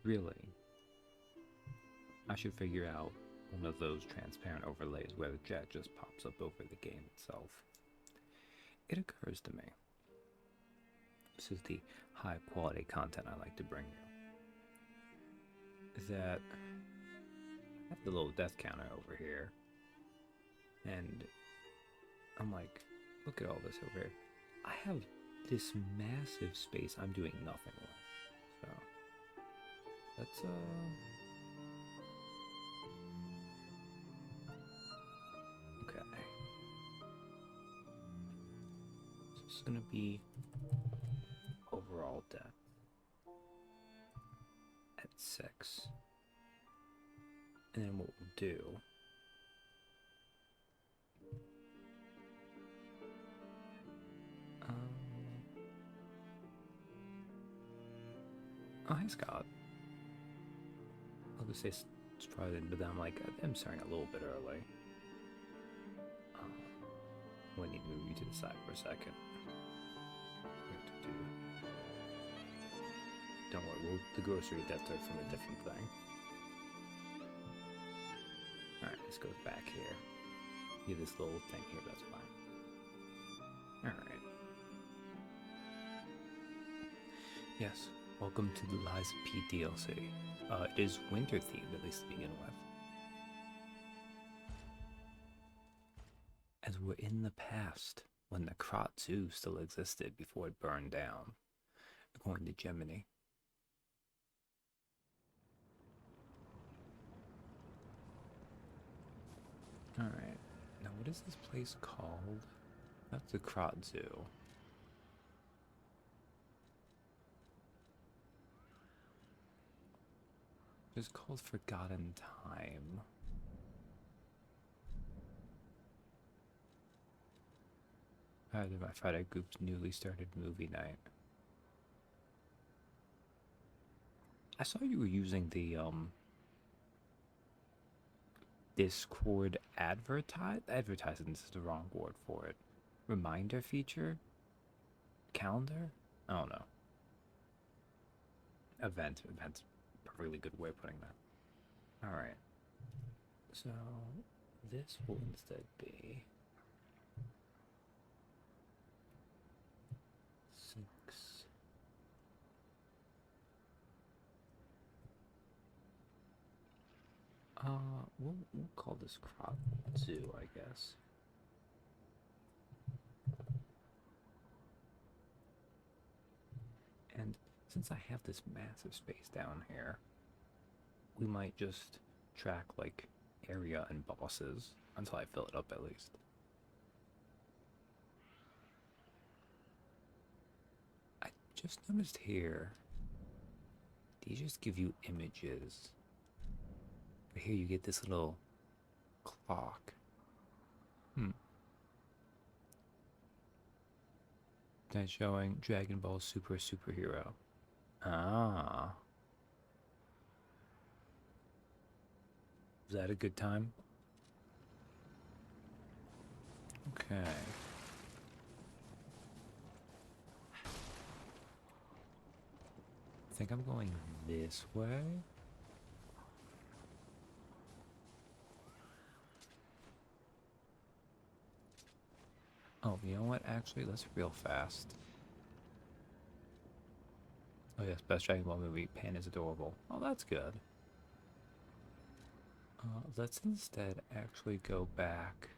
Really, I should figure out one of those transparent overlays where the jet just pops up over the game itself. It occurs to me, this is the high quality content I like to bring you, that I have the little death counter over here, and I'm like, look at all this over here. I have this massive space I'm doing nothing with. So let's okay. So it's gonna be overall depth at 6. And then what we'll do, oh hi Scott. I'll just say started, but then I'm like, I'm starting a little bit early. We need to move you to the side for a second. We have to do. Don't worry, the grocery debts are from a different thing. Alright, this goes back here. You this little thing here, that's fine. Alright. Yes, welcome to the Lies of P DLC. It is winter themed, at least to begin with. As we're in the past, when the Krat Zoo still existed before it burned down, according to Gemini. Alright, now what is this place called? That's the Krat Zoo. It's called Forgotten Time. My Friday group's newly started movie night. I saw you were using the Discord advertising is the wrong word for it. Reminder feature? Calendar? I don't know. Event's a really good way of putting that. Alright. So this will instead be 6. We'll call this Krat Zoo, I guess. And since I have this massive space down here, we might just track like area and bosses until I fill it up at least. I just noticed here, these just give you images. But here you get this little clock. That's showing Dragon Ball Super Superhero. Ah. Was that a good time? Okay. I think I'm going this way. Oh, you know what? Actually, let's real fast. Oh yes, best Dragon Ball movie. Pan is adorable. Oh, that's good. Let's instead actually go back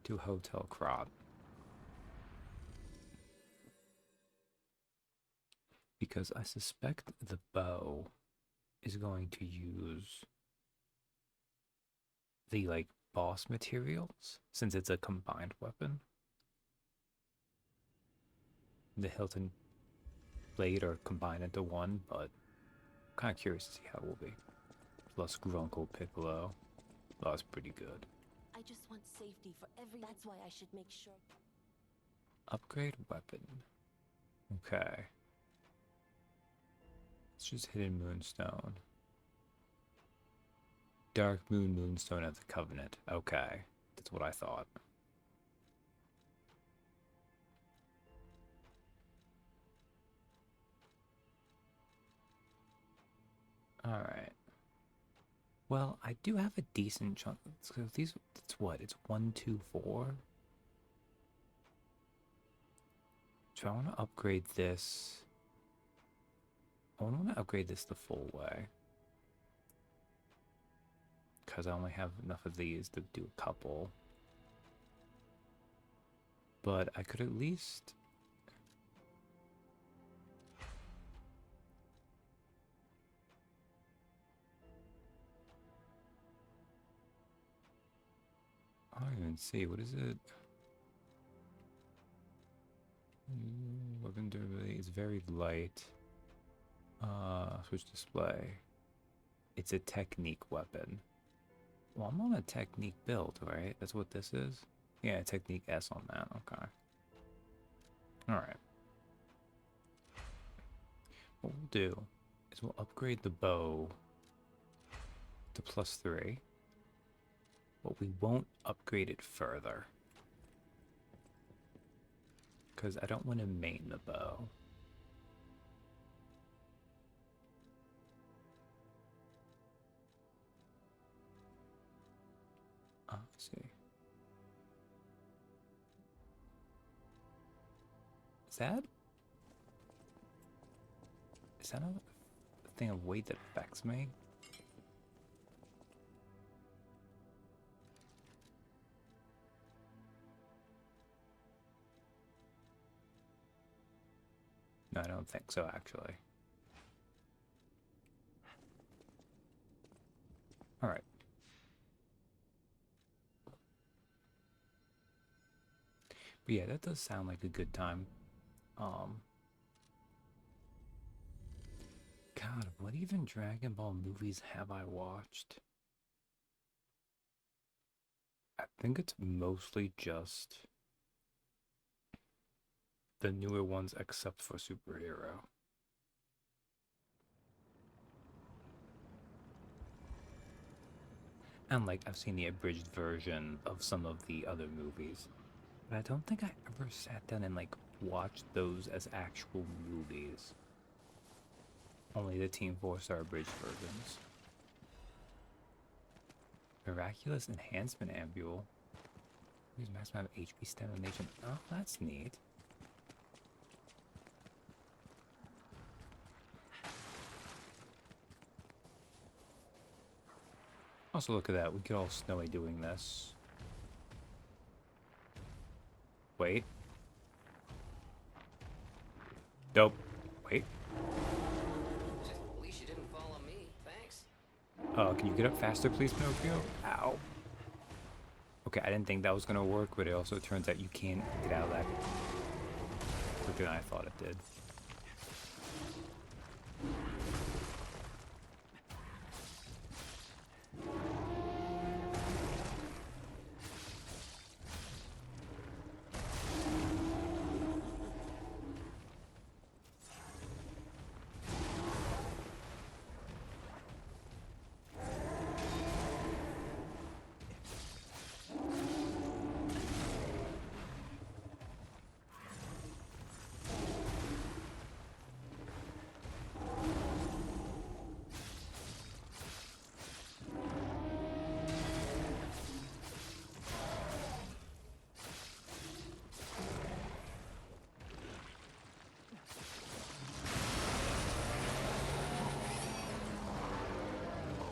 to Hotel Krat. Because I suspect the bow is going to use the, like, boss materials, since it's a combined weapon. The hilt and blade are combined into one, but I'm kind of curious to see how it will be. Plus Grunkle Piccolo. Oh, that's pretty good. I just want safety for every. That's why I should make sure. Upgrade weapon. Okay. It's just Hidden Moonstone. Dark Moon Moonstone of the Covenant. Okay. That's what I thought. Alright. Well, I do have a decent chunk. So these, it's what? It's 1, 2, 4? So I want to upgrade this. I want to upgrade this the full way. Because I only have enough of these to do a couple. But I could at least... I don't even see. What is it? Weapon durability is very light. Switch display. It's a technique weapon. Well, I'm on a technique build, right? That's what this is? Yeah, technique S on that. Okay. Alright. What we'll do is we'll upgrade the bow to +3. But we won't upgrade it further. Because I don't want to main the bow. Let's see. Is that a thing of weight that affects me? No, I don't think so, actually. Alright. But yeah, that does sound like a good time. God, what even Dragon Ball movies have I watched? I think it's mostly just the newer ones except for superhero. And like I've seen the abridged version of some of the other movies. But I don't think I ever sat down and like watched those as actual movies. Only the Team 4-star abridged versions. Miraculous Enhancement Ambule. Use maximum HP stimulation. Oh, that's neat. Also, look at that. We get all snowy doing this. Wait. Dope. Wait. At least you didn't follow me. Thanks. Can you get up faster, please, Pinocchio? Ow. Okay, I didn't think that was gonna work, but it also turns out you can't get out of that quicker than I thought it did.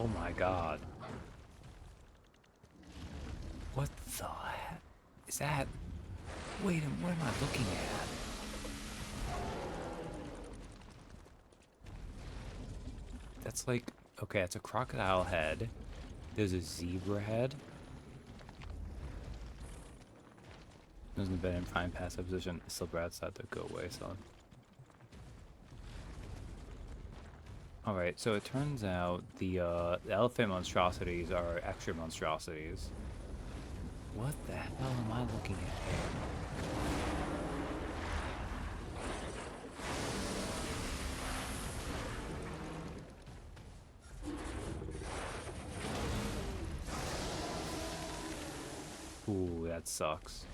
Oh my god. What the heck? Is that... Wait, what am I looking at? That's like... Okay, it's a crocodile head. There's a zebra head. Doesn't been in fine passive position. Silver outside to go away, son. Alright, so it turns out the elephant monstrosities are extra monstrosities. What the hell am I looking at here? Ooh, that sucks.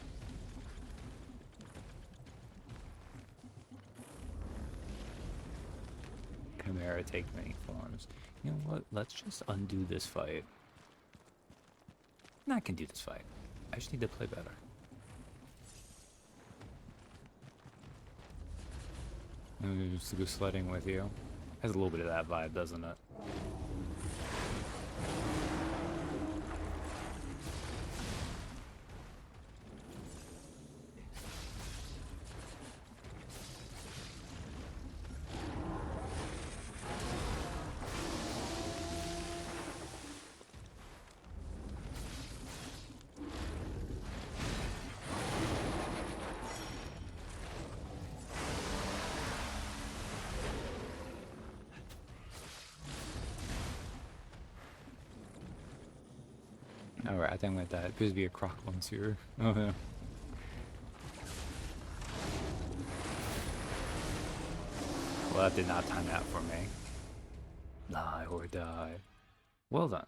chimera take many forms. You know what? Let's just undo this fight. No, I can do this fight. I just need to play better. Just to go sledding with you. Has a little bit of that vibe, doesn't it? Alright, I think I'm gonna die. It appears to be a croc once here. Oh yeah. Well, that did not time out for me. Lie or die. Well done.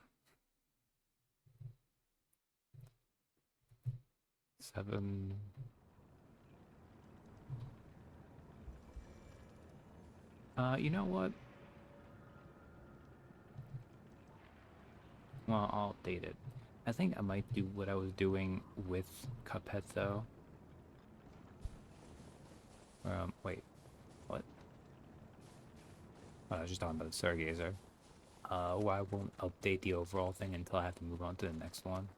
7. You know what? Well, I'll update it. I think I might do what I was doing with Cuphead, though. Wait. What? Oh, I was just talking about the Stargazer. Well, I won't update the overall thing until I have to move on to the next one.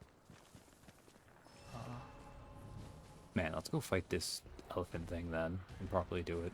Man, let's go fight this elephant thing then, and properly do it.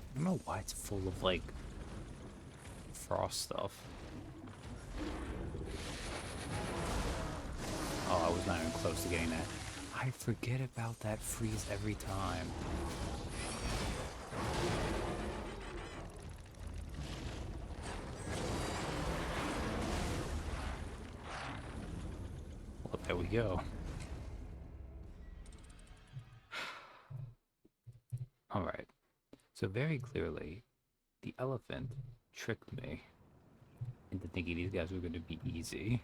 I don't know why it's full of, like, frost stuff. Oh, I was not even close to getting that. I forget about that freeze every time. Well, there we go. Alright. So very clearly, the elephant tricked me into thinking these guys were going to be easy.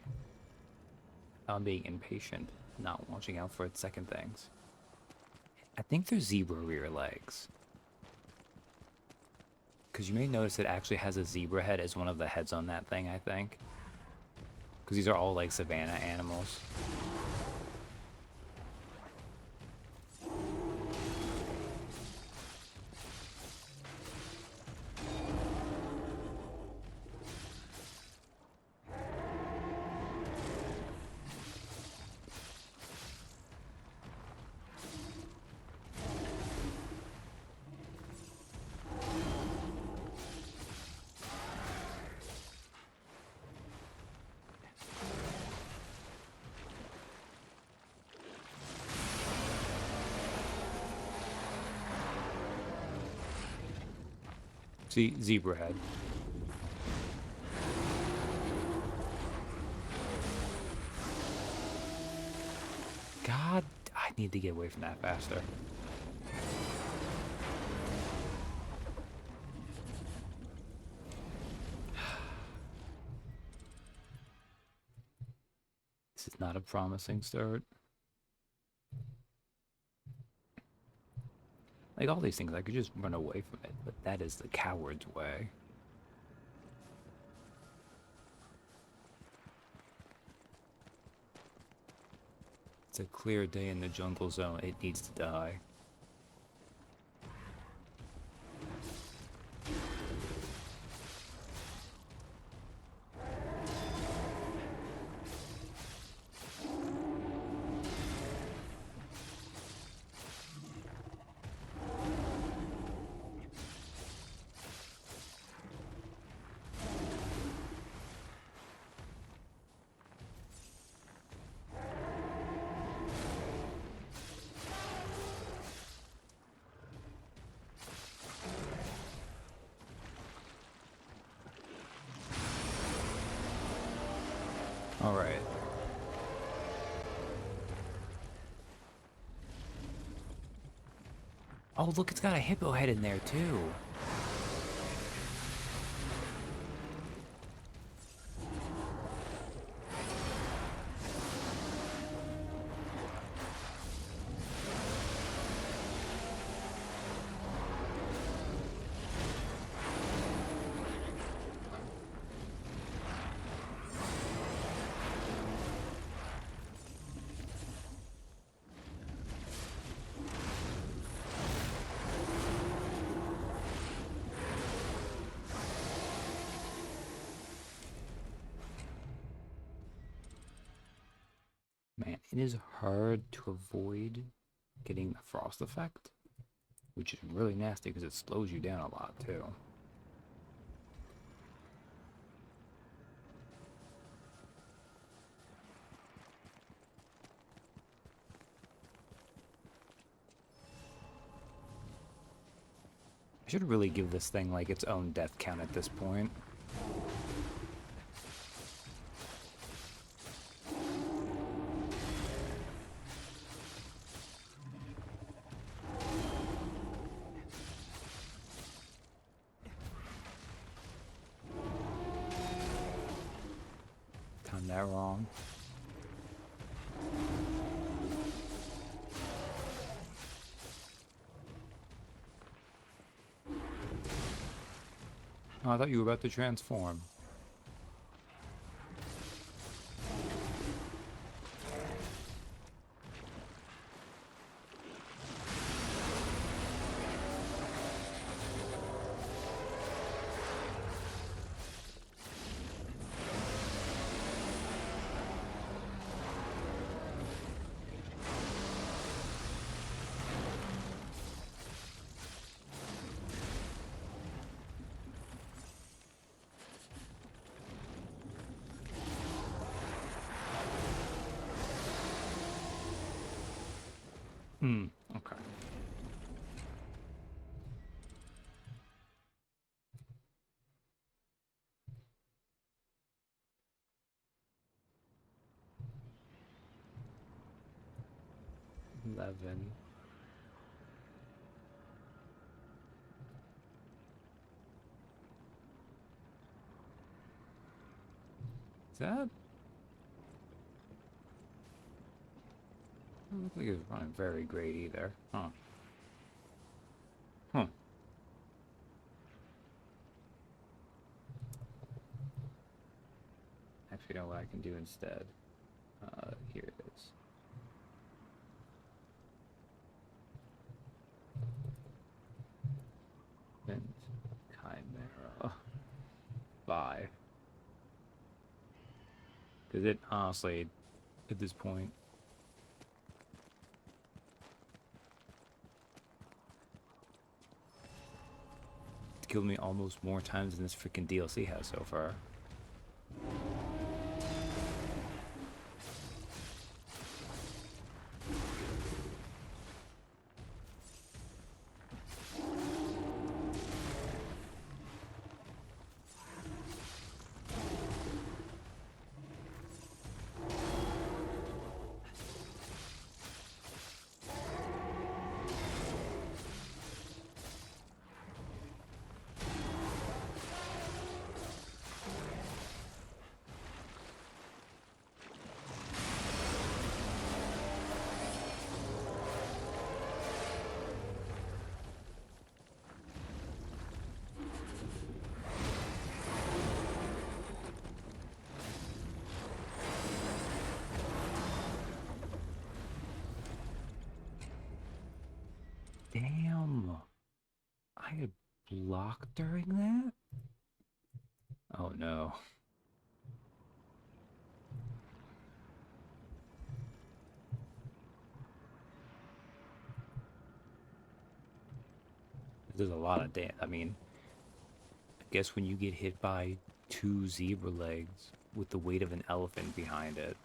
I'm being impatient, not watching out for its second things. I think they're zebra rear legs. Because you may notice it actually has a zebra head as one of the heads on that thing, I think. Because these are all like savanna animals. See, zebra head. God, I need to get away from that faster. This is not a promising start. Like all these things, I could just run away from it, but that is the coward's way. It's a clear day in the jungle zone. It needs to die. All right. Oh, look, it's got a hippo head in there, too. Man, it is hard to avoid getting the frost effect, which is really nasty because it slows you down a lot, too. I should really give this thing, like, its own death count at this point. Timed that wrong. Oh, I thought you were about to transform. Okay. $11. Is that? Doesn't look like it's running very great either. Huh. Huh. Actually, you know what I can do instead? Here it is. And Chimera. Bye. Because it honestly, at this point, it's killed me almost more times than this freaking DLC has so far. Damn. I had blocked during that? Oh no. There's a lot of damn. I mean, I guess when you get hit by two zebra legs with the weight of an elephant behind it.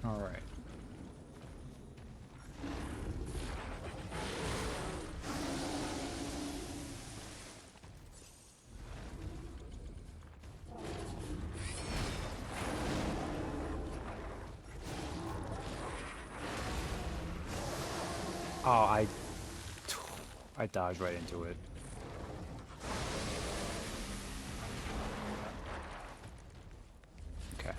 All right. Oh, I dodged right into it. Okay.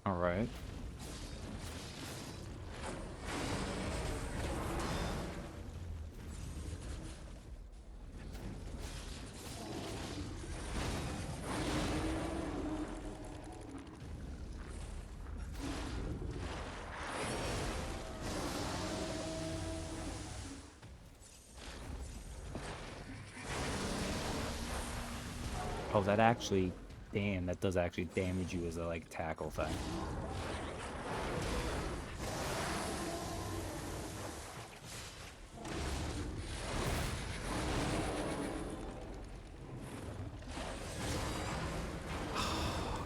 All right. Oh, that actually, damn, that does actually damage you as a like tackle thing.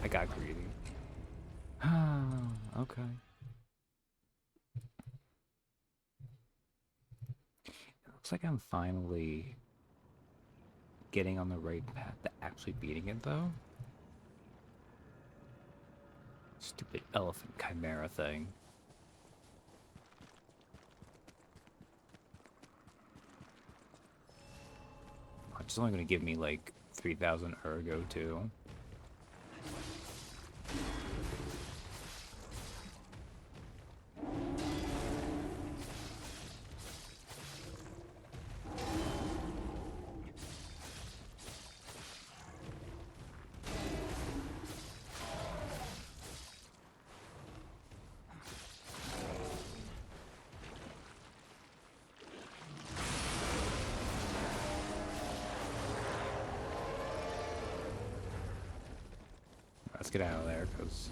I got greedy. Okay. It looks like I'm finally getting on the right path to actually beating it, though. Stupid elephant chimera thing. It's only going to give me like 3,000 ergo, too. Let's get out of there, because...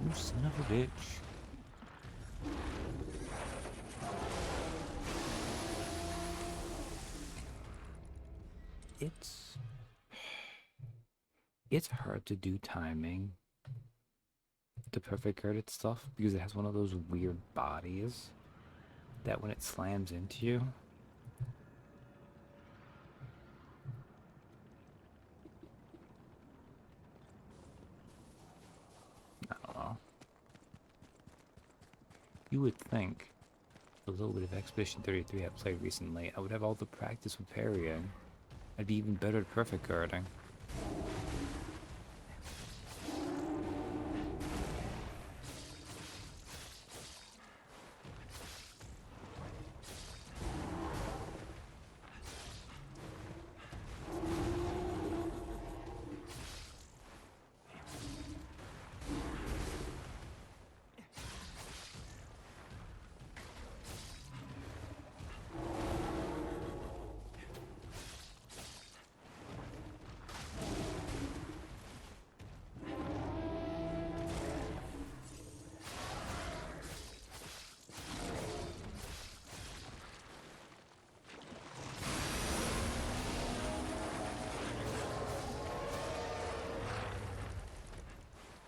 You son of a bitch. It's hard to do timing to perfect guard its stuff because it has one of those weird bodies. that when it slams into you, I don't know. You would think a little bit of Expedition 33 I've played recently, I would have all the practice with parrying. I'd be even better at perfect guarding.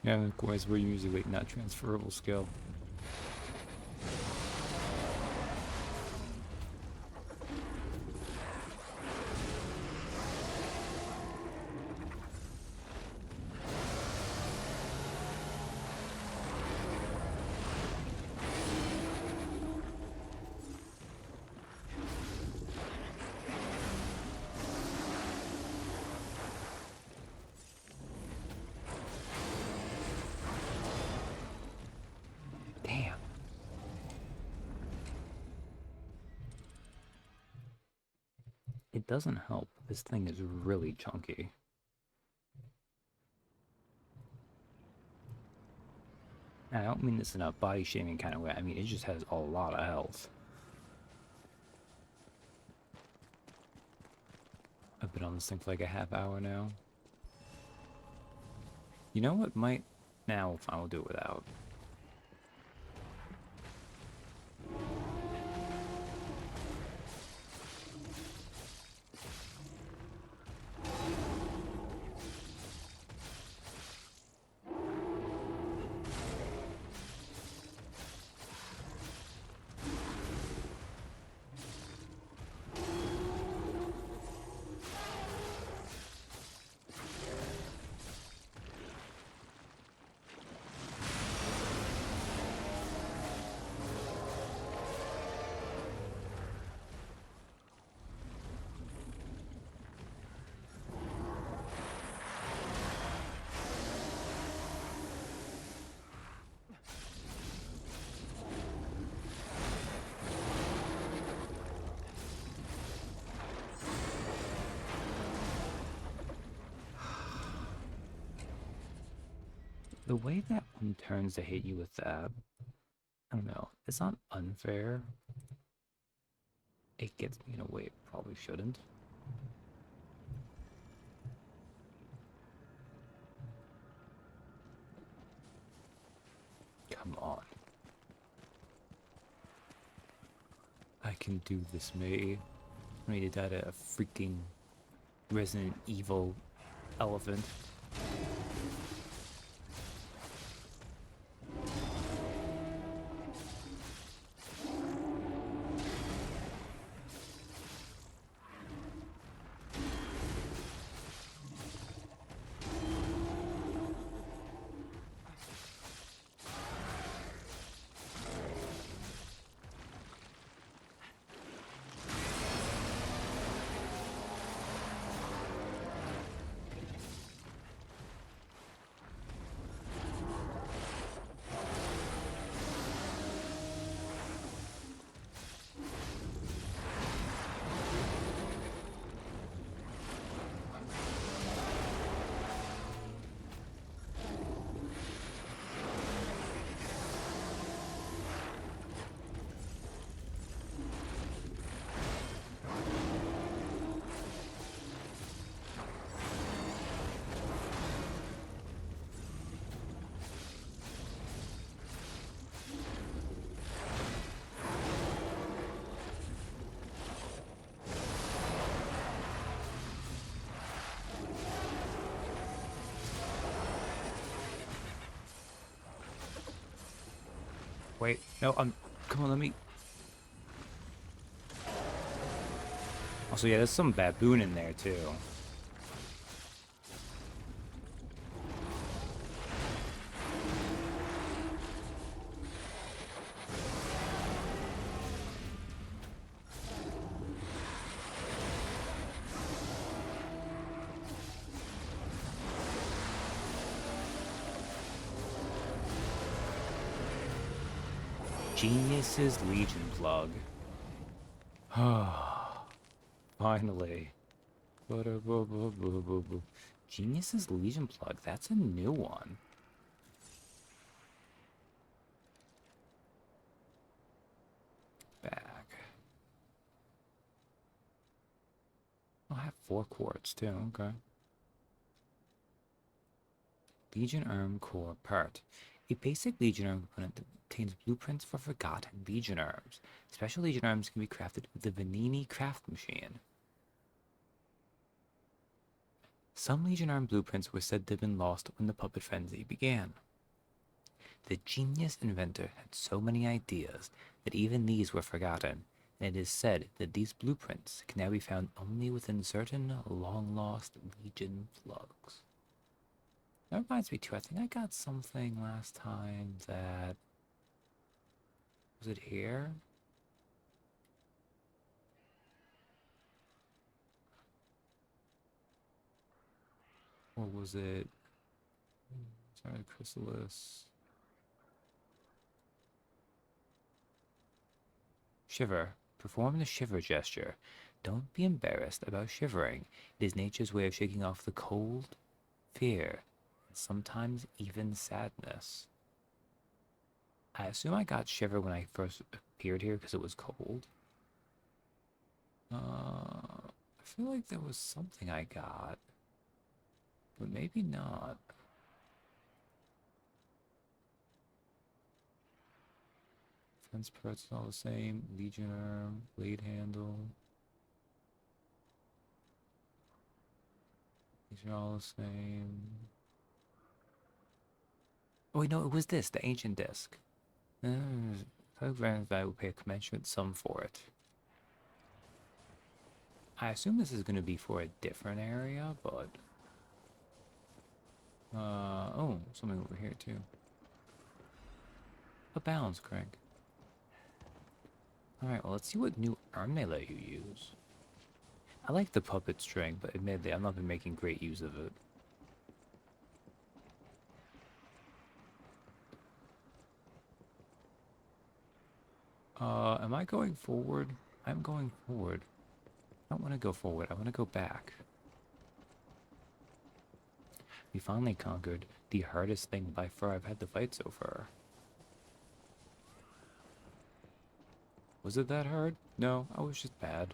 Yeah, of course, we're usually not transferable skill. Damn. It doesn't help. This thing is really chunky. And I don't mean this in a body shaming kind of way. I mean, it just has a lot of health. I've been on this thing for like a half hour now. You know what might... Now, fine, we'll do it without. The way that one turns to hit you with that, I don't know, it's not unfair. It gets me in a way it probably shouldn't. Come on. I can do this, me. I need to die to a freaking Resident Evil elephant. Wait, no, come on, let me... Also, yeah, there's some baboon in there too. Genius's Legion plug. Finally. Genius's Legion plug. That's a new one. Back. I'll have 4 quartz too. Okay. Legion Arm Core Part. A basic Legion Arm component that contains blueprints for forgotten Legion Arms. Special Legion Arms can be crafted with the Vanini craft machine. Some Legion Arm blueprints were said to have been lost when the puppet frenzy began. The genius inventor had so many ideas that even these were forgotten, and it is said that these blueprints can now be found only within certain long-lost Legion plugs. That reminds me too, I think I got something last time that... Was it here? Or was it... Sorry, Chrysalis... Shiver. Perform the shiver gesture. Don't be embarrassed about shivering. It is nature's way of shaking off the cold, fear, and sometimes even sadness. I assume I got shiver when I first appeared here because it was cold. I feel like there was something I got, but maybe not. Fence parts all the same. Legion arm, blade handle. These are all the same. Oh wait, no, it was this, the ancient disc. Programs I will pay a commensurate sum for it. I assume this is going to be for a different area, but... oh, something over here too. A balance crank. Alright, well, let's see what new arm they let you use. I like the puppet string, but admittedly, I've not been making great use of it. Am I going forward? I'm going forward. I don't want to go forward, I want to go back. We finally conquered the hardest thing by far I've had to fight so far. Was it that hard? No, I was just bad.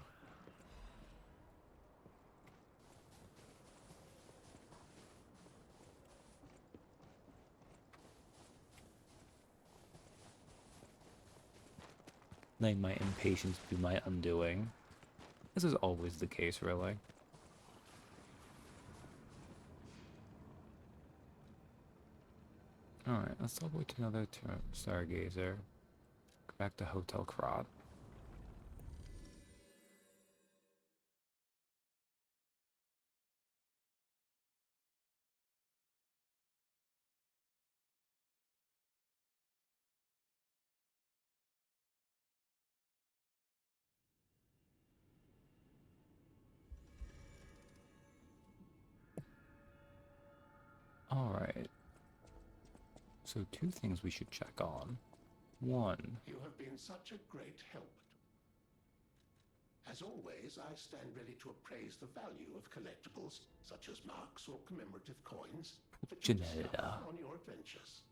Letting my impatience be my undoing. This is always the case, really. Alright, let's teleport to another Stargazer. Go back to Hotel Krat. Alright. So 2 things we should check on. 1. You have been such a great help. As always, I stand ready to appraise the value of collectibles, such as marks or commemorative coins, that you discover on your adventures.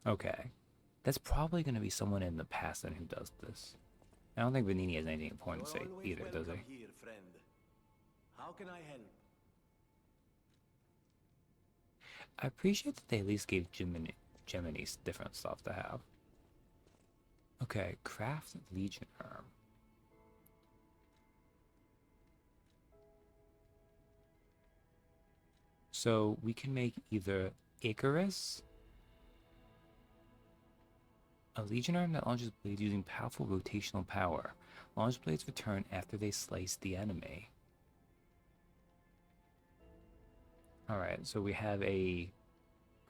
Okay. That's probably going to be someone in the past then who does this. I don't think Vanini has anything important to say either, does he? Here, friend. How can I help? I appreciate that they at least gave Gemini different stuff to have. Okay, craft Legion arm. So we can make either Icarus, A Legion arm that launches blades using powerful rotational power. Launch blades return after they slice the enemy. Alright, so we have a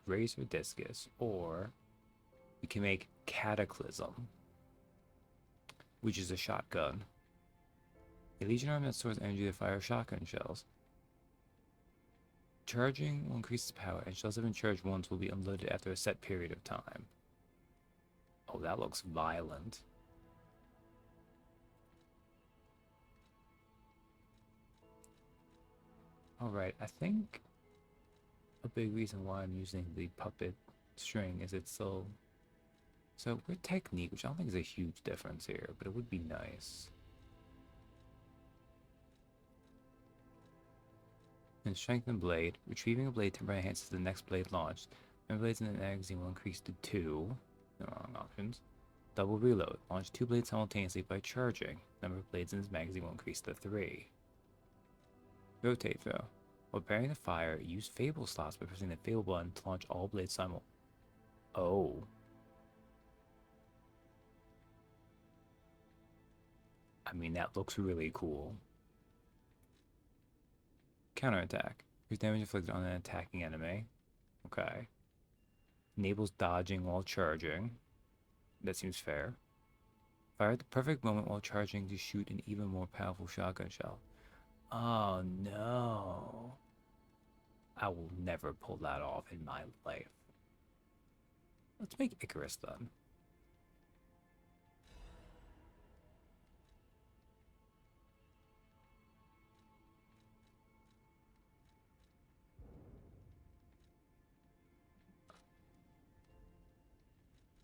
Razor Discus, or we can make Cataclysm, which is a shotgun. A Legion arm that stores energy to fire shotgun shells. Charging will increase its power, and shells that have been charged once will be unloaded after a set period of time. Oh, that looks violent. Alright, I think a big reason why I'm using the puppet string is it's so with technique, which I don't think is a huge difference here, but it would be nice. And strengthen blade. Retrieving a blade temporarily enhances the next blade launched. Member blades in the magazine will increase to 2. The wrong options. Double reload. Launch 2 blades simultaneously by charging. Number of blades in this magazine will increase to 3. Rotate throw. While preparing to fire, use Fable slots by pressing the Fable button to launch all blades simul. Oh. I mean, that looks really cool. Counterattack. Here's damage inflicted on an attacking enemy. Okay. Enables dodging while charging. That seems fair. Fire at the perfect moment while charging to shoot an even more powerful shotgun shell. Oh no. I will never pull that off in my life. Let's make Icarus then.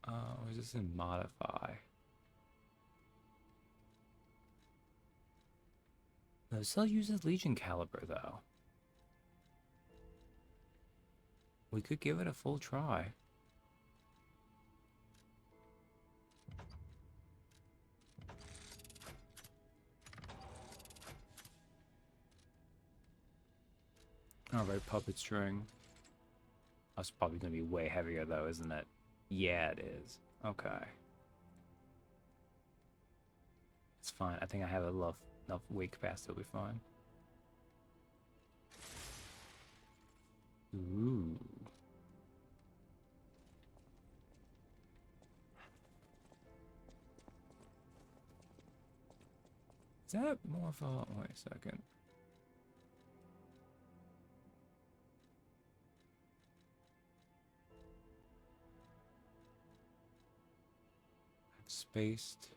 Or is this in modify? No, it still uses Legion caliber though. We could give it a full try. Alright, puppet string. That's probably gonna be way heavier though, isn't it? Yeah, it is. Okay. It's fine. I think I have enough weight capacity to be fine. Ooh. Is that more of a... Wait a second. Spaced.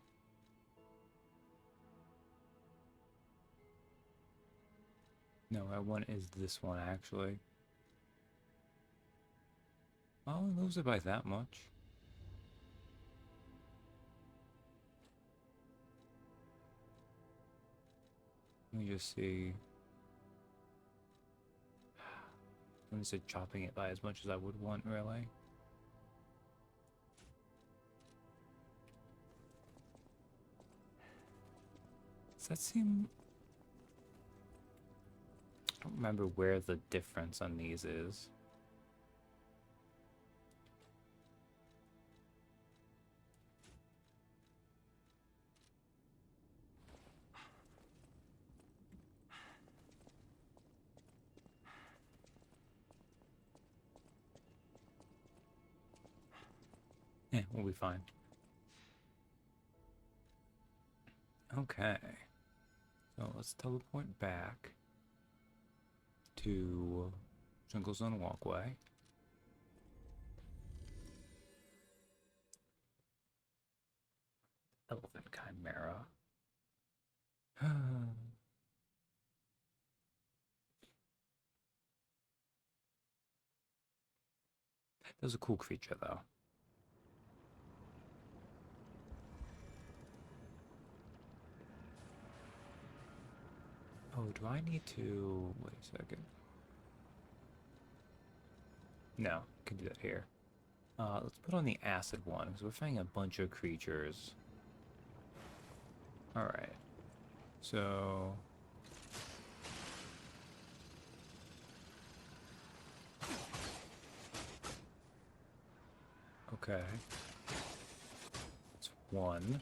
No, that one is this one actually. Oh, it moves it by that much. Let me just see. Let me say chopping it by as much as I would want, really. Does that seem... I don't remember where the difference on these is. Yeah, we'll be fine. Okay. So let's teleport back to Jungle Zone Walkway. Elephant Chimera. That was a cool creature, though. Oh, do I need to... Wait a second. No, can do that here. Let's put on the acid one, because we're fighting a bunch of creatures. Alright. So... Okay. One.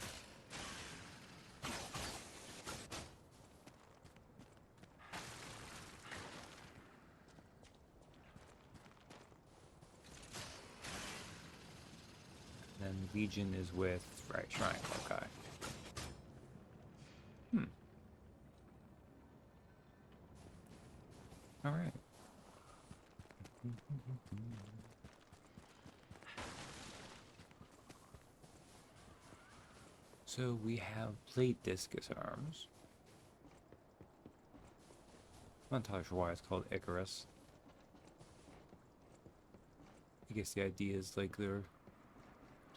Then Legion is with right triangle. Okay. All right. So we have plate discus arms. I'm not entirely sure why it's called Icarus. I guess the idea is like their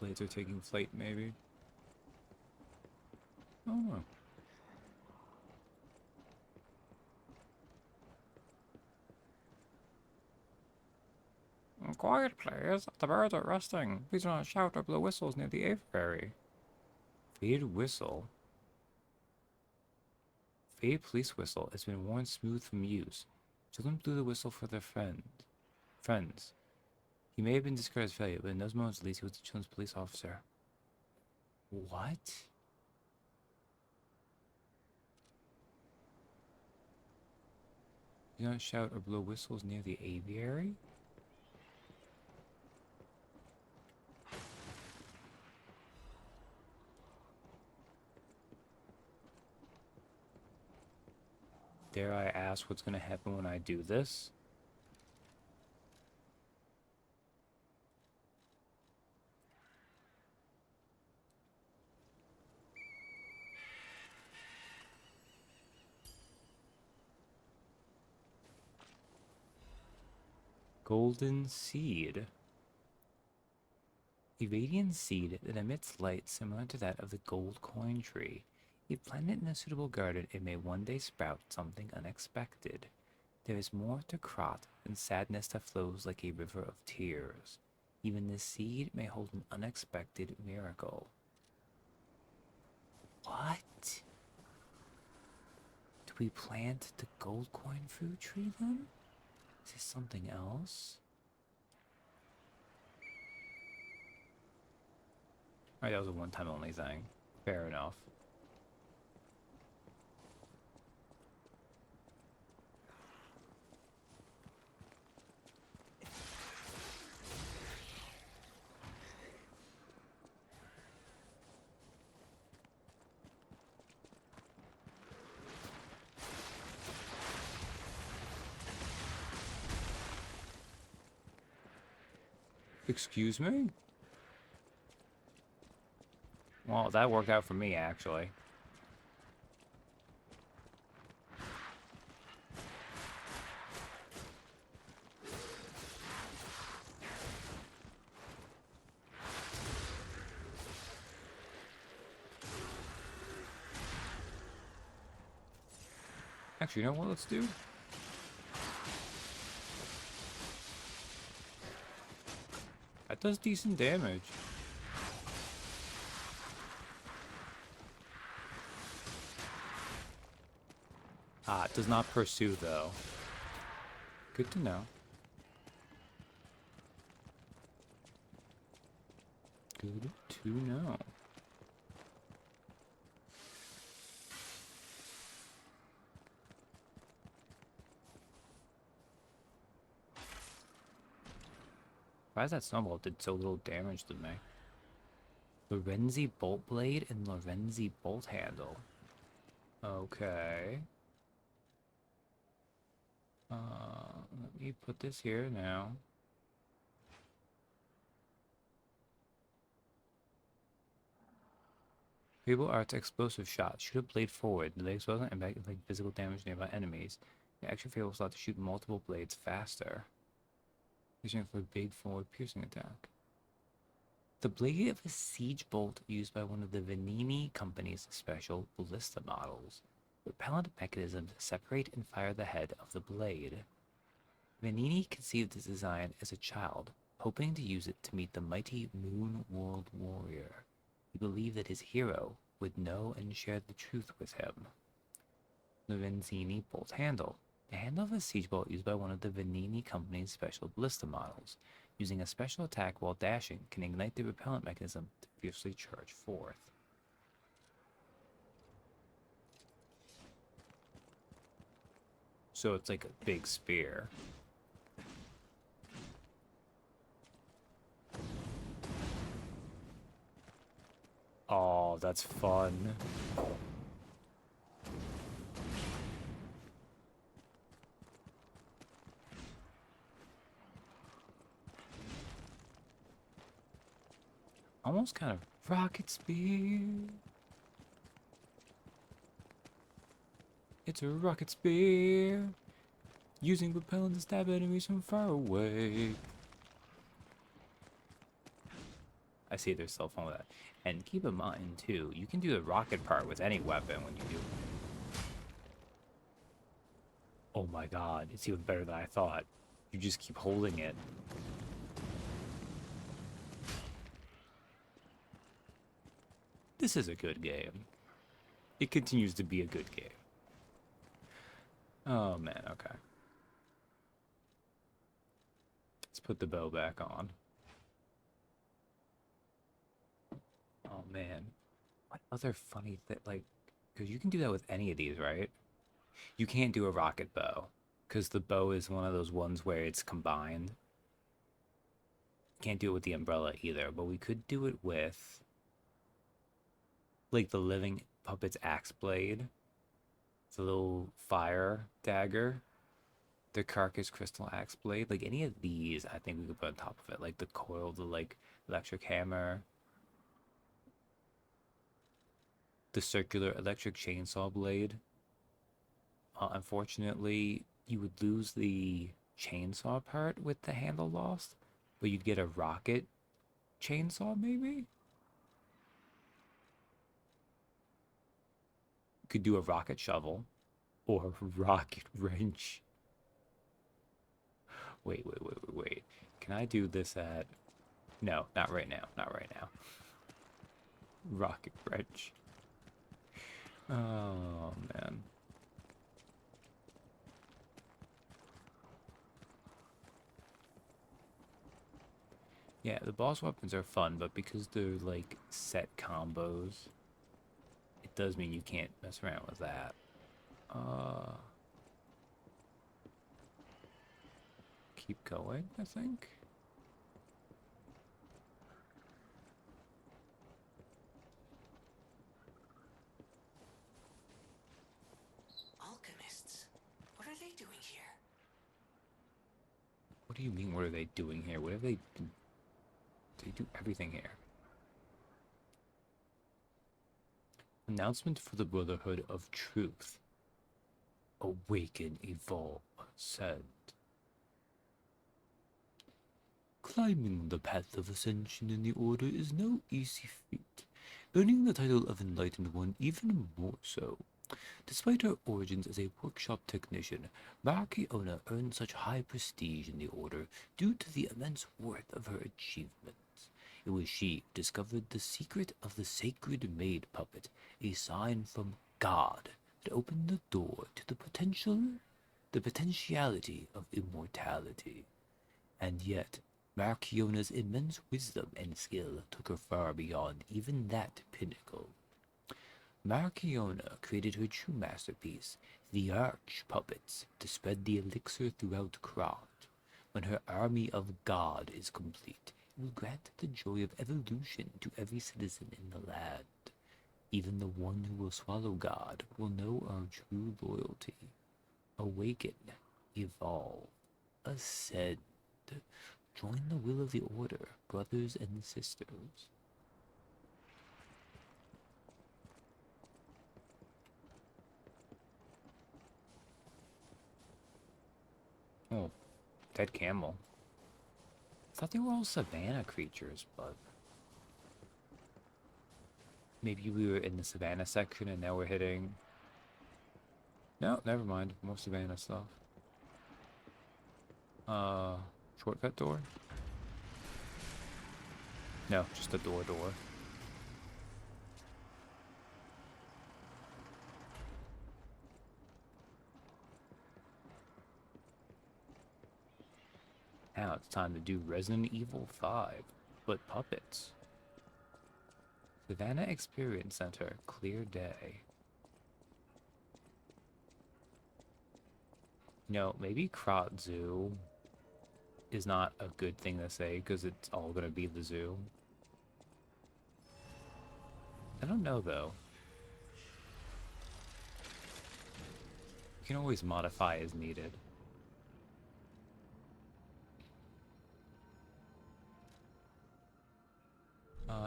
blades are taking flight, maybe. I don't know. Quiet, please. The birds are resting. Please do not shout or blow whistles near the aviary. Faded whistle. Faded police whistle has been worn smooth from use. Children blew the whistle for their friends. He may have been discarded as failure, but in those moments at least he was the children's police officer. What? Do not shout or blow whistles near the aviary? Dare I ask what's going to happen when I do this? Golden seed. A radiant seed that emits light similar to that of the gold coin tree. If planted in a suitable garden, it may one day sprout something unexpected. There is more to Krat than sadness that flows like a river of tears. Even this seed may hold an unexpected miracle. What? Do we plant the gold coin fruit tree then? Is this something else? Alright, that was a one-time only thing. Fair enough. Excuse me? Well, that worked out for me, actually. Actually, you know what? Let's do? That does decent damage. Ah, it does not pursue, though. Good to know. Good to know. Why is that snowball did so little damage to me? Lorenzi bolt blade and Lorenzi bolt handle. Okay. Let me put this here now. Fable Art's explosive shot. Shoot a blade forward. The legs wasn't impact inflict physical damage to nearby enemies. The extra Fable slot to shoot multiple blades faster. Using for a big forward piercing attack. The blade of a siege bolt used by one of the Venini Company's special ballista models. Repellent mechanisms separate and fire the head of the blade. Venini conceived this design as a child, hoping to use it to meet the mighty Moon World Warrior. He believed that his hero would know and share the truth with him. Lorenzini bolt handle. The handle of a siege bolt used by one of the Venini Company's special ballista models. Using a special attack while dashing can ignite the repellent mechanism to obviously charge forth. So it's like a big spear. Oh, that's fun. Almost kind of rocket spear. It's a rocket spear. Using propellant to stab enemies from far away. I see there's cell phone with that. And keep in mind, too, you can do the rocket part with any weapon when you do. Oh my god, it's even better than I thought. You just keep holding it. This is a good game. It continues to be a good game. Oh man, okay. Let's put the bow back on. Oh man. What other funny thing, like, because you can do that with any of these, right? You can't do a rocket bow, because the bow is one of those ones where it's combined. Can't do it with the umbrella either, but we could do it with, like, the living puppet's axe blade, the little fire dagger, the carcass crystal axe blade, like any of these I think we could put on top of it, like the coil, the like electric hammer, the circular electric chainsaw blade. Unfortunately, you would lose the chainsaw part with the handle lost, but you'd get a rocket chainsaw maybe? Could do a rocket shovel or a rocket wrench. Wait. Can I do this at... No, not right now. Not right now. Rocket wrench. Oh, man. Yeah, the boss weapons are fun, but because they're, like, set combos, it does mean you can't mess around with that. Keep going, I think. Alchemists? What are they doing here? What do you mean, what are they doing here? What have they... They do everything here. Announcement for the Brotherhood of Truth. Awaken, evolve, ascend. Climbing the path of ascension in the Order is no easy feat, earning the title of Enlightened One even more so. Despite her origins as a workshop technician, Marchiona earned such high prestige in the Order due to the immense worth of her achievements. It was she who discovered the secret of the sacred maid puppet, a sign from God that opened the door to the potentiality of immortality. And yet, Marchiona's immense wisdom and skill took her far beyond even that pinnacle. Marchiona created her true masterpiece, the Arch Puppets, to spread the elixir throughout Krat. When her army of God is complete, it will grant the joy of evolution to every citizen in the land. Even the one who will swallow God will know our true loyalty. Awaken, evolve, ascend. Join the will of the Order, brothers and sisters. Oh, dead camel. I thought they were all savanna creatures, but... Maybe we were in the savanna section and now we're hitting... No, never mind. More savanna stuff. Shortcut door? No, just a door. Now it's time to do Resident Evil 5, but puppets. Savannah Experience Center, clear day. You know, maybe Krot Zoo is not a good thing to say because it's all gonna be the zoo. I don't know though. You can always modify as needed.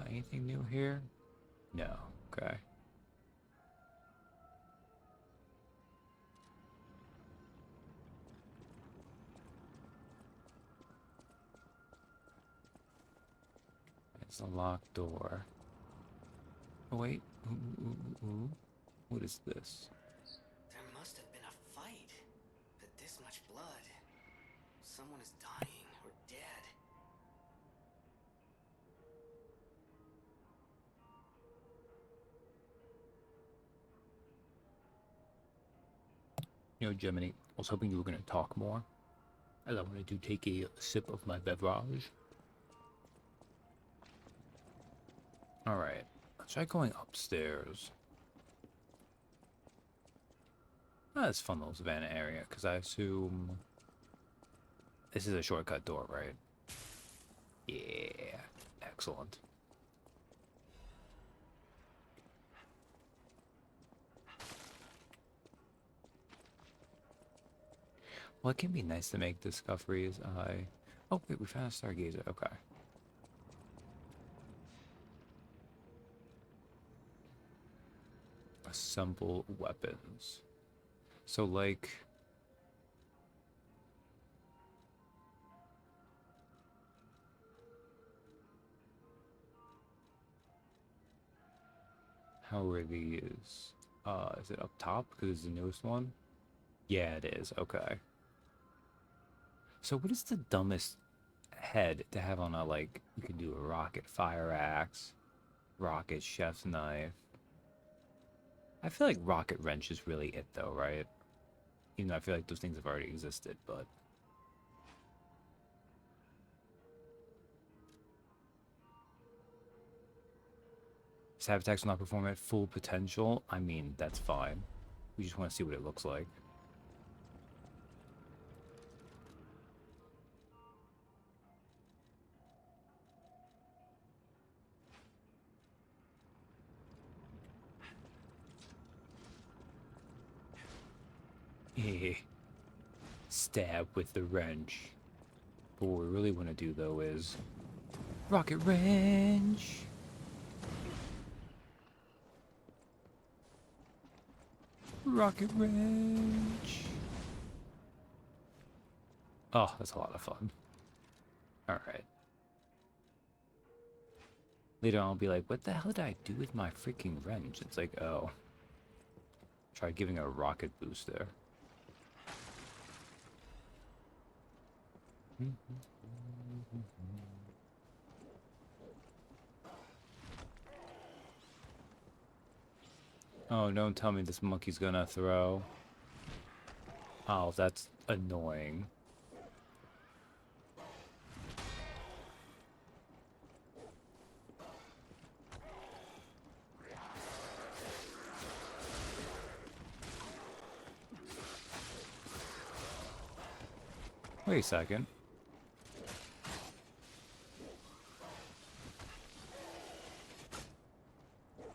Anything new here? No. Okay. It's a locked door. Oh wait. Ooh. What is this? There must have been a fight. But this much blood. Someone is dying or dead. You know, Gemini, I was hoping you were going to talk more, as I wanted to take a sip of my beverage. Alright, let's try going upstairs. That's fun little Savannah area, because I assume this is a shortcut door, right? Yeah, excellent. Well, it can be nice to make discoveries. Oh, wait, we found a stargazer. Okay. Assemble weapons. So, like... how are these? Is it up top because it's the newest one? Yeah, it is. Okay. So what is the dumbest head to have on a, like, you can do a rocket fire axe, rocket chef's knife. I feel like rocket wrench is really it though, right? Even though I feel like those things have already existed, but... Stab attacks will not perform at full potential. I mean, that's fine. We just want to see what it looks like. Stab with the wrench. But what we really want to do though is rocket wrench. Rocket wrench. Oh, that's a lot of fun. Alright. Later on I'll be like, what the hell did I do with my freaking wrench? It's like, oh. Try giving a rocket boost there. Oh, don't tell me this monkey's gonna throw. Oh, that's annoying. Wait a second.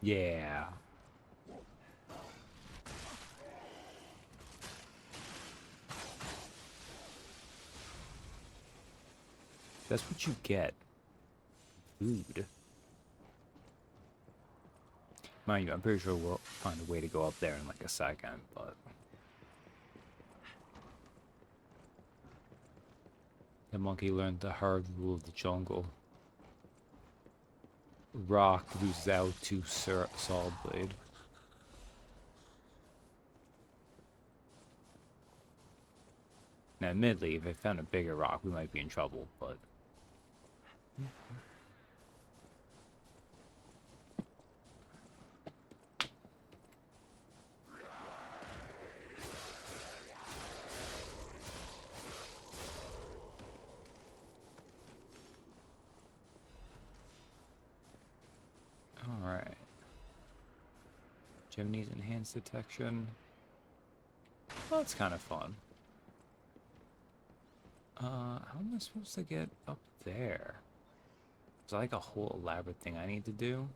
Yeah. That's what you get. Food. Mind you, I'm pretty sure we'll find a way to go up there in like a second, but... The monkey learned the hard rule of the jungle. Rock loses out to Saw Blade. Now, admittedly, if I found a bigger rock, we might be in trouble, but... Alright. Chimneys enhanced detection. Well, that's kind of fun. How am I supposed to get up there? Is that like a whole elaborate thing I need to do?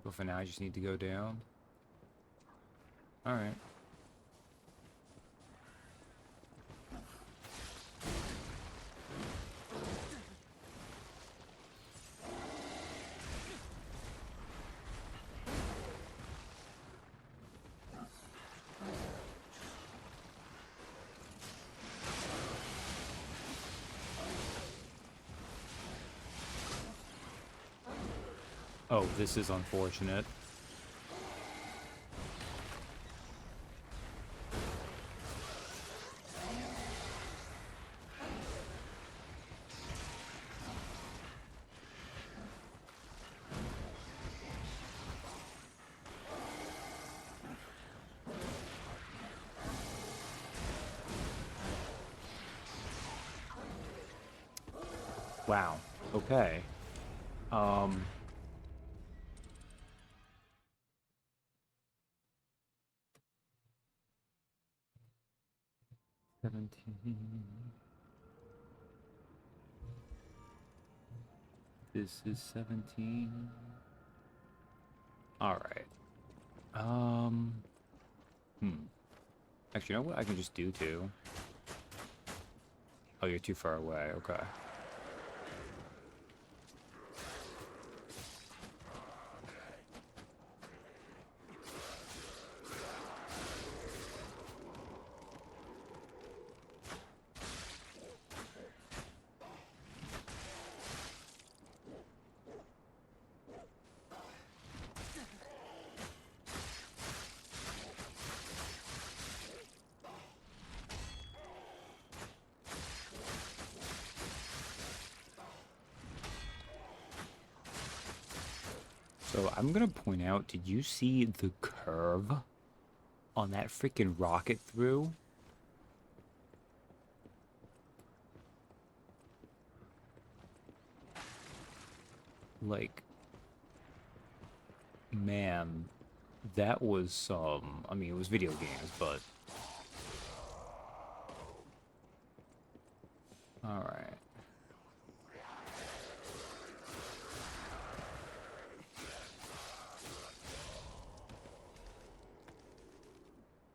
But for now, I just need to go down. Alright. Oh, this is unfortunate. Wow. Okay. 17. This is 17. Alright. Actually, you know what? I can just do two. Oh, you're too far away. Okay. So I'm gonna point out, did you see the curve on that freaking rocket through? Like, man, that was some, I mean, it was video games, but... Alright.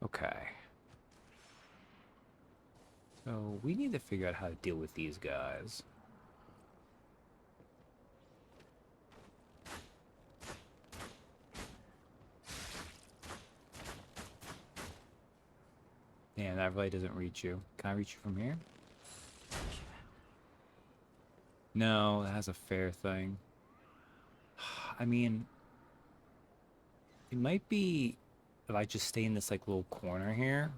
Okay. So we need to figure out how to deal with these guys. Damn, that really doesn't reach you. Can I reach you from here? No, that has a fair thing. I mean, it might be if I just stay in this like little corner here.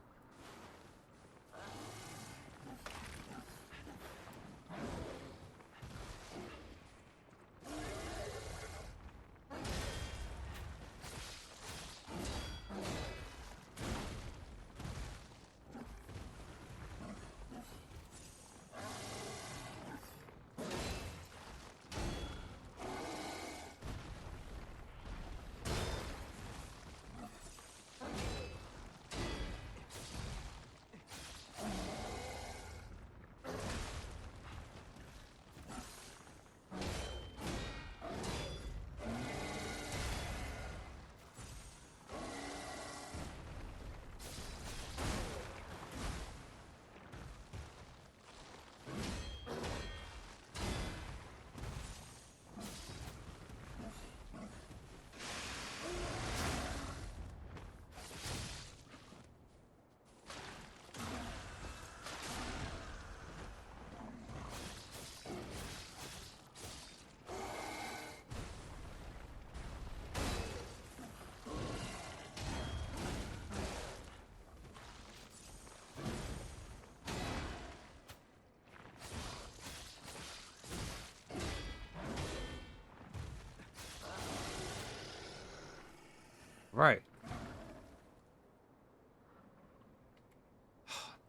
Right.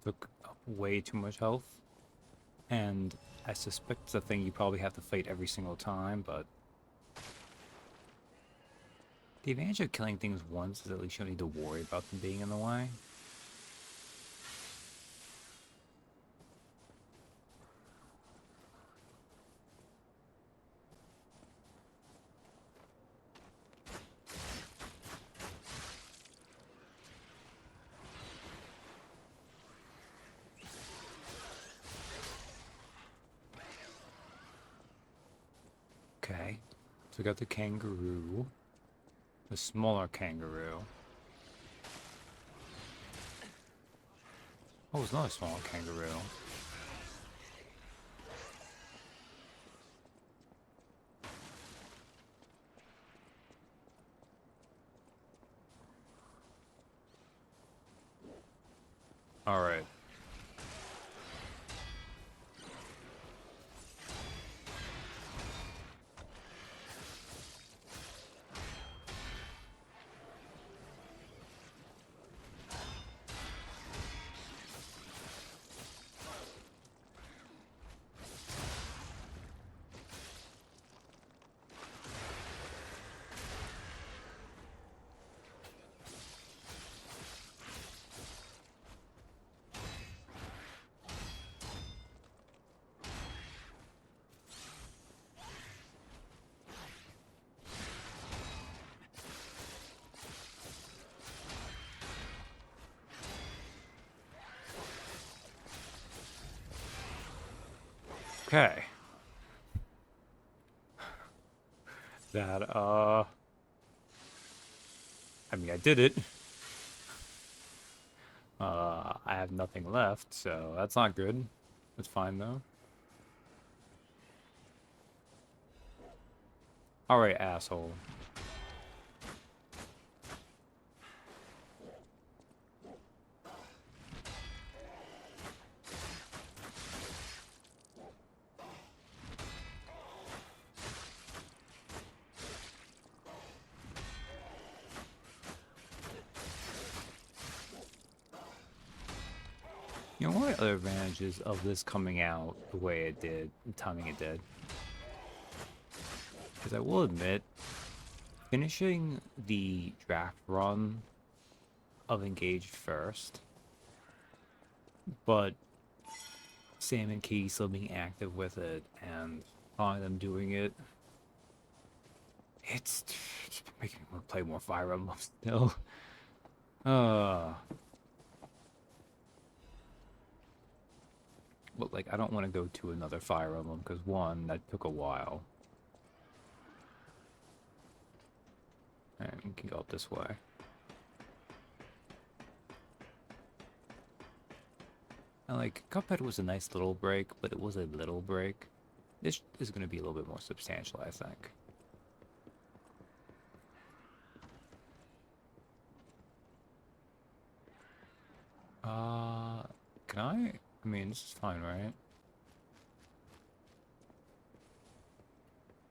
Took up way too much health. And I suspect it's a thing you probably have to fight every single time, but... The advantage of killing things once is at least you don't need to worry about them being in the way. Okay, so we got the kangaroo, the smaller kangaroo. Oh, it's another smaller kangaroo. All right. Okay. That, I mean, I did it. I have nothing left, so that's not good. It's fine, though. Alright, asshole. You know, one of the other advantages of this coming out the way it did, the timing it did, because I will admit, finishing the draft run of Engaged first, but Sam and Katie still being active with it and following them doing it, it's making me want to play more Fire Emblem still. But, like, I don't want to go to another Fire Emblem, because, one, that took a while. And we can go up this way. And, like, Cuphead was a nice little break, but it was a little break. This is going to be a little bit more substantial, I think. Can I? I mean, this is fine, right?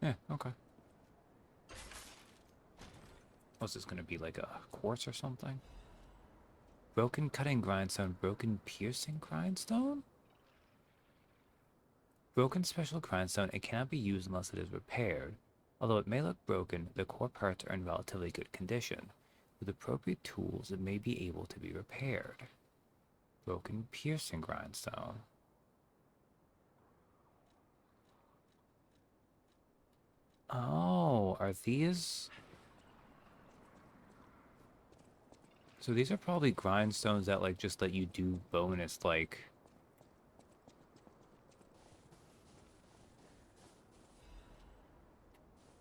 Yeah, okay. What's this gonna be, like a quartz or something? Broken cutting grindstone, broken piercing grindstone? Broken special grindstone, it cannot be used unless it is repaired. Although it may look broken, the core parts are in relatively good condition. With appropriate tools, it may be able to be repaired. Broken piercing grindstone. Oh, are these... So these are probably grindstones that, like, just let you do bonus, like...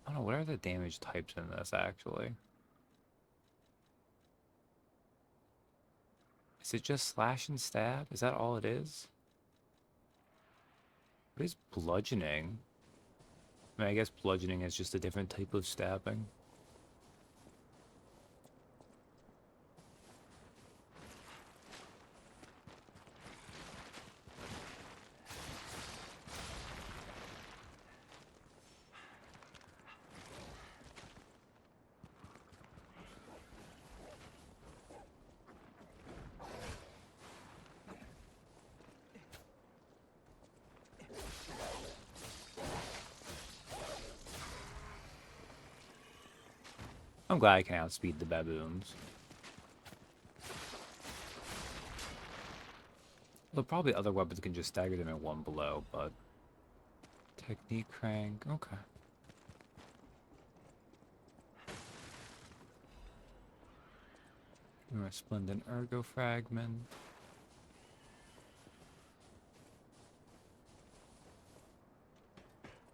I don't know, what are the damage types in this, actually? Is it just slash and stab? Is that all it is? What is bludgeoning? I mean, I guess bludgeoning is just a different type of stabbing. I'm glad I can outspeed the baboons. Well, probably other weapons can just stagger them in one blow, but... Technique crank, okay. Resplendent Ergo Fragment.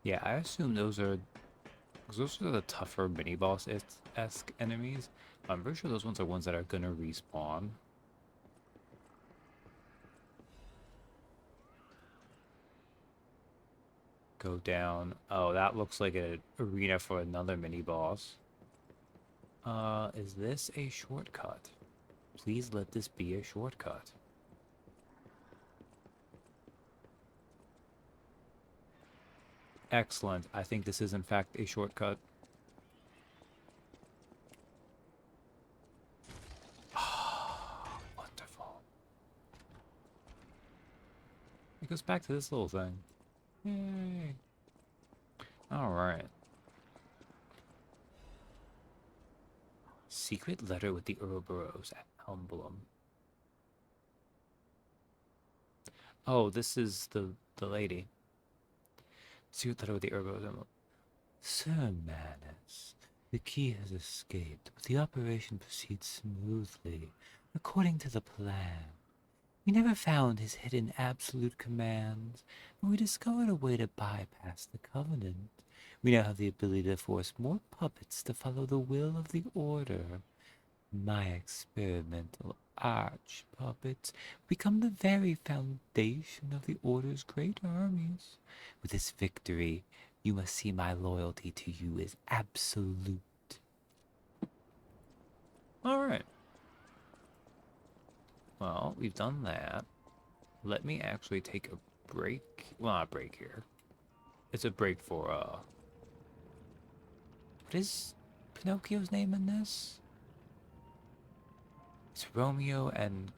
Yeah, I assume those are... Because those are the tougher mini-boss-esque enemies. I'm pretty sure those ones are ones that are gonna respawn. Go down. Oh, that looks like an arena for another mini-boss. Is this a shortcut? Please let this be a shortcut. Excellent. I think this is in fact a shortcut. Ah, wonderful. It goes back to this little thing. Yay. Alright. Secret letter with the Ouroboros emblem. Oh, this is the lady. Secret letter with the Ouroboros emblem. Sir Manus, the key has escaped, but the operation proceeds smoothly, according to the plan. We never found his hidden absolute commands, but we discovered a way to bypass the Covenant. We now have the ability to force more puppets to follow the will of the Order. My experimental arch-puppets become the very foundation of the Order's great armies. With this victory, you must see my loyalty to you is absolute. Alright. Well, we've done that. Let me actually take a break. Well, not a break here. It's a break for, what is Pinocchio's name in this? It's Romeo and...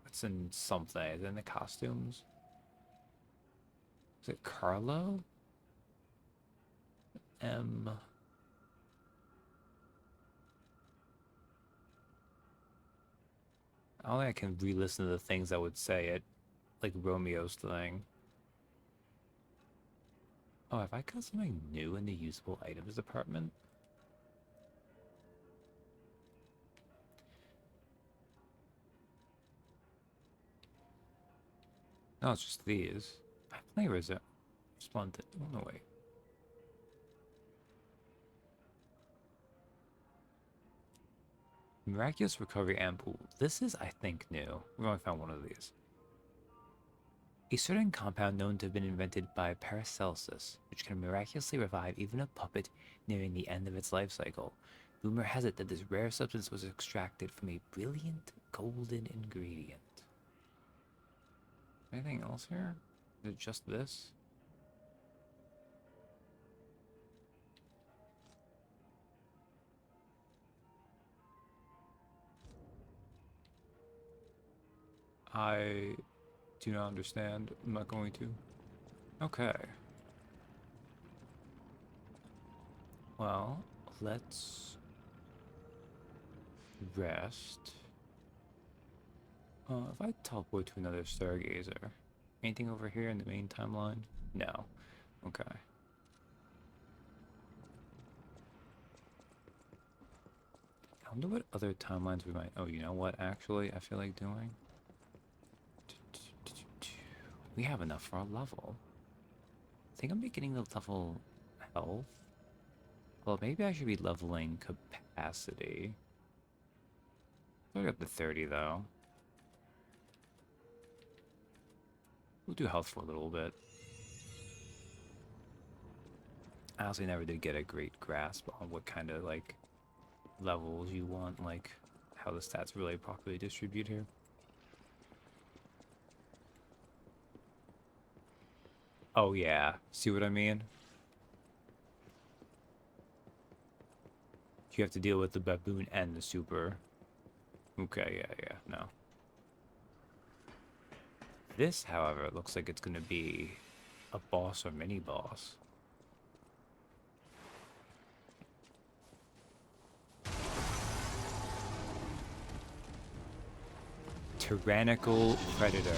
It's in something. Is it in the costumes? Is it Carlo? I don't think I can re-listen to the things that would say it, like Romeo's thing. Oh, have I got something new in the usable items department? No, it's just these. I play Resplendent. Oh, no, wait. Miraculous Recovery Ampoule. This is, I think, new. We've only found one of these. A certain compound known to have been invented by Paracelsus, which can miraculously revive even a puppet nearing the end of its life cycle. Rumor has it that this rare substance was extracted from a brilliant golden ingredient. Anything else here? Is it just this? I do not understand. I'm not going to. Okay. Well, let's rest. If I teleport to another Stargazer, anything over here in the main timeline? No. Okay. I wonder what other timelines we might... Oh, you know what, actually, I feel like doing? We have enough for a level. I think I'm beginning to level health. Well, maybe I should be leveling capacity. I got the 30, though. We'll do health for a little bit. I honestly never did get a great grasp on what kind of, like, levels you want, like, how the stats really properly distribute here. Oh, yeah. See what I mean? You have to deal with the baboon and the super. Okay, yeah, no. This, however, looks like it's going to be a boss or mini-boss. tyrannical predator.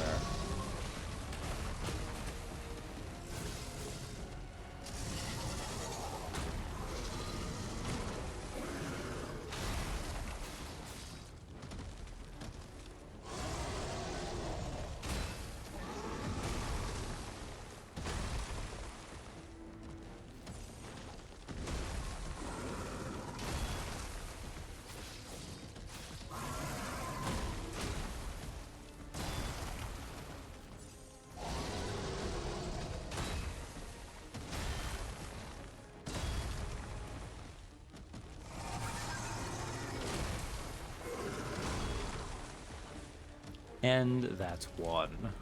And that's one.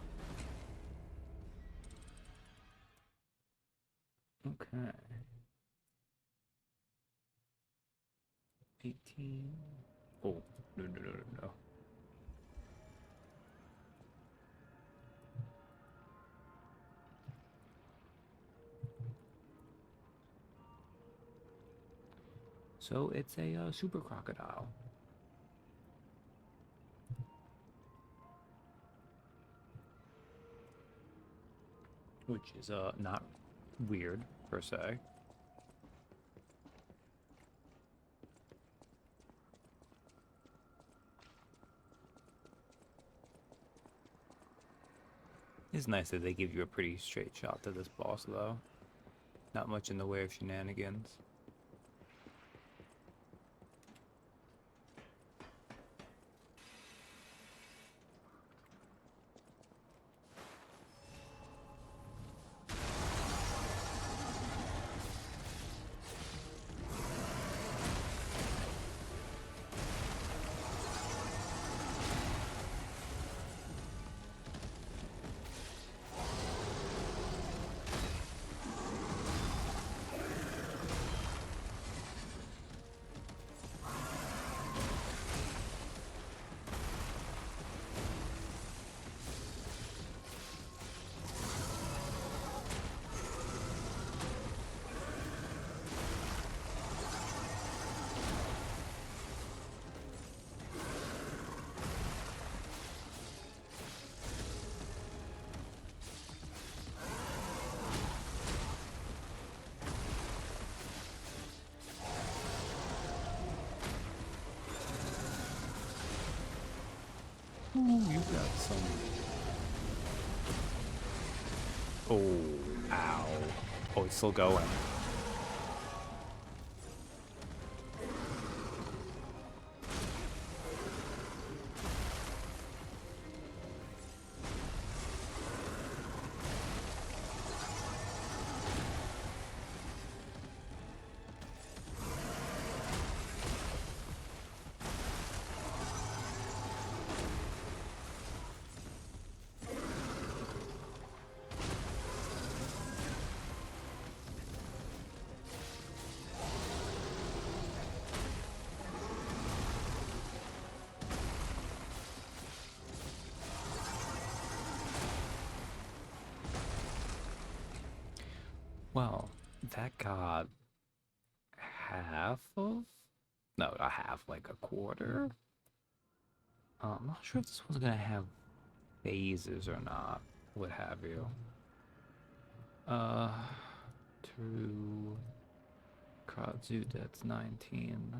Okay. 18. Oh, no, no, no, no, no. So it's a super crocodile. Which is not weird per se. It's nice that they give you a pretty straight shot to this boss though. Not much in the way of shenanigans. Ooh, you got some. Oh, ow. Oh, he's still going. Well, that got half of? No, not half, like a quarter. I'm not sure if this one's gonna have phases or not, what have you. To Kratzu, that's 19.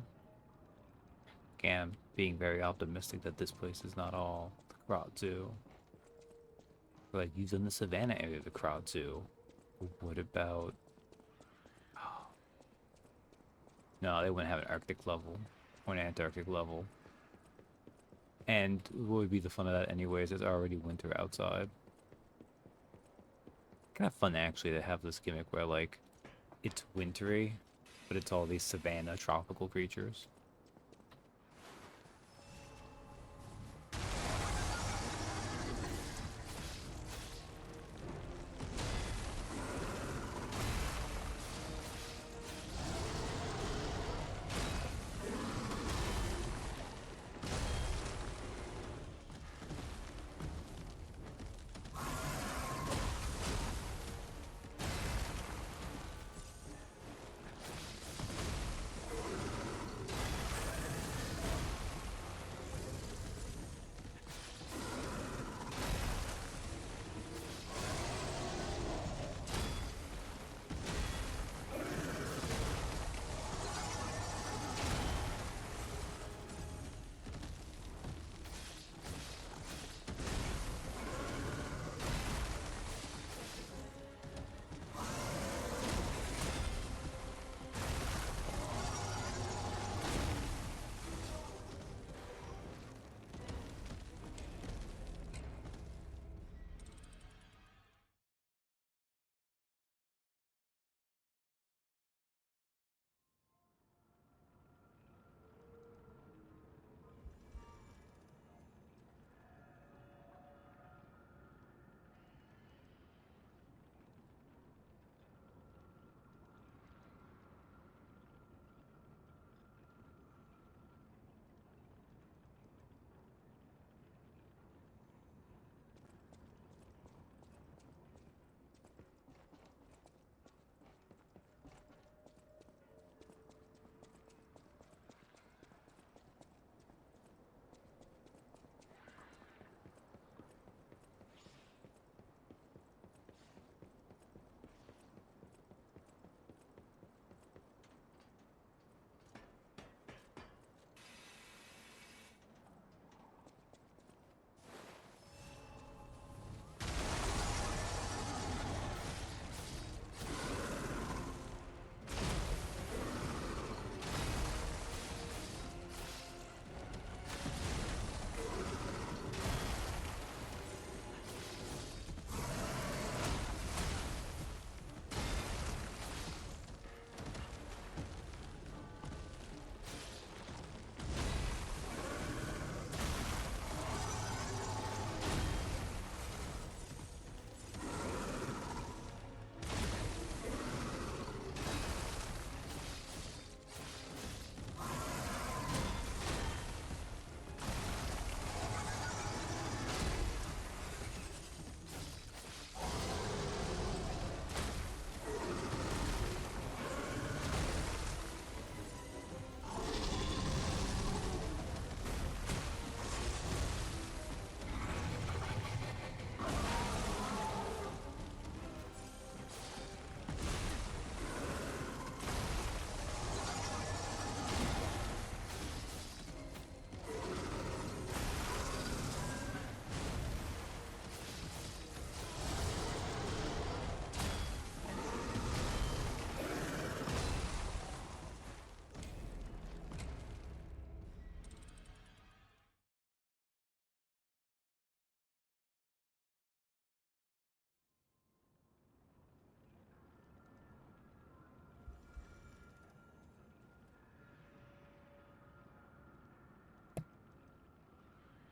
Again, being very optimistic that this place is not all Kratzu. Like, using the savannah area of the Kratzu. What about... Oh. No, they wouldn't have an Arctic level or an Antarctic level. And what would be the fun of that anyways? It's already winter outside. Kind of fun actually to have this gimmick where like it's wintry, but it's all these savanna tropical creatures.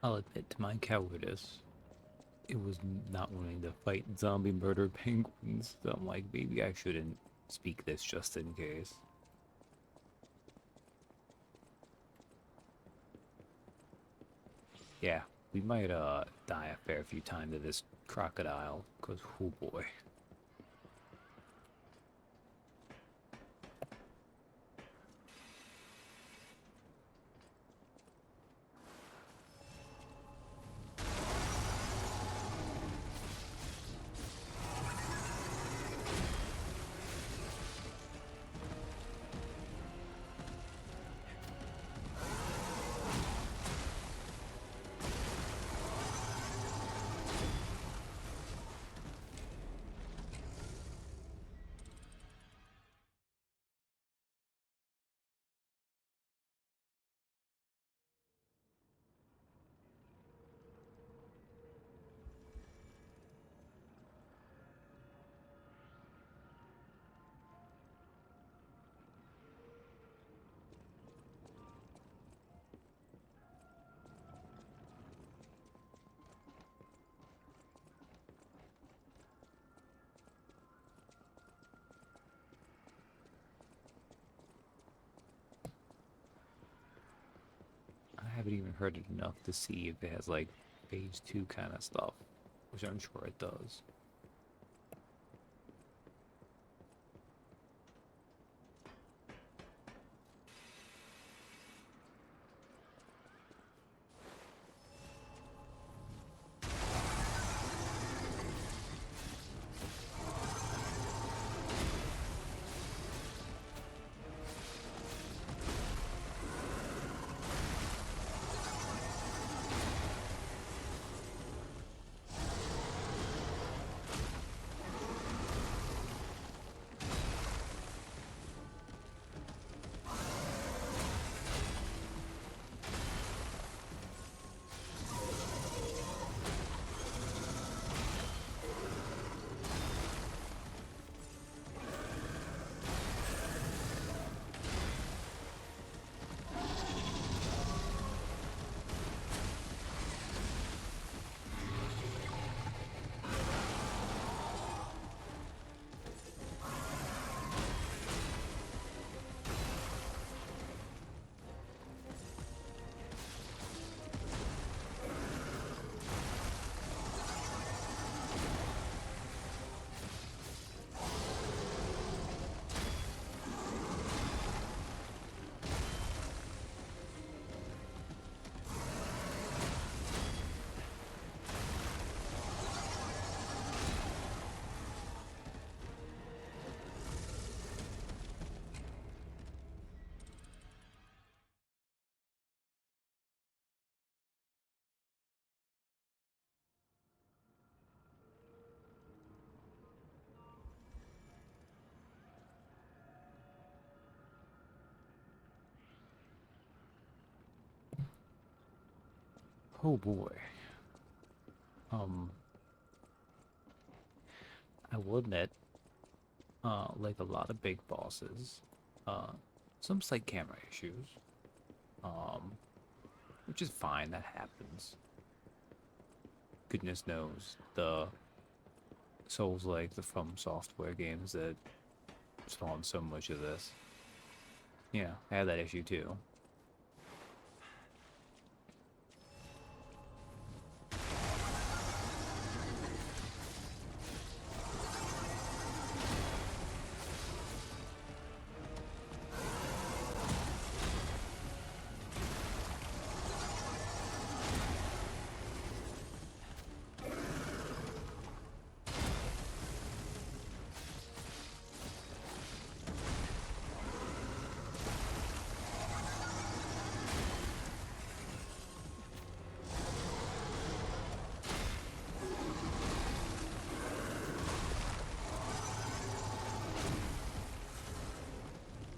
I'll admit to my cowardice. It was not wanting to fight zombie murder penguins, so I'm like, maybe I shouldn't speak this just in case. Yeah, we might die a fair few times to this crocodile, cause oh boy. I haven't even heard it enough to see if it has like phase 2 kind of stuff, which I'm sure it does. Oh boy. I will admit, like a lot of big bosses, some slight camera issues. Which is fine, that happens. Goodness knows, the Souls like the From Software games that spawn so much of this. Yeah, I had that issue too.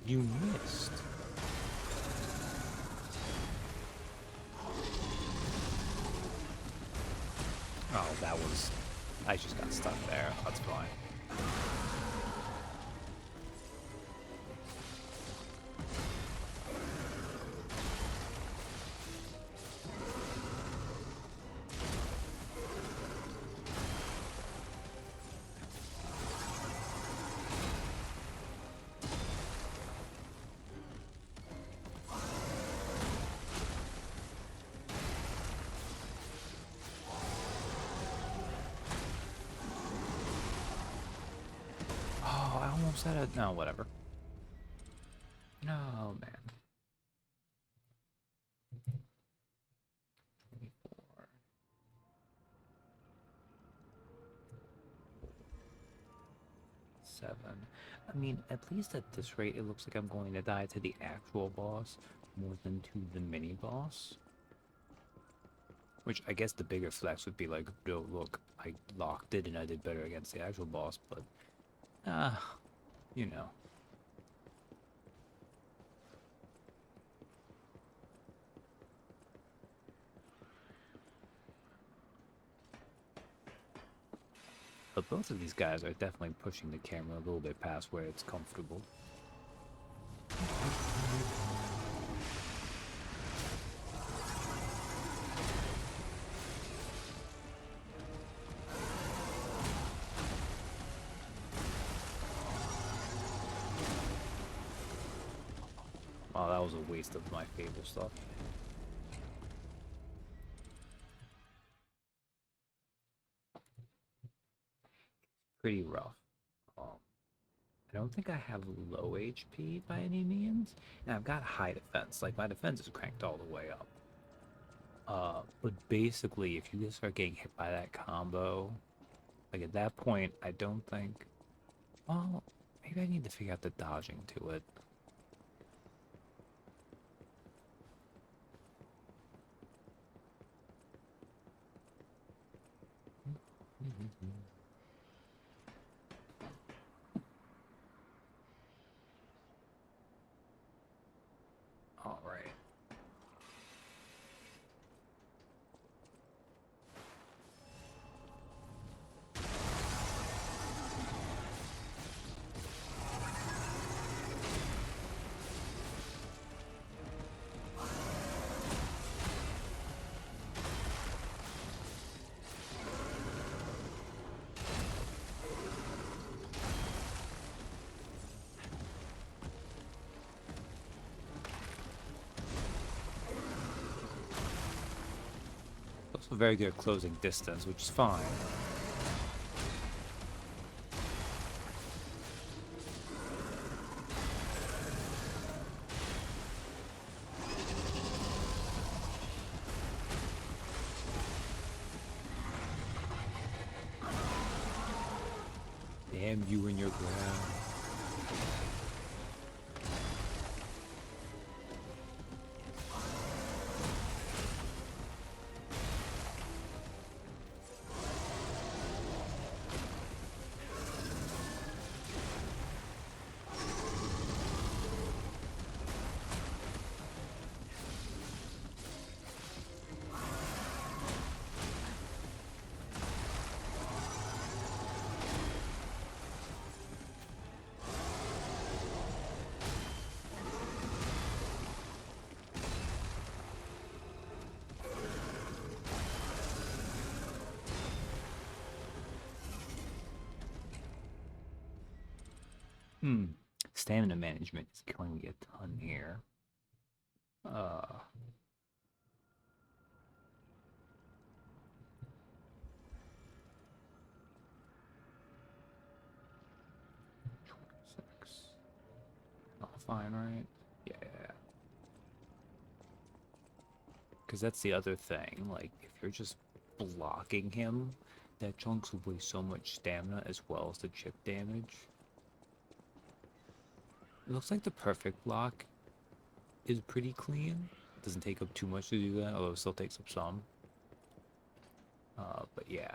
You missed. Oh, that was... I just got stuck there. That's fine. almost at it. No, whatever. Oh, man. 24. 7. I mean, at least at this rate, it looks like I'm going to die to the actual boss more than to the mini boss. Which I guess the bigger flex would be like, no, look, I locked it and I did better against the actual boss, but, you know. But both of these guys are definitely pushing the camera a little bit past where it's comfortable. Wow, that was a waste of my Fable stuff. Pretty rough. I don't think I have low HP by any means, and I've got high defense. Like, my defense is cranked all the way up. But basically, if you start getting hit by that combo, like at that point, I don't think. Well, maybe I need to figure out the dodging to it. All right. Also very good at closing distance, which is fine. Damn you and your ground. Stamina management is killing me a ton here. 26. Oh, fine, right? Yeah. Because that's the other thing. Like, if you're just blocking him, that chunks away so much stamina as well as the chip damage. It looks like the perfect block is pretty clean. It doesn't take up too much to do that, although it still takes up some. But yeah.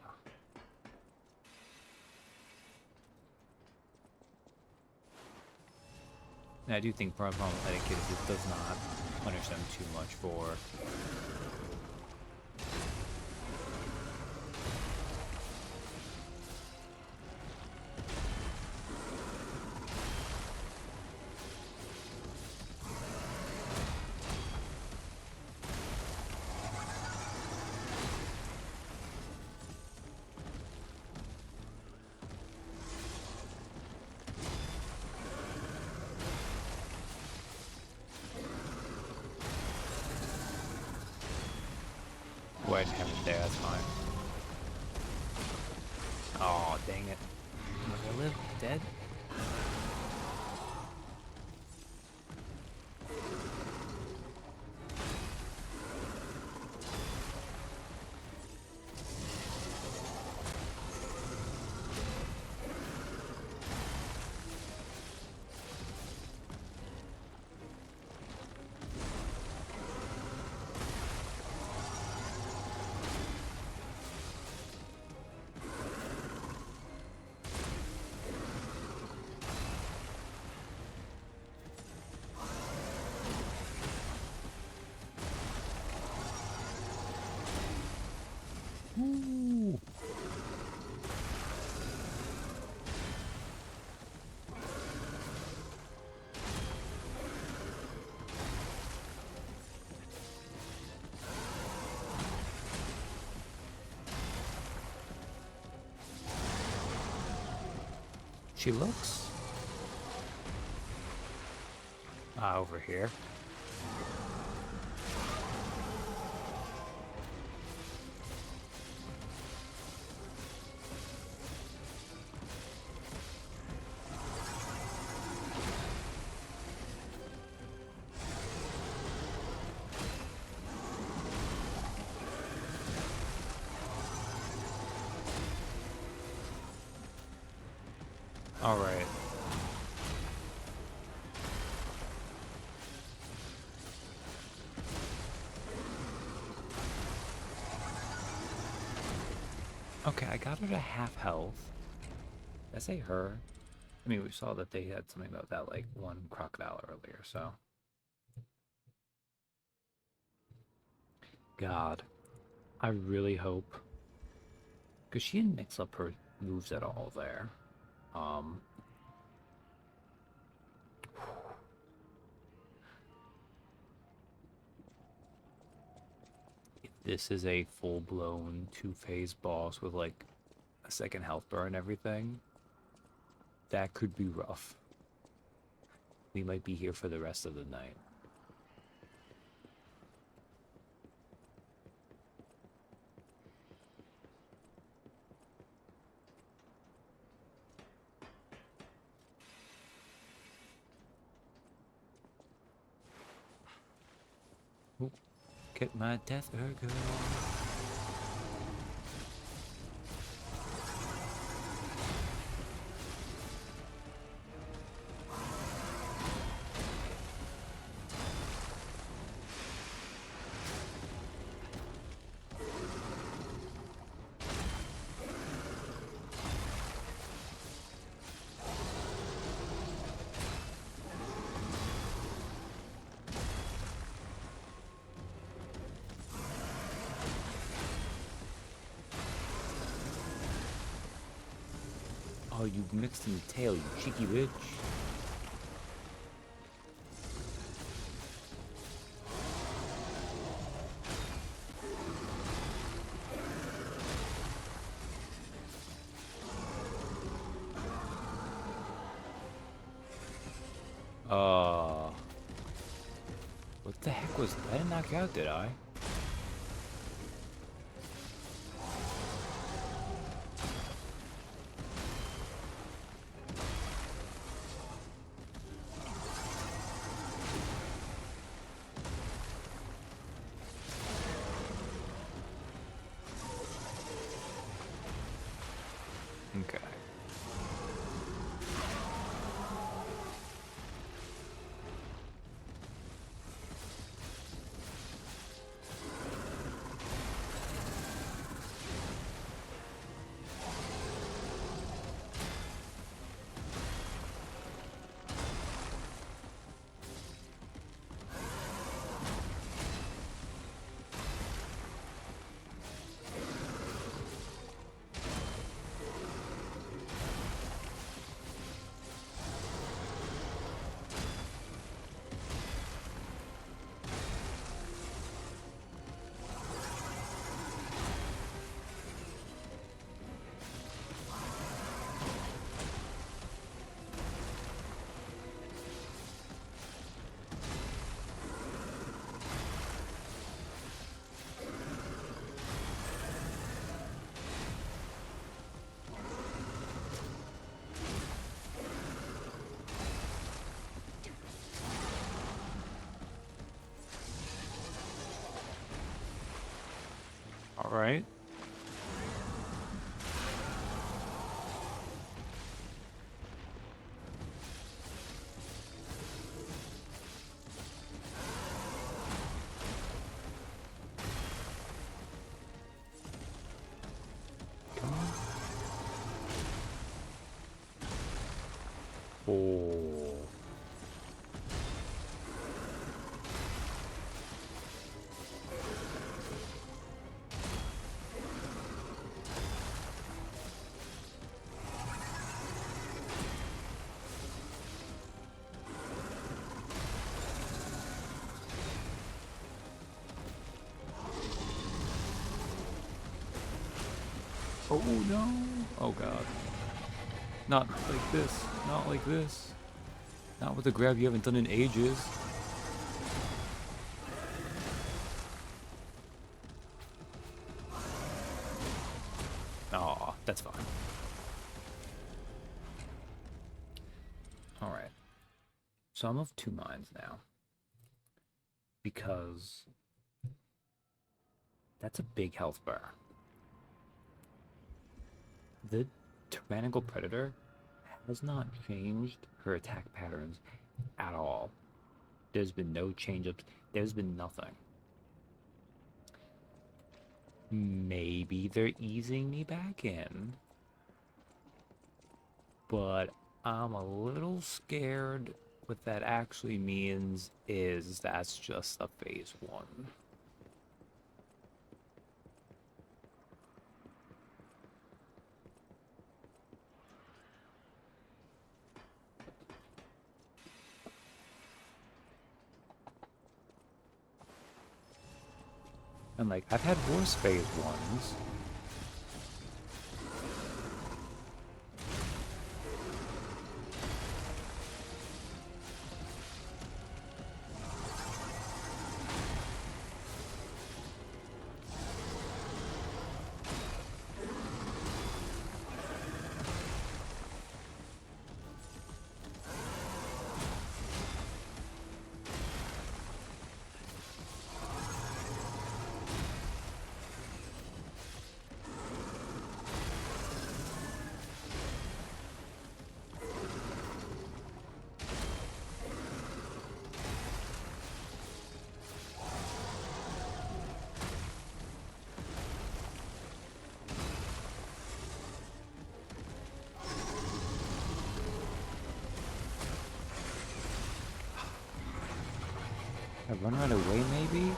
And I do think part of the problem with etiquette is it does not punish them too much for she looks. Over here. All right. Okay, I got her to half health. Did I say her? I mean, we saw that they had something about that, like, one crocodile earlier, so. God. I really hope. Because she didn't mix up her moves at all there. If this is a full-blown two-phase boss with, like, a second health bar and everything, that could be rough. We might be here for the rest of the night. Ooh, get my death burger. Oh, you mixed in the tail, you cheeky bitch. What the heck was that? I didn't knock you out, did I? Okay. All right. Come on. Oh. Oh no. Oh god. Not like this. Not like this. Not with a grab you haven't done in ages. Aw, that's fine. Alright. So I'm of two minds now. Because that's a big health bar. The tyrannical predator has not changed her attack patterns at all. There's been no change-ups. There's been nothing. Maybe they're easing me back in. But I'm a little scared what that actually means is that's just a phase 1. And like, I've had worse phase 1s. I run right away, maybe?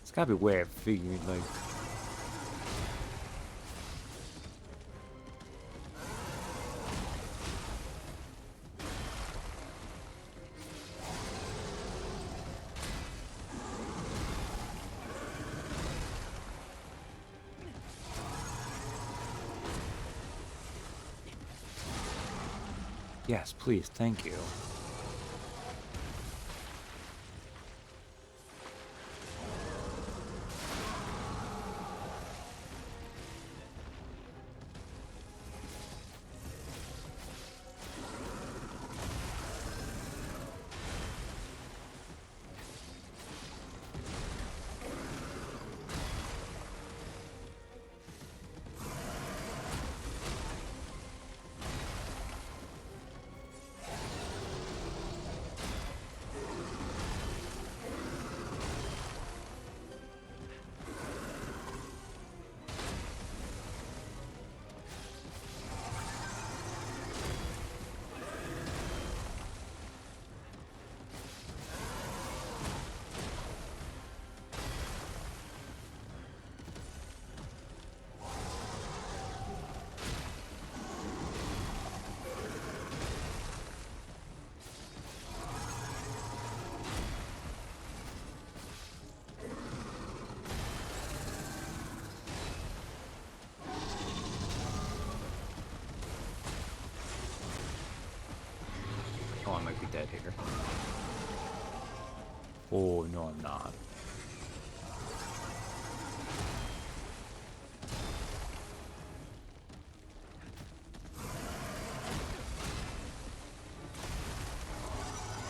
It's gotta be a way of figuring, like... Yes, please, thank you. Oh, I might be dead here. Oh, no, I'm not.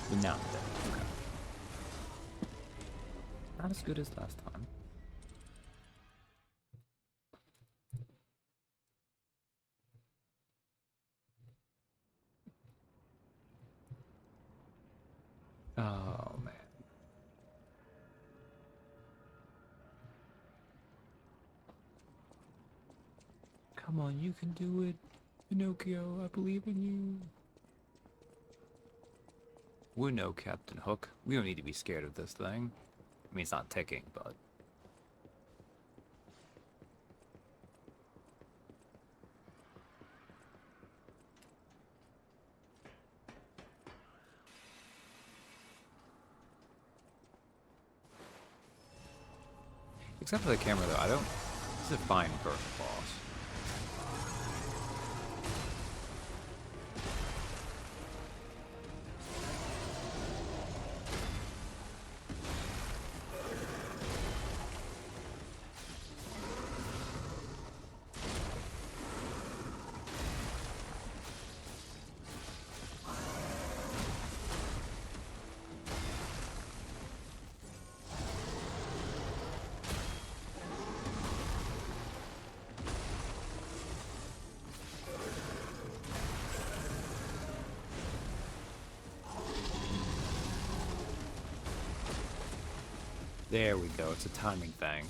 But now I'm dead. Okay. Not as good as last time. Oh, man. Come on, you can do it. Pinocchio, I believe in you. We know Captain Hook. We don't need to be scared of this thing. I mean, it's not ticking, but... Except for the camera, though, I don't... This is a fine first boss. There we go. It's a timing thing.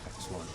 Excellent.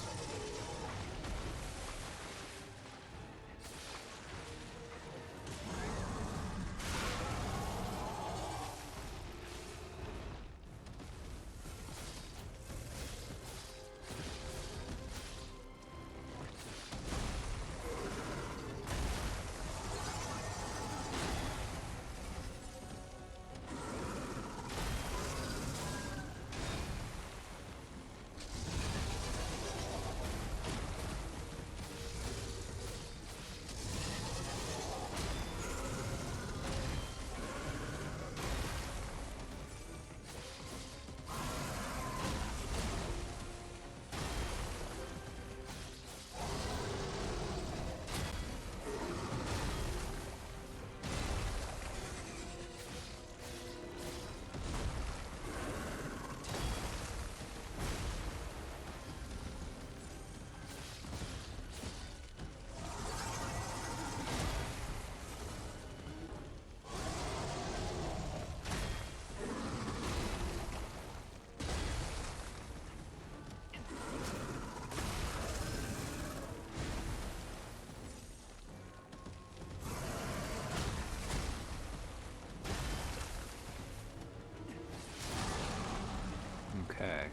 Okay.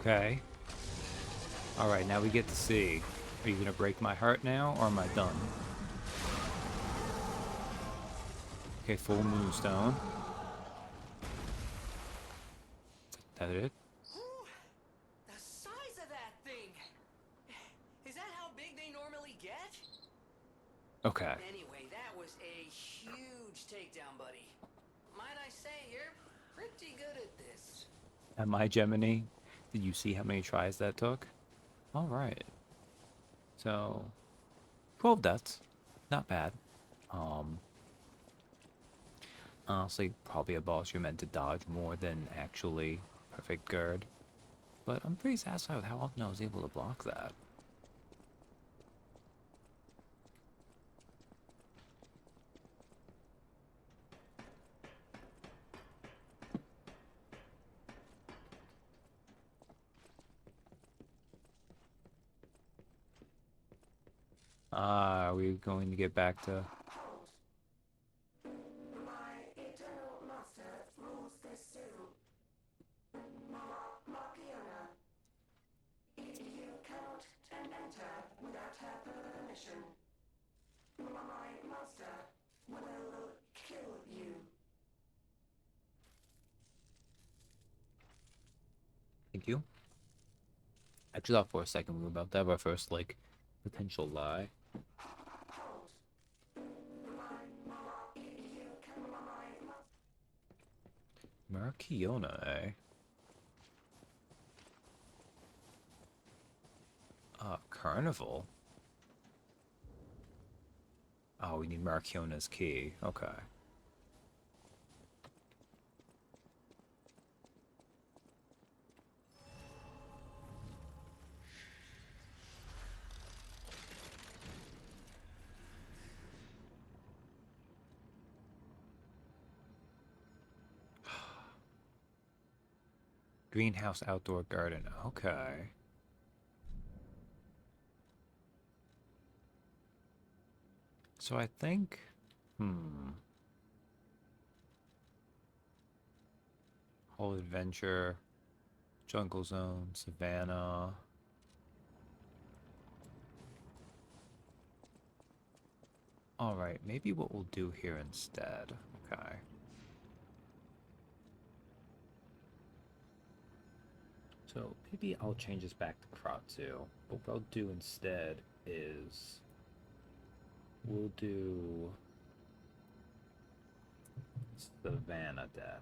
Okay. Alright, now we get to see. Are you gonna break my heart now, or am I done? Okay, full moonstone. That it? Ooh, the size of that thing! Is that how big they normally get? Okay. Anyway, that was a huge takedown, buddy. Might I say, you're pretty good at this. Am I Gemini? Did you see how many tries that took? Alright. So, 12 deaths. Not bad. Honestly, probably a boss you're meant to dodge more than actually perfect guard. But I'm pretty satisfied with how often I was able to block that. Are we going to get back to... My eternal master rules this zoo. Markiona. You cannot enter without her permission. My master will kill you. Thank you. I actually thought for a second we were about to have our first, like, potential lie. Markiona, eh? Carnival? Oh, we need Marchiona's key. Okay. Greenhouse outdoor garden. Okay. So I think, whole adventure, jungle zone, savannah. All right, maybe what we'll do here instead. Okay. So maybe I'll change this back to Kratu. But what I'll do instead is we'll do Savannah Death.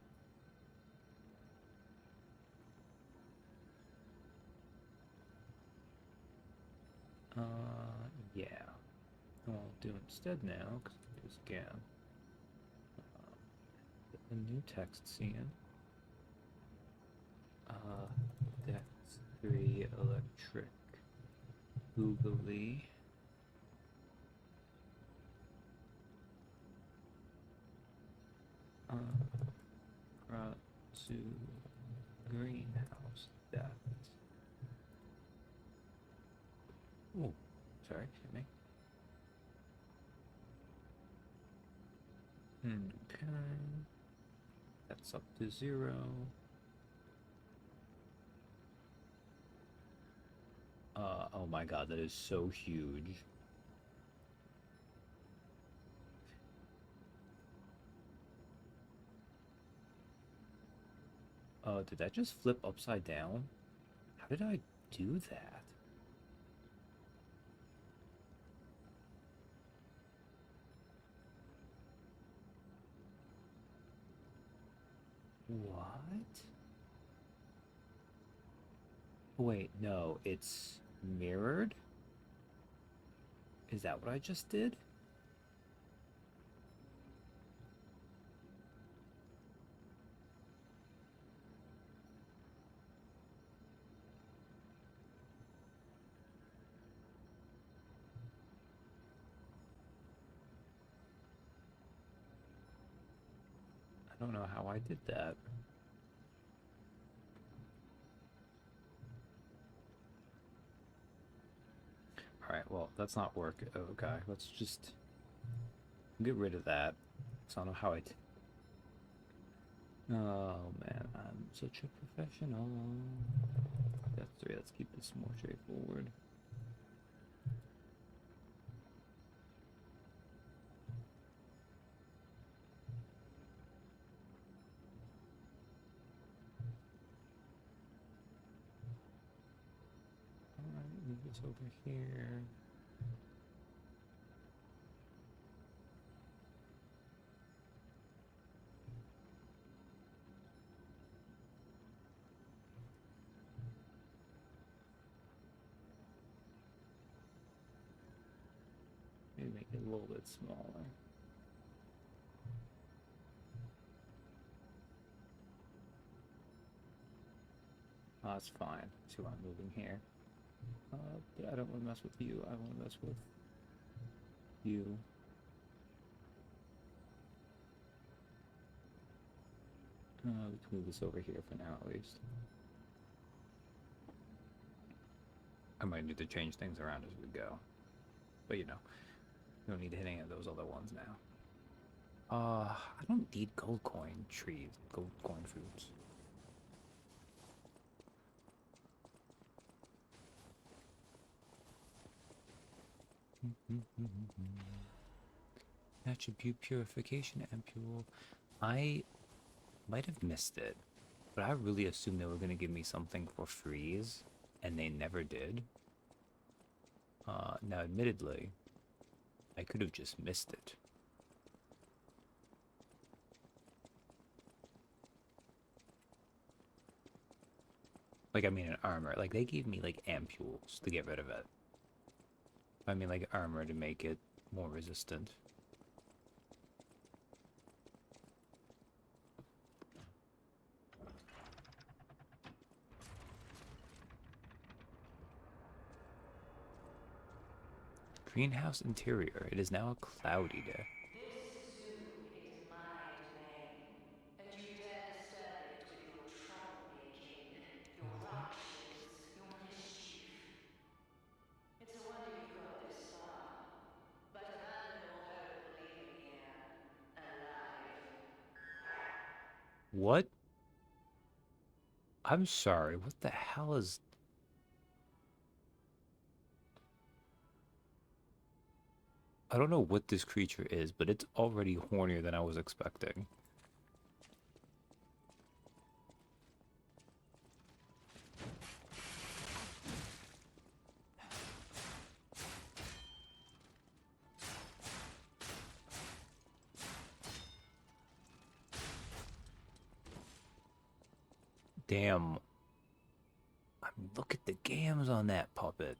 Yeah. What I'll do instead now, because I'll do this again. Get the new text scene. That's 3 electric. Googly. Kratu greenhouse death. Oh, sorry, excuse me. Okay. That's up to 0. Oh my god, that is so huge. Did that just flip upside down? How did I do that? What? Wait, no, it's mirrored? Is that what I just did? I don't know how I did that. Alright, well, that's not work. Okay, let's just get rid of that. So I don't know how I did. Oh man, I'm such a professional. That's 3. Let's keep this more straightforward. Alright, move this over here. Maybe make it a little bit smaller. Oh, that's fine. See why I'm moving here. But I don't want to mess with you. I want to mess with you. We can move this over here for now, at least. I might need to change things around as we go. But you know, we don't need to hit any of those other ones now. I don't need gold coin trees, gold coin fruits. Attribute purification ampule. I might have missed it, but I really assumed they were going to give me something for freeze, and they never did. Now admittedly, I could have just missed it. Like, I mean, an armor. Like, they gave me, like, ampules to get rid of it. I mean, like, armor to make it more resistant. Greenhouse interior. It is now a cloudy day. This zoo is my domain, and you dare disturb it with your troublemaking, your ructions, your mischief. It's a wonder you've got this far, but abandon all hope of leaving here alive. What? I'm sorry. What the hell is... I don't know what this creature is, but it's already hornier than I was expecting. Damn. I mean, look at the gams on that puppet.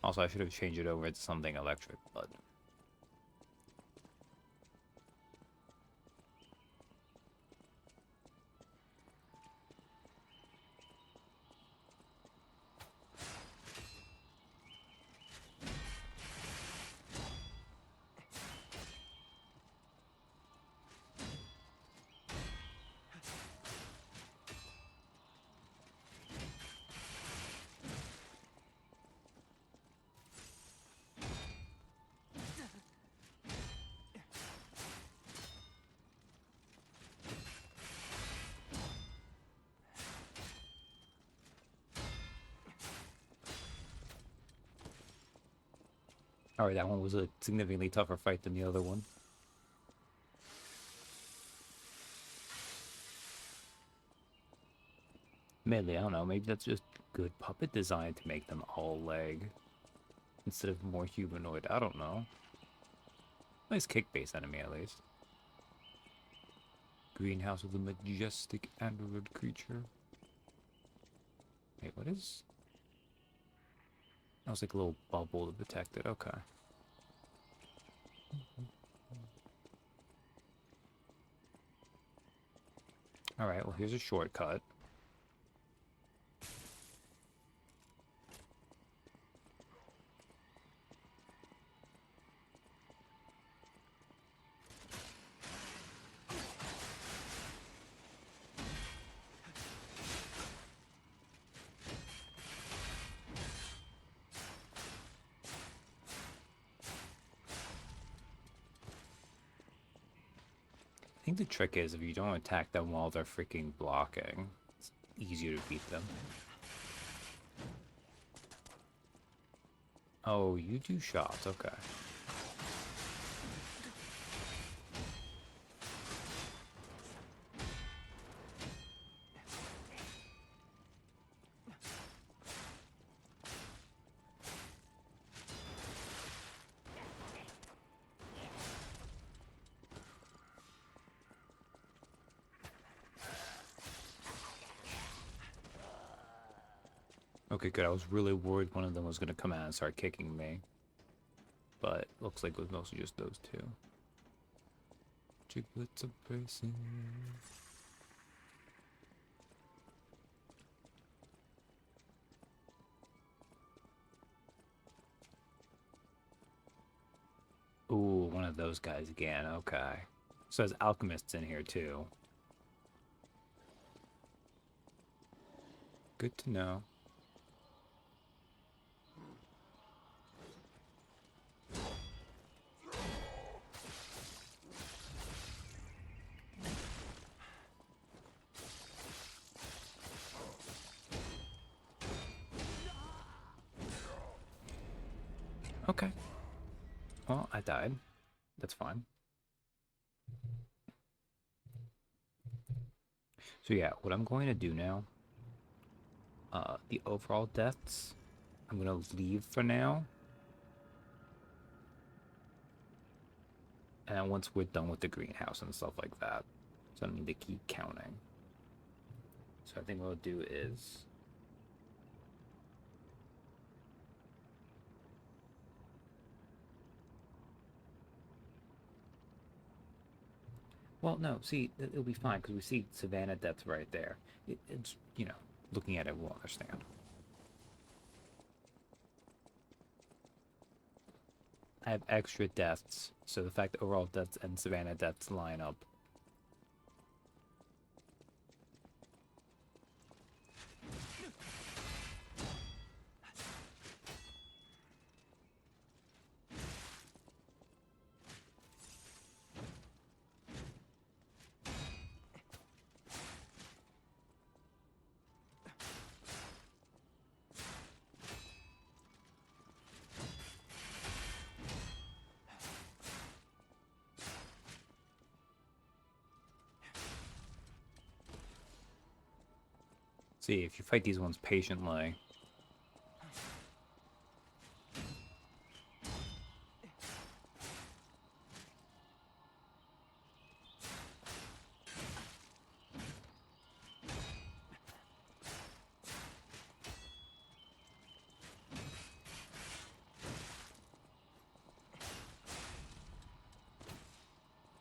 Also, I should have changed it over to something electric, but... Alright, that one was a significantly tougher fight than the other one. Maybe, I don't know, maybe that's just good puppet design to make them all leg. Instead of more humanoid, I don't know. Nice kick-based enemy, at least. Greenhouse with a majestic android creature. Wait, what is... That was like a little bubble to protect it. Okay. Alright, well here's a shortcut. I think the trick is if you don't attack them while they're freaking blocking, it's easier to beat them. Oh, you do shots, okay. Okay, good. I was really worried one of them was going to come out and start kicking me. But looks like it was mostly just those two. Giblets are bracing. Ooh, one of those guys again. Okay. So there's alchemists in here too. Good to know. Okay. Well, I died. That's fine. So yeah, what I'm going to do now, the overall deaths, I'm going to leave for now. And once we're done with the greenhouse and stuff like that, so I need to keep counting. So I think what I'll do is... Well, no, see, it'll be fine, because we see Savannah depth right there. It's, you know, looking at it, we'll understand. I have extra deaths, so the fact that overall deaths and Savannah deaths line up. See, if you fight these ones patiently.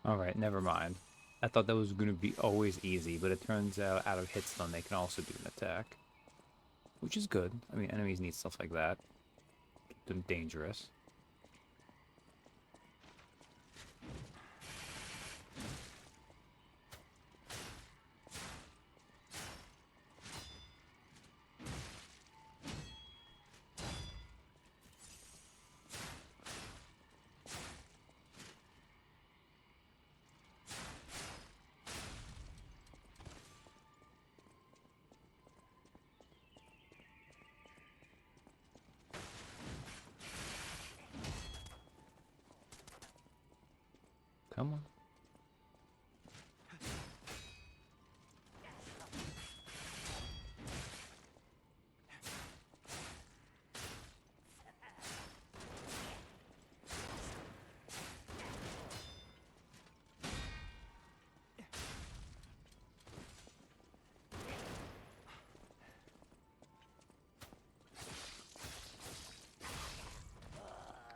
Alright, never mind. I thought that was going to be always easy, but it turns out out of hit stun they can also do an attack. Which is good. I mean, enemies need stuff like that. Keep them dangerous. Come on.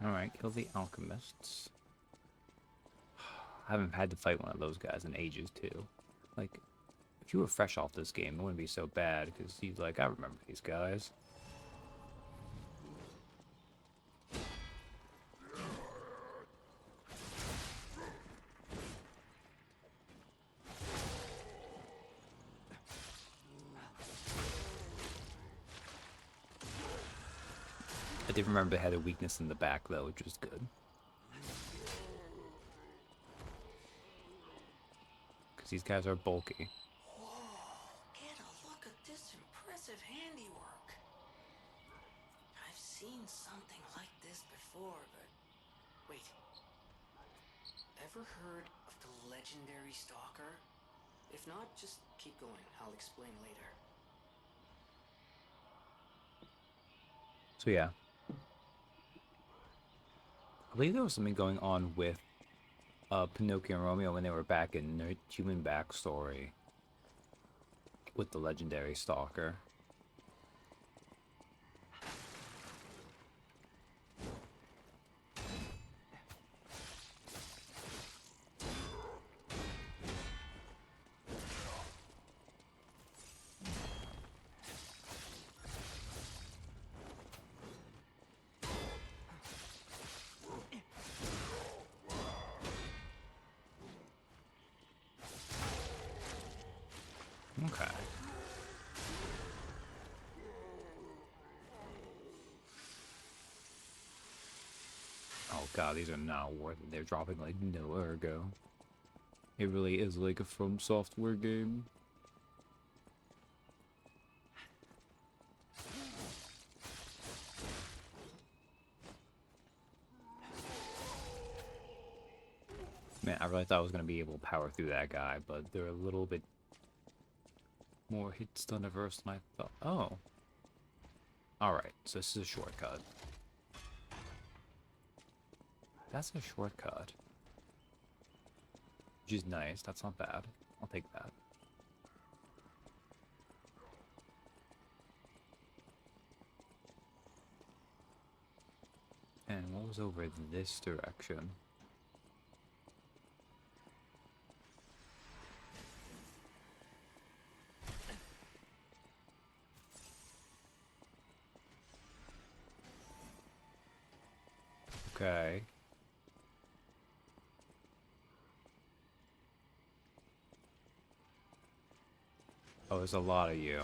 Alright, kill the alchemists. I haven't had to fight one of those guys in ages, too. Like, if you were fresh off this game, it wouldn't be so bad, because he's like, I remember these guys. I did remember they had a weakness in the back, though, which was good. Because these guys are bulky. Whoa, get a look at this impressive handiwork. I've seen something like this before, but... Wait. Ever heard of the legendary stalker? If not, just keep going. I'll explain later. So yeah. I believe there was something going on with Pinocchio and Romeo when they were back in their human backstory with the legendary stalker. Okay. Oh god, these are not worth it. They're dropping like no ergo. It really is like a From Software game. Man, I really thought I was going to be able to power through that guy, but they're a little bit more hit stun averse than I thought. Oh. Alright, so this is a shortcut. That's a shortcut. Which is nice. That's not bad. I'll take that. And what was over this direction? Okay. Oh, there's a lot of you.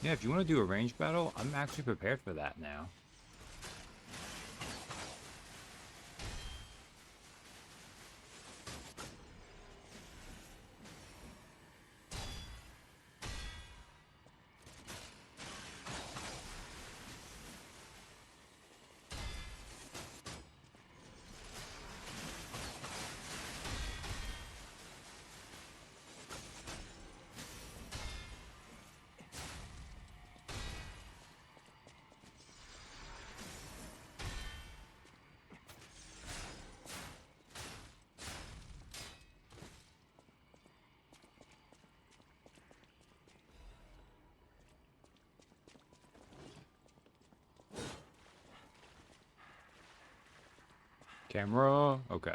Yeah, if you want to do a range battle, I'm actually prepared for that now. Camera? Okay.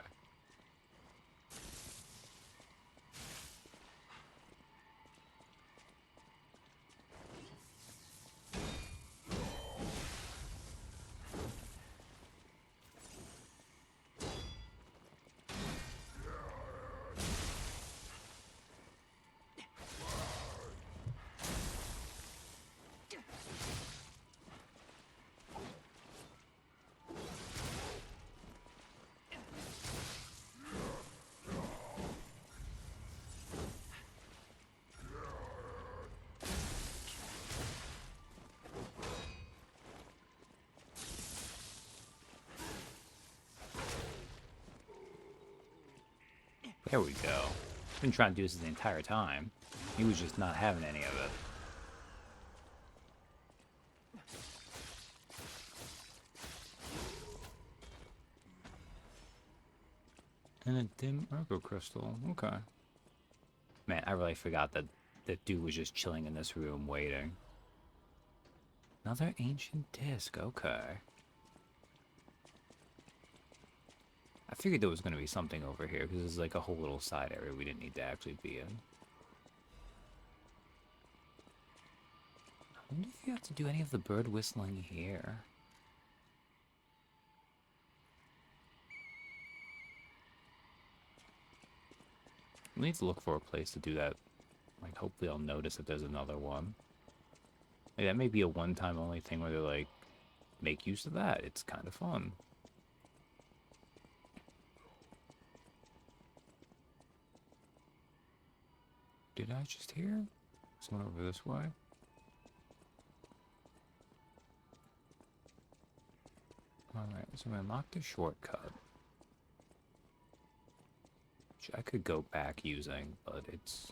There we go. Been trying to do this the entire time. He was just not having any of it. And a dim Ergo crystal. Okay. Man, I really forgot that that dude was just chilling in this room waiting. Another ancient disc. Okay. I figured there was going to be something over here because there's like a whole little side area we didn't need to actually be in. I wonder if you have to do any of the bird whistling here. We need to look for a place to do that. Like, hopefully I'll notice if there's another one. Like, that may be a one-time only thing where they're like, make use of that. It's kind of fun. Did I just hear someone over this way? Alright, so I unlocked a shortcut. Which I could go back using, but it's...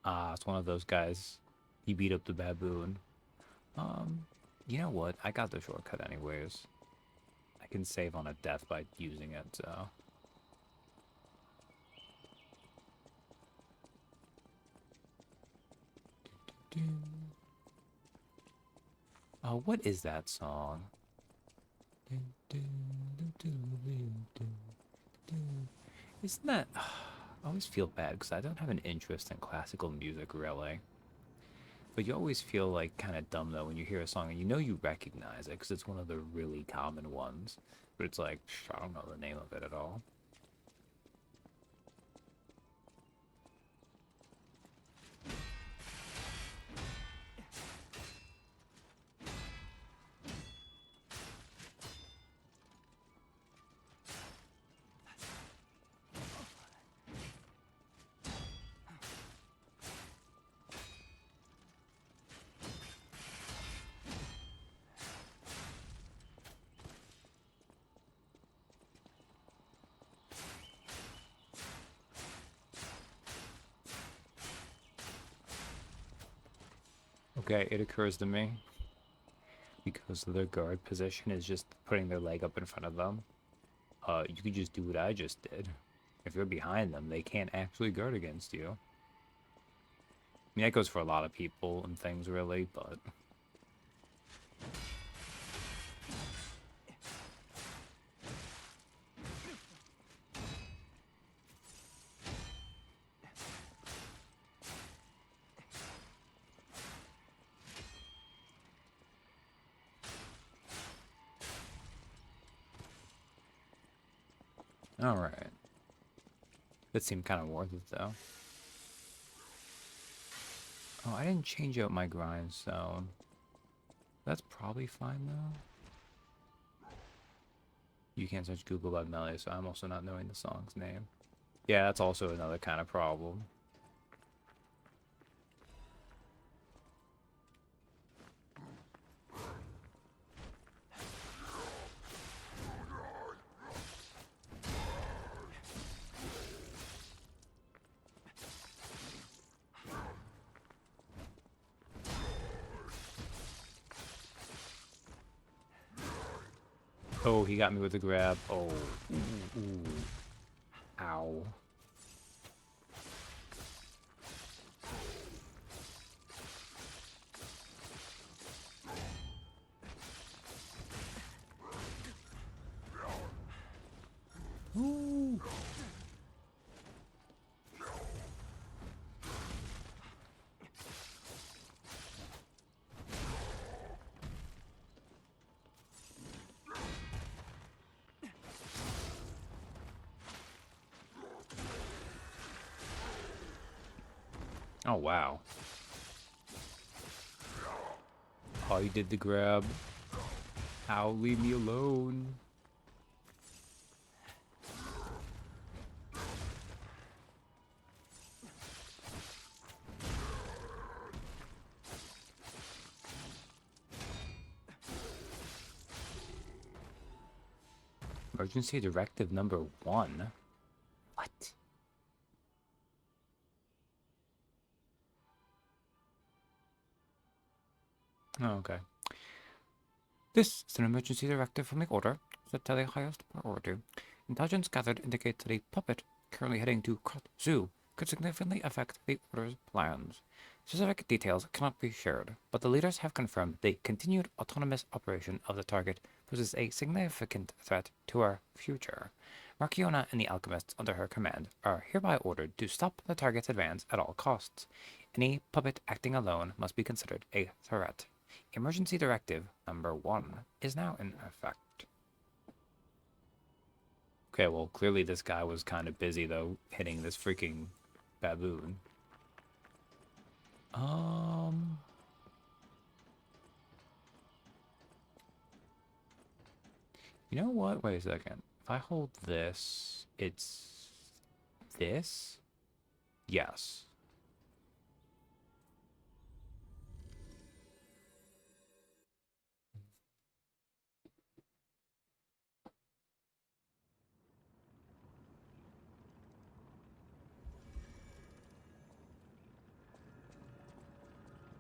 Ah, it's one of those guys. He beat up the baboon. You know what? I got the shortcut anyways. I can save on a death by using it, so... Oh, what is that song? Isn't that... I always feel bad because I don't have an interest in classical music, really. But you always feel like kind of dumb, though, when you hear a song and you know you recognize it because it's one of the really common ones. But it's like, I don't know the name of it at all. Okay, it occurs to me, because their guard position is just putting their leg up in front of them, you could just do what I just did. If you're behind them, they can't actually guard against you. I mean, that goes for a lot of people and things, really, but... Alright. That seemed kind of worth it, though. Oh, I didn't change out my grindstone. That's probably fine, though. You can't search Google by Melly, so I'm also not knowing the song's name. Yeah, that's also another kind of problem. Oh, he got me with a grab. Oh. Ooh, ooh. Ow. Ooh. Oh, wow. Oh, you did the grab. Ow, leave me alone. Emergency Directive number 1? What? Oh, okay. This is an emergency directive from the Order set to the highest priority. Intelligence gathered indicates that a puppet currently heading to Krat Zoo could significantly affect the Order's plans. Specific details cannot be shared, but the leaders have confirmed the continued autonomous operation of the target poses a significant threat to our future. Marchiona and the alchemists under her command are hereby ordered to stop the target's advance at all costs. Any puppet acting alone must be considered a threat. Emergency Directive number 1 is now in effect. Okay, well, clearly this guy was kind of busy, though, hitting this freaking baboon. You know what? Wait a second. If I hold this, it's this? Yes.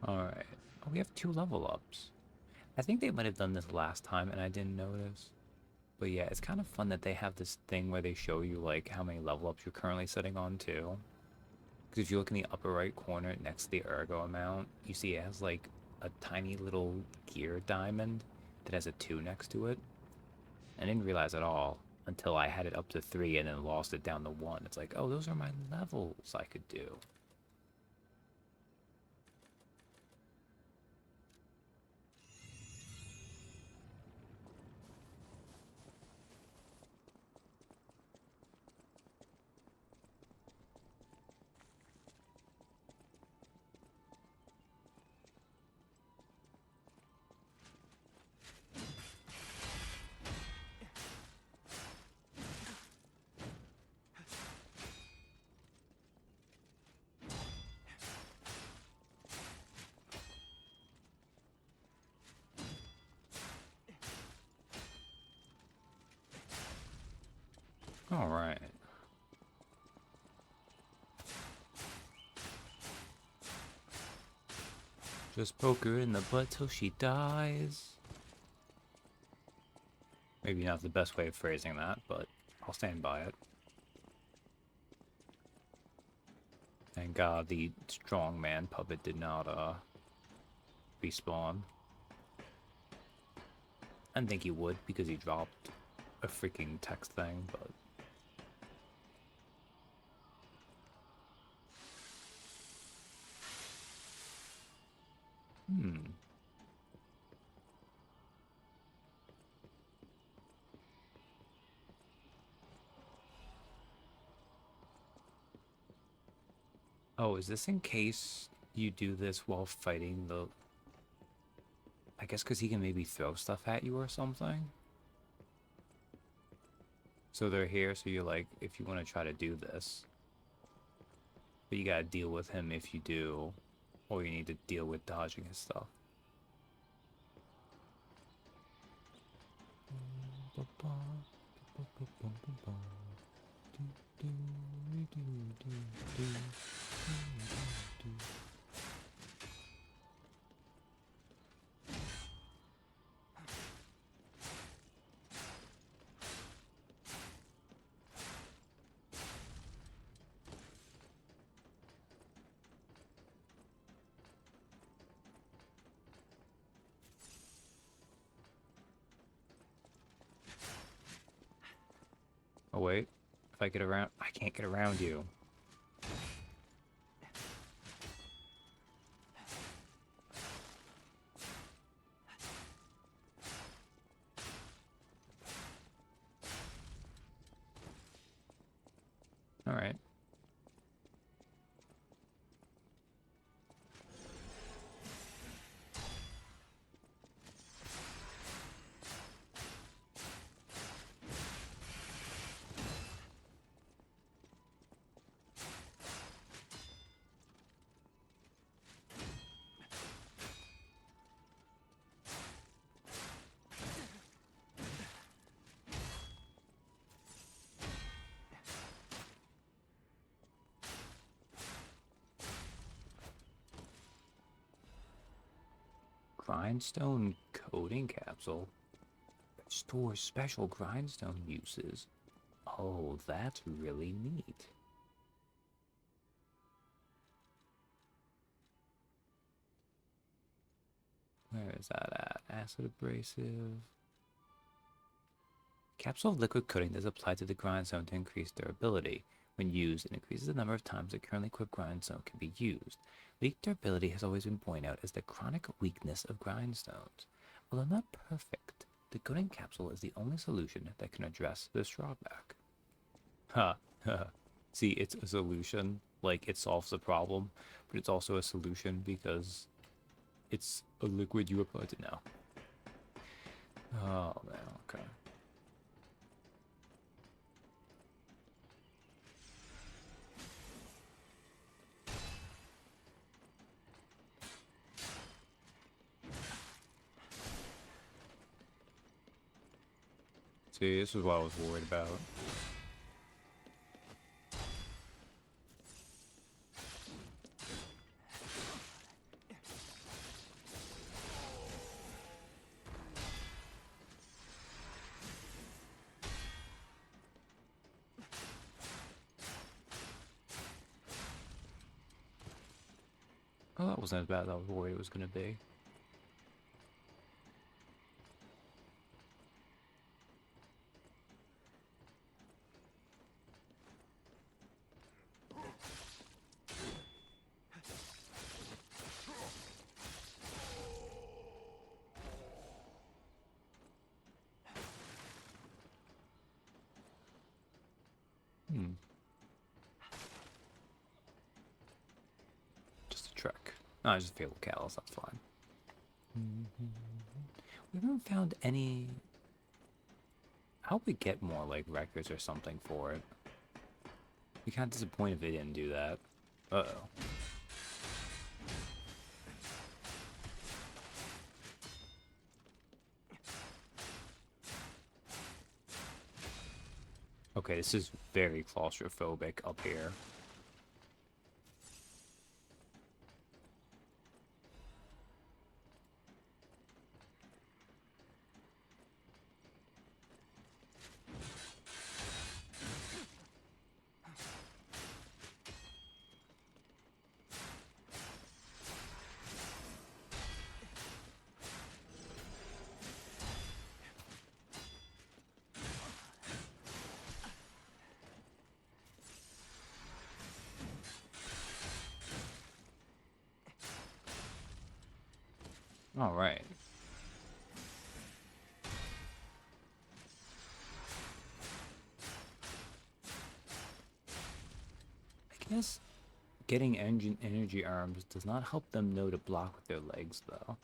Alright. Oh, we have 2 level ups. I think they might have done this last time and I didn't notice. But yeah, it's kind of fun that they have this thing where they show you like how many level ups you're currently sitting on too. Because if you look in the upper right corner next to the ergo amount, you see it has like a tiny little gear diamond that has a 2 next to it. I didn't realize at all until I had it up to 3 and then lost it down to 1. It's like, oh, those are my levels I could do. All right. Just poke her in the butt till she dies. Maybe not the best way of phrasing that, but I'll stand by it. Thank God the strongman puppet did not, respawn. I didn't think he would because he dropped a freaking text thing, but... Oh, is this in case you do this while fighting the... I guess because he can maybe throw stuff at you or something? So they're here, so you're like, if you want to try to do this. But you gotta deal with him if you do. Or you need to deal with dodging his stuff. Oh wait, if I get around, I can't get around you. All right. Grindstone coating capsule. Stores special grindstone uses. Oh, that's really neat. Where is that at? Acid abrasive. Capsule of liquid coating is applied to the grindstone to increase durability. When used, it increases the number of times the currently equipped grindstone can be used. Weak durability has always been pointed out as the chronic weakness of grindstones. Although not perfect, the coating capsule is the only solution that can address this drawback. Ha, ha. See, it's a solution, like it solves the problem, but it's also a solution because it's a liquid you apply to now. Oh man, okay. See, this is what I was worried about. Oh, that wasn't as bad as I was worried it was going to be. Just a trick. No, I just feel callous, that's fine. We haven't found any... I hope we get more, like, records or something for it. Be kind of disappointed if they didn't do that. Uh-oh. Okay, this is very claustrophobic up here. All right. I guess Getting engine energy arms does not help them know to block with their legs, though.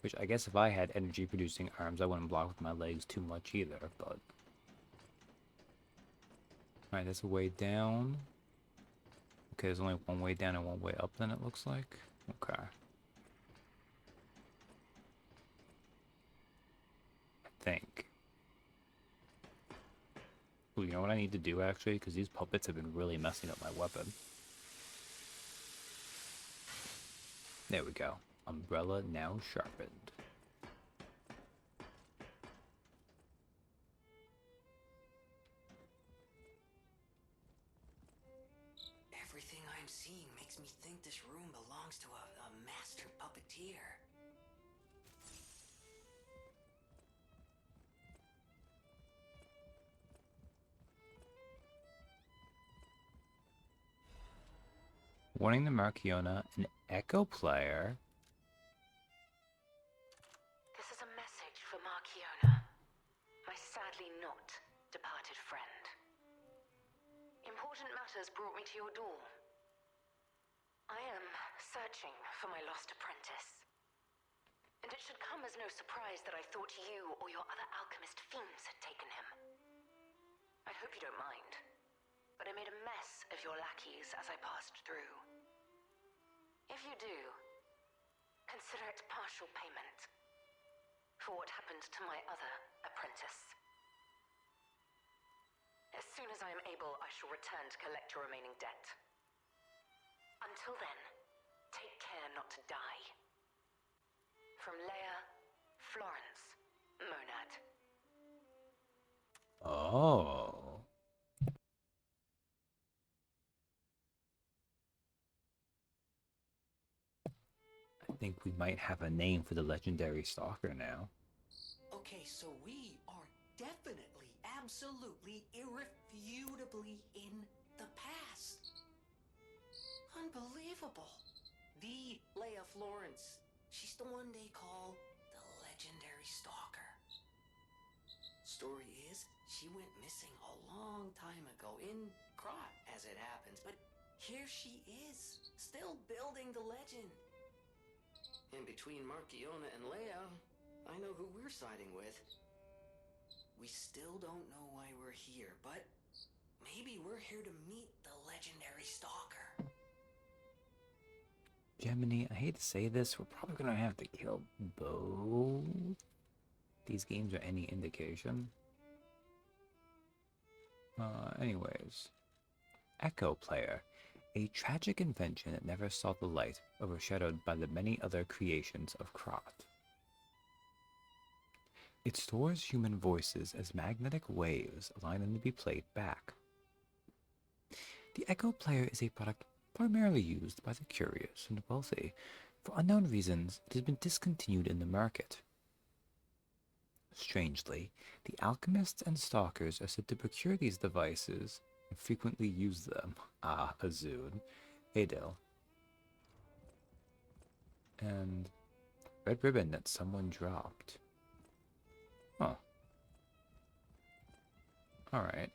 Which I guess if I had energy producing arms, I wouldn't block with my legs too much either, but... Alright, that's a way down. Okay, there's only one way down and one way up then it looks like. Okay. I think. Ooh, you know what I need to do actually? Because these puppets have been really messing up my weapon. There we go. Umbrella now sharpened. Everything I'm seeing makes me think this room belongs to a master puppeteer. Warning the Marchiona, an Echo player. This is a message for Marchiona, my sadly not departed friend. Important matters brought me to your door. I am searching for my lost apprentice. And it should come as no surprise that I thought you or your other alchemist fiends had taken him. I hope you don't mind, but I made a mess of your lackeys as I passed through. If you do, consider it partial payment for what happened to my other apprentice. As soon as I am able, I shall return to collect your remaining debt. Until then, take care not to die. From Leia, Florence, Monad. Oh. I think we might have a name for the legendary stalker now. Okay, so we are definitely, absolutely, irrefutably in the past. Unbelievable. The Leia Florence. She's the one they call the legendary stalker. Story is, she went missing a long time ago, in Krat, as it happens, but here she is, still building the legend. And between Marchiona and Leia, I know who we're siding with. We still don't know why we're here, but maybe we're here to meet the legendary stalker. Gemini, I hate to say this, we're probably gonna have to kill both. These games are any indication. Anyways. Echo Player. A tragic invention that never saw the light, overshadowed by the many other creations of Krat. It stores human voices as magnetic waves, allowing them to be played back. The Echo Player is a product primarily used by the curious and wealthy. For unknown reasons, it has been discontinued in the market. Strangely, the alchemists and stalkers are said to procure these devices and frequently use them. Ah, Azun, Adel. And red ribbon that someone dropped. Huh. Alright.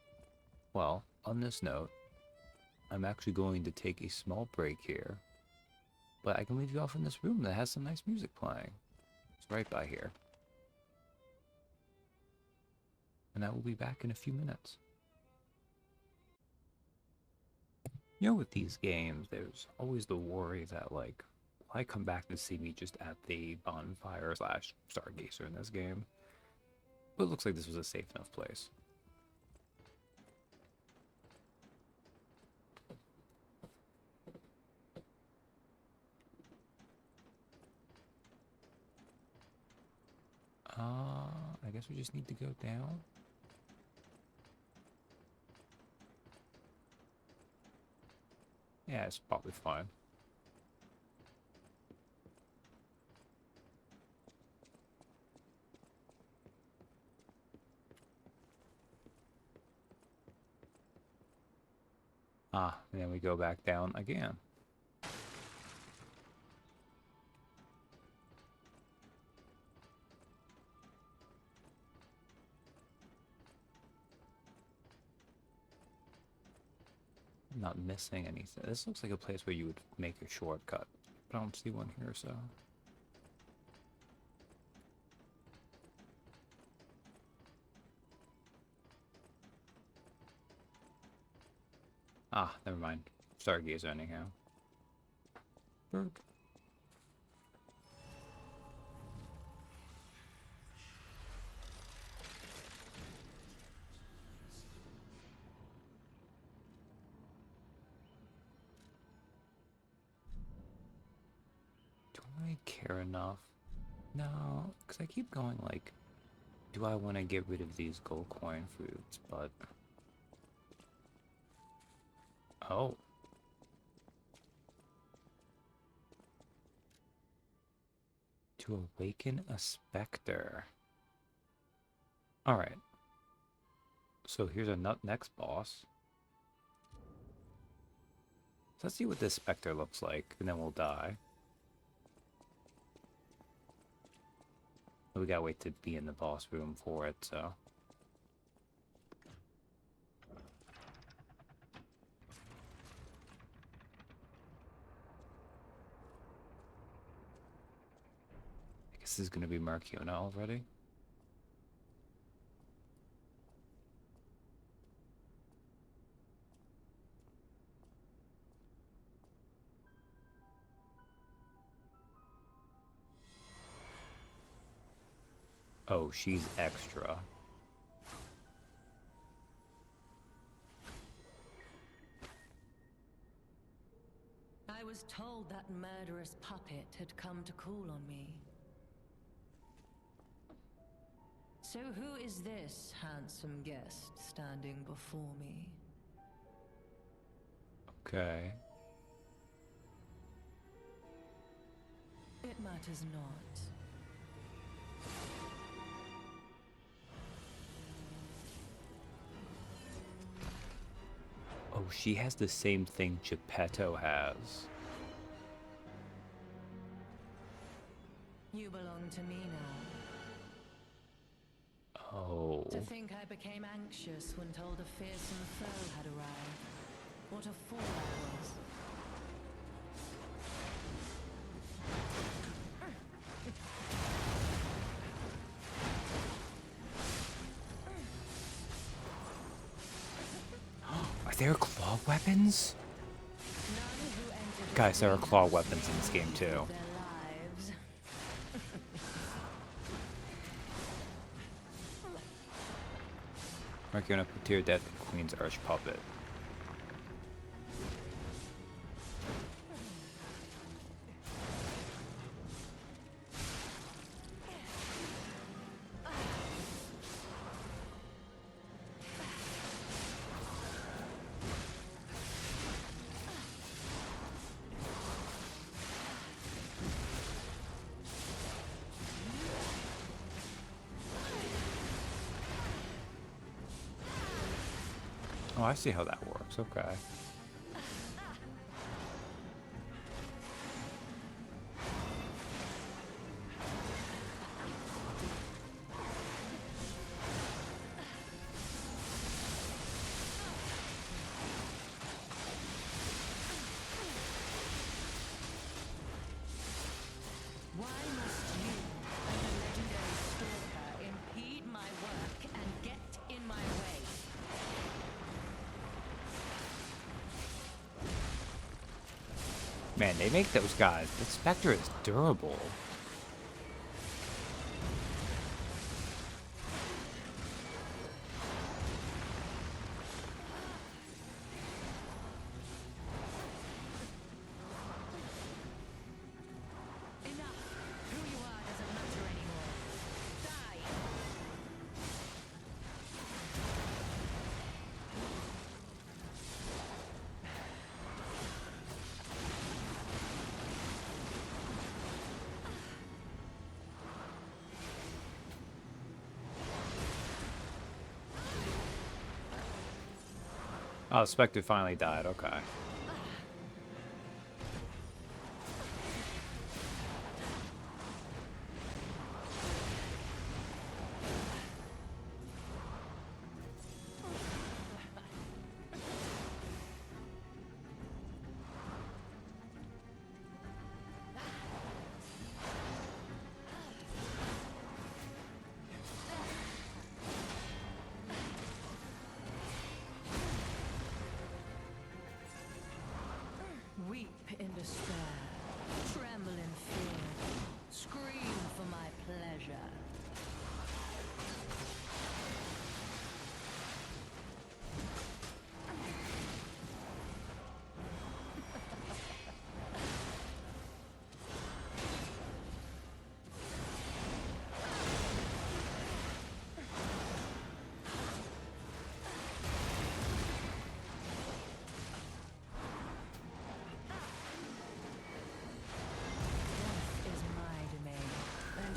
Well, on this note, I'm actually going to take a small break here. But I can leave you off in this room that has some nice music playing. It's right by here. And I will be back in a few minutes. You know, with these games, there's always the worry that, like, will I come back to see me just at the bonfire / Stargazer in this game? But it looks like this was a safe enough place. I guess we just need to go down. Yeah, it's probably fine. Ah, and then we go back down again. not missing anything. This looks like a place where you would make a shortcut, but I don't see one here, so. Ah, never mind. Stargazer anyhow. Bird. Do I care enough? No, because I keep going like, do I want to get rid of these gold coin fruits, but... Oh. To awaken a specter. Alright. So here's a next boss. Let's see what this specter looks like, and then we'll die. We gotta wait to be in the boss room for it, so... I guess this is gonna be Markiona already. Oh, she's extra. I was told that murderous puppet had come to call on me. So who is this handsome guest standing before me? Okay. It matters not. Oh, she has the same thing Geppetto has. You belong to me now. Oh. To think I became anxious when told a fearsome foe had arrived. What a fool I was. Are there claw weapons? Guys, there are claw weapons in this game too. Their lives. Markiona put to your death the Queen's arch puppet. Oh, I see how that works. Okay. Why must you, as a legendary stalker, impede my work and get in my way? Man, they make those guys. The Spectre is durable. Enough! Who you are doesn't matter anymore. Die! Oh, the Spectre finally died. Okay.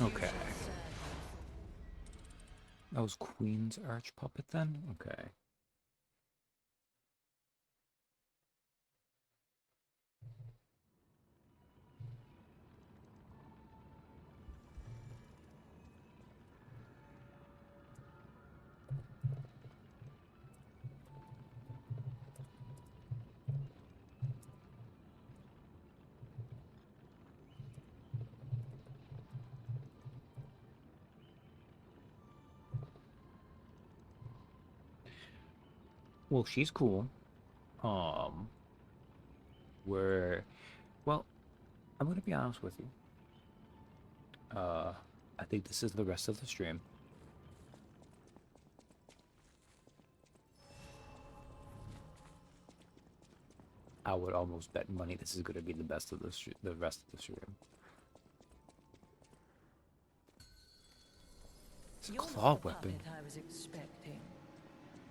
Okay. That was Queen's Arch Puppet then? Okay. Well, she's cool. Um, we're well, I'm gonna be honest with you. I think this is the rest of the stream. I would almost bet money this is gonna be the best of the rest of the stream. It's a You're claw not the weapon. puppet I was expecting.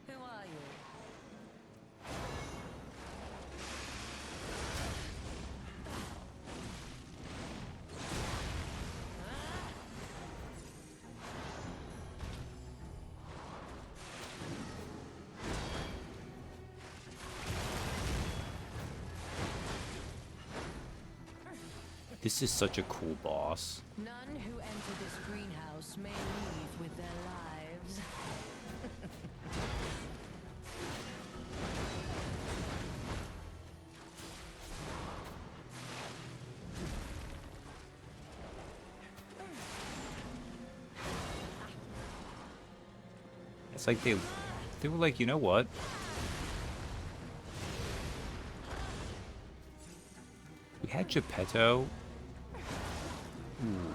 Who are you? This is such a cool boss. None who enter this greenhouse may leave with their lives. It's like they were like, you know what? We had Geppetto. Ooh.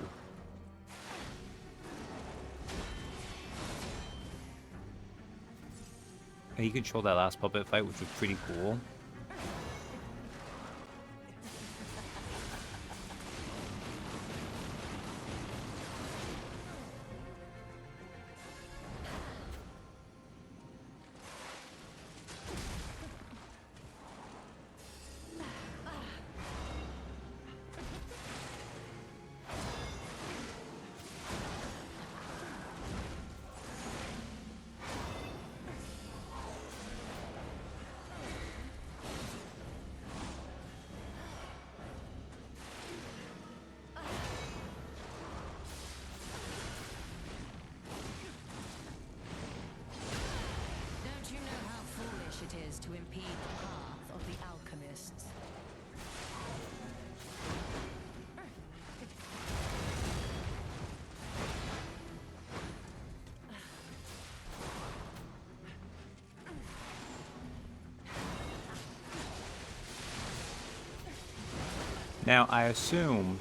And he controlled that last puppet fight, which was pretty cool. Don't you know how foolish it is to impede the path of the alchemists? Now, I assume...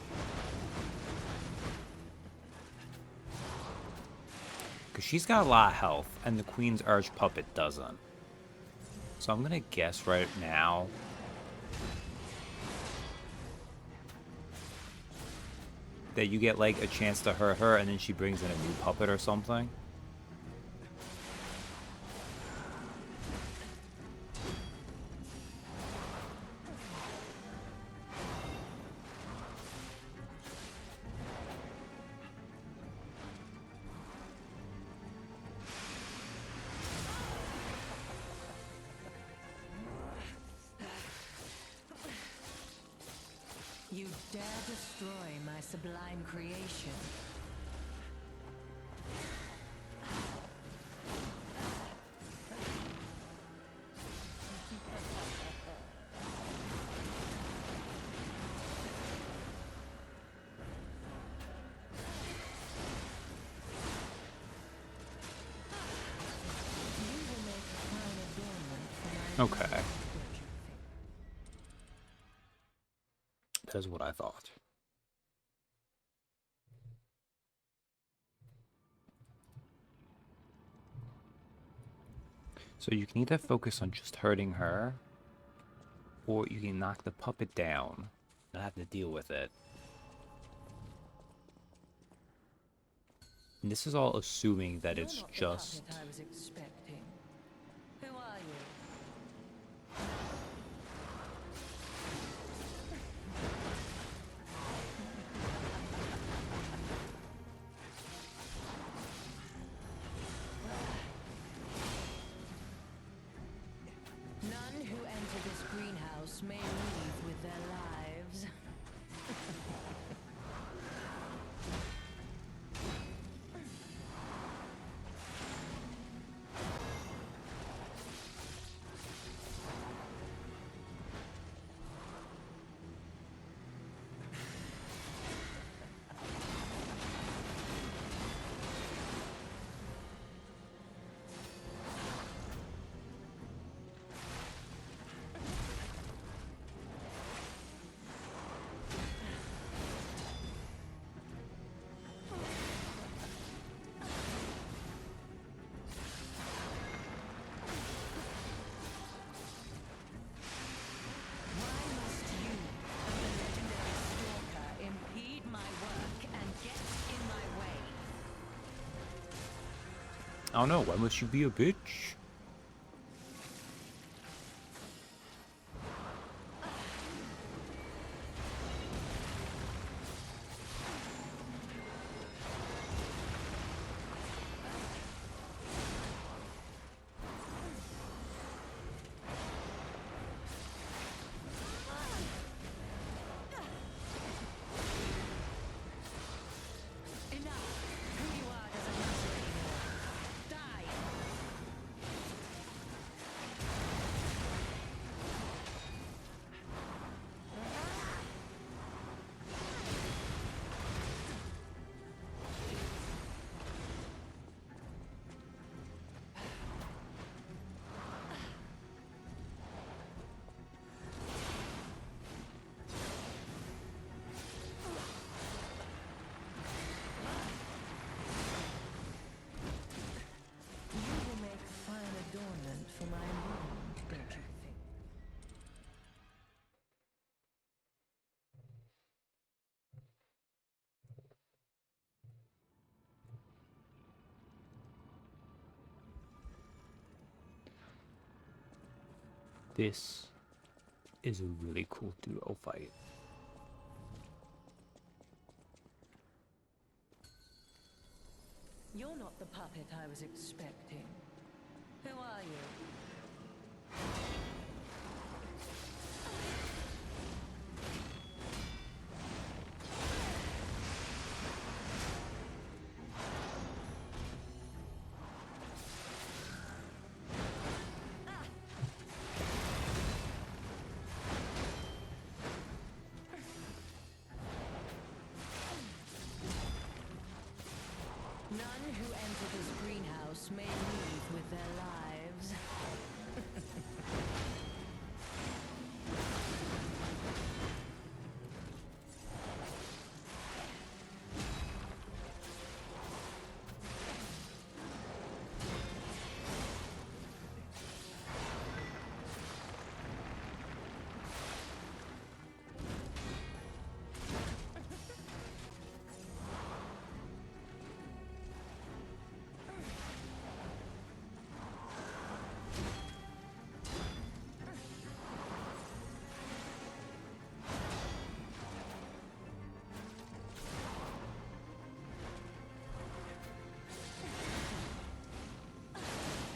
because she's got a lot of health, and the Queen's Arch Puppet doesn't. So I'm gonna guess right now... that you get, like, a chance to hurt her, and then she brings in a new puppet or something. You dare destroy my sublime creation. You will make a fine adornment for my Okay. trophy. That is what I thought. So you can either focus on just hurting her, or you can knock the puppet down and have to deal with it. And this is all assuming that You're it's not the just... puppet I was expecting. Who are you? I don't know, why must you be a bitch? You will make fine adornment for my room, don't you think? This is a really cool duo fight. You're not the puppet I was expecting. Who are you? None who enter this greenhouse may leave with their lives.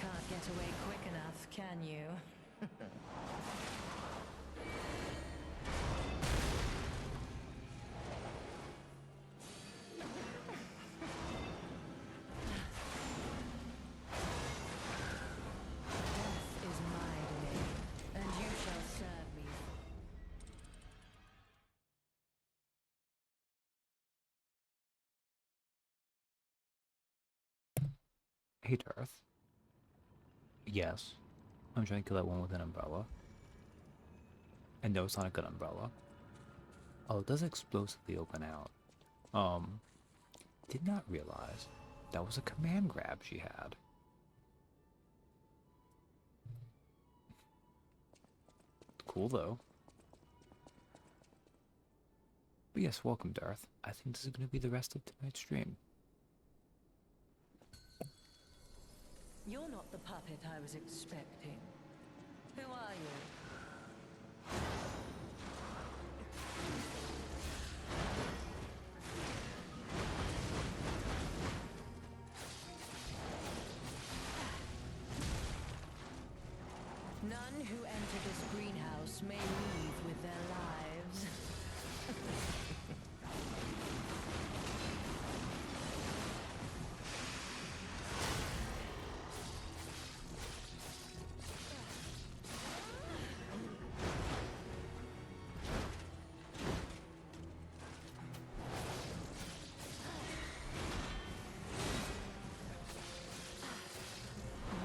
Can't get away quick enough, can you? Death is my domain, and you shall serve me. Hey, Darth. Yes, I'm trying to kill that one with an umbrella. And no, it's not a good umbrella. Oh, it does explosively open out. Did not realize that was a command grab she had. Cool, though. But yes, welcome, Darth. I think this is going to be the rest of tonight's stream. You're not the puppet I was expecting. Who are you? None who enter this greenhouse may leave with their lives.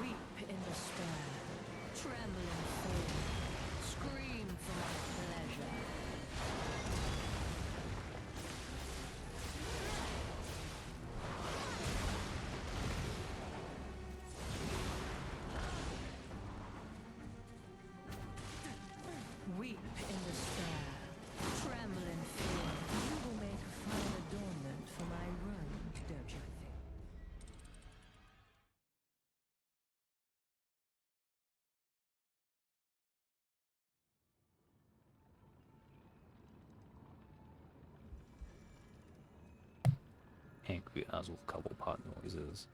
Weep in despair, tremble in fear, scream for my Angry Oswald Cobblepot noises.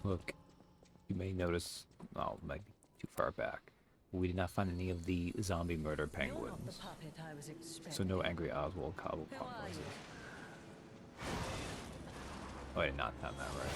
Look, you may notice, well, it might be too far back. We did not find any of the zombie murder You're not the penguins. puppet I was expecting. So no Angry Oswald Cobblepot Who are noises. you? Oh, I did not have that right.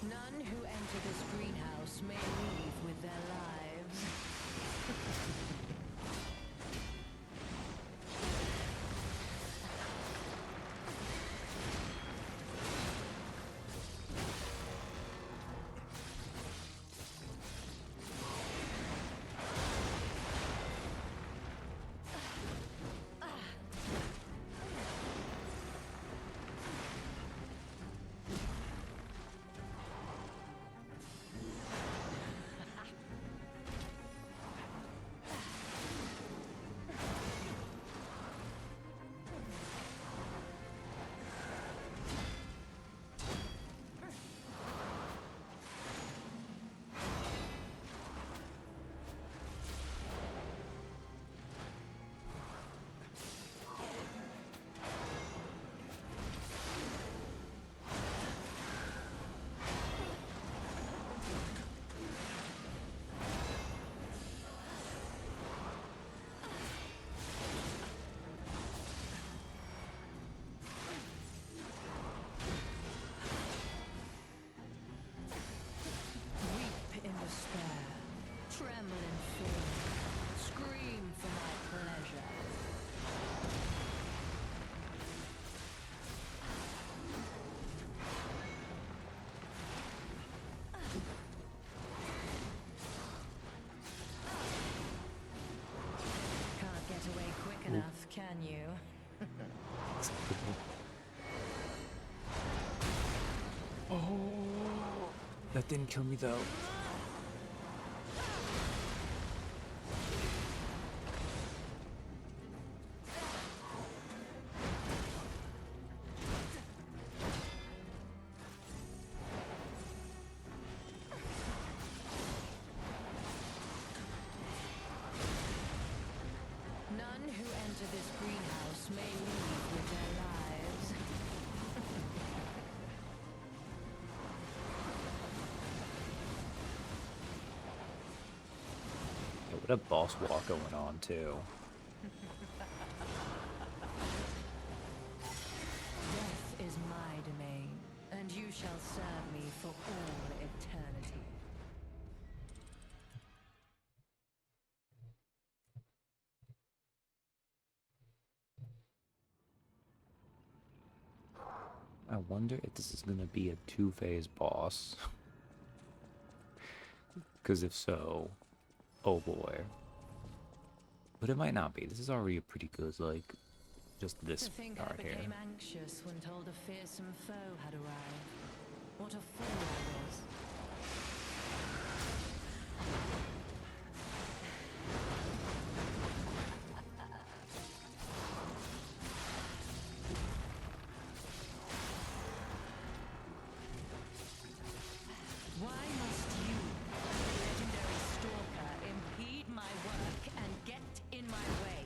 None who enter this greenhouse may leave with their lives. Weep in despair, tremble in fear, scream for my pleasure. Can't get away quick enough, can you? Oh, that didn't kill me though. None who enter this greenhouse may leave with their lives. Yeah, what a boss walk going on too. Death is my domain, and you shall serve me for all eternity. I wonder if this is gonna be a two-phase boss. Because if so, oh boy. But it might not be. This is already a pretty good, like, just this To think part I here. became anxious when told a fearsome foe had arrived. What a fool I was. Why must you, the legendary stalker, impede my work and get in my way?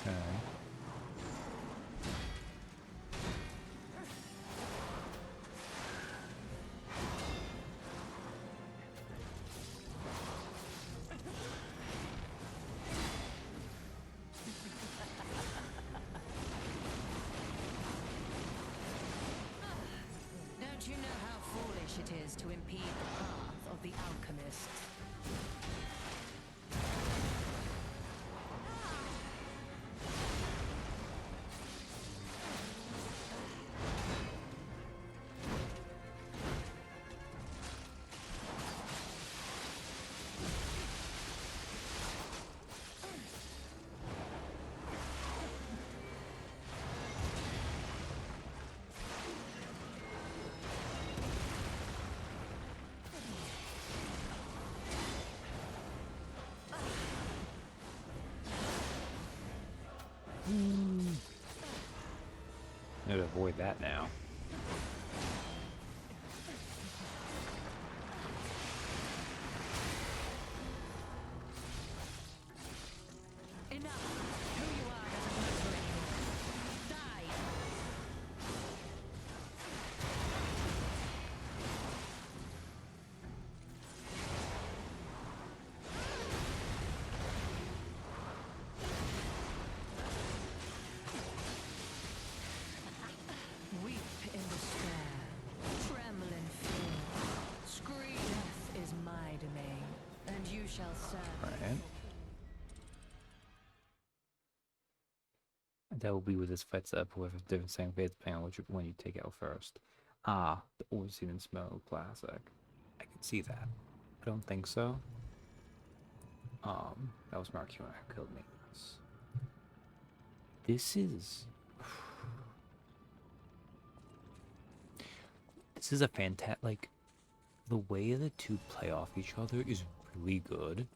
Okay. Don't you know how foolish it is to impede the path of the alchemists? I'd avoid that now. Enough! Who you are doesn't matter anymore. Die! Weep in despair, tremble in fear. Scream! Death is my domain, and you shall serve it. Right. That will be with this fights up with different saying fates depending on which one you take out first. Ah, the Overseen and Smoke classic. I can see that. I don't think so. That was Markion who killed me. This is this is a fantastic, like, the way the two play off each other is really good.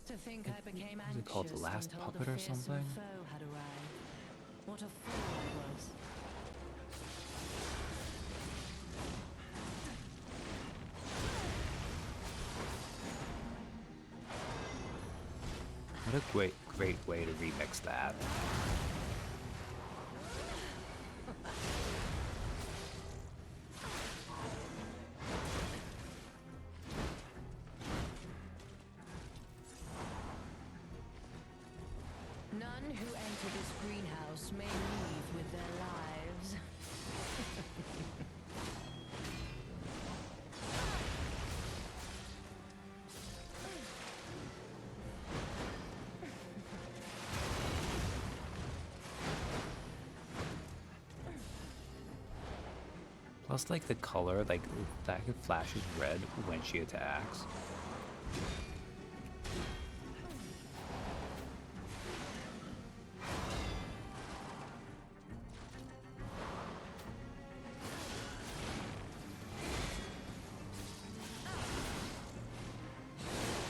To think I became Was it called The anxious Last until Puppet the or fearsome something? foe had arrived. What a fool I was. What a great way to remix that. None who enter this greenhouse may leave with their lives. Plus, like, the color, like, that flashes red when she attacks.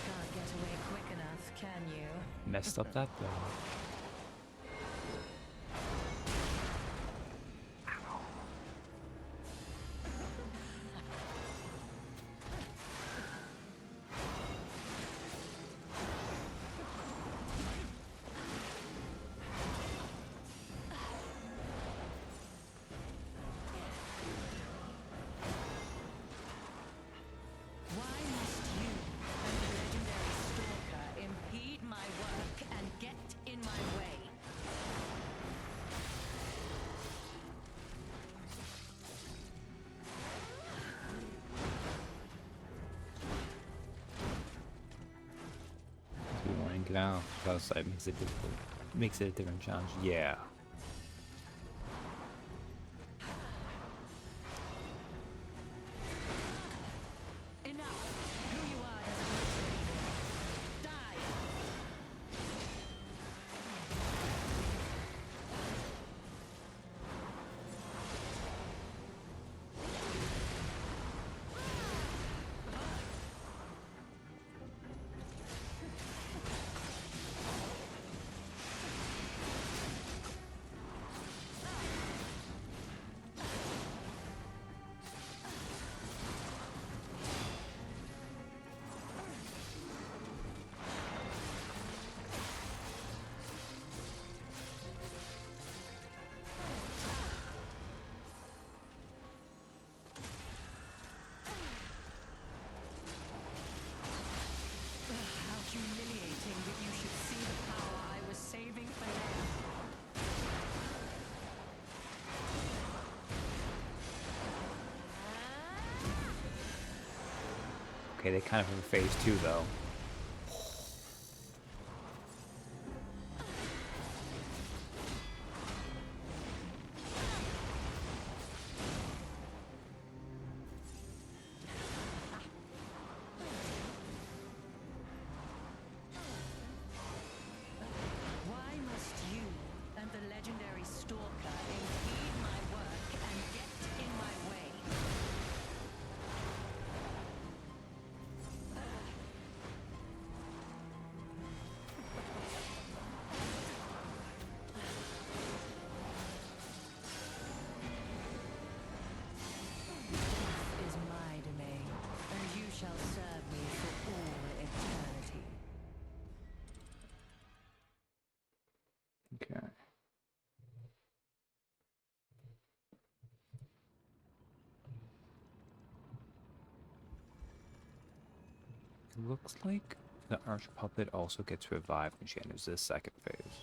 Can't get away quick enough, can you? Messed up that though. Why must you and the legendary stalker impede my work and get in my way? Do we want to get out? Outside makes it difficult. Makes it a different challenge. Yeah. Enough! Who you are doesn't matter anymore. Die! How humiliating that you should see the power I was saving for now. Okay, they kind of have a phase 2 though. Why must you and the legendary stalker impede my work and get in my way? looks like the arch puppet also gets revived when she enters this second phase.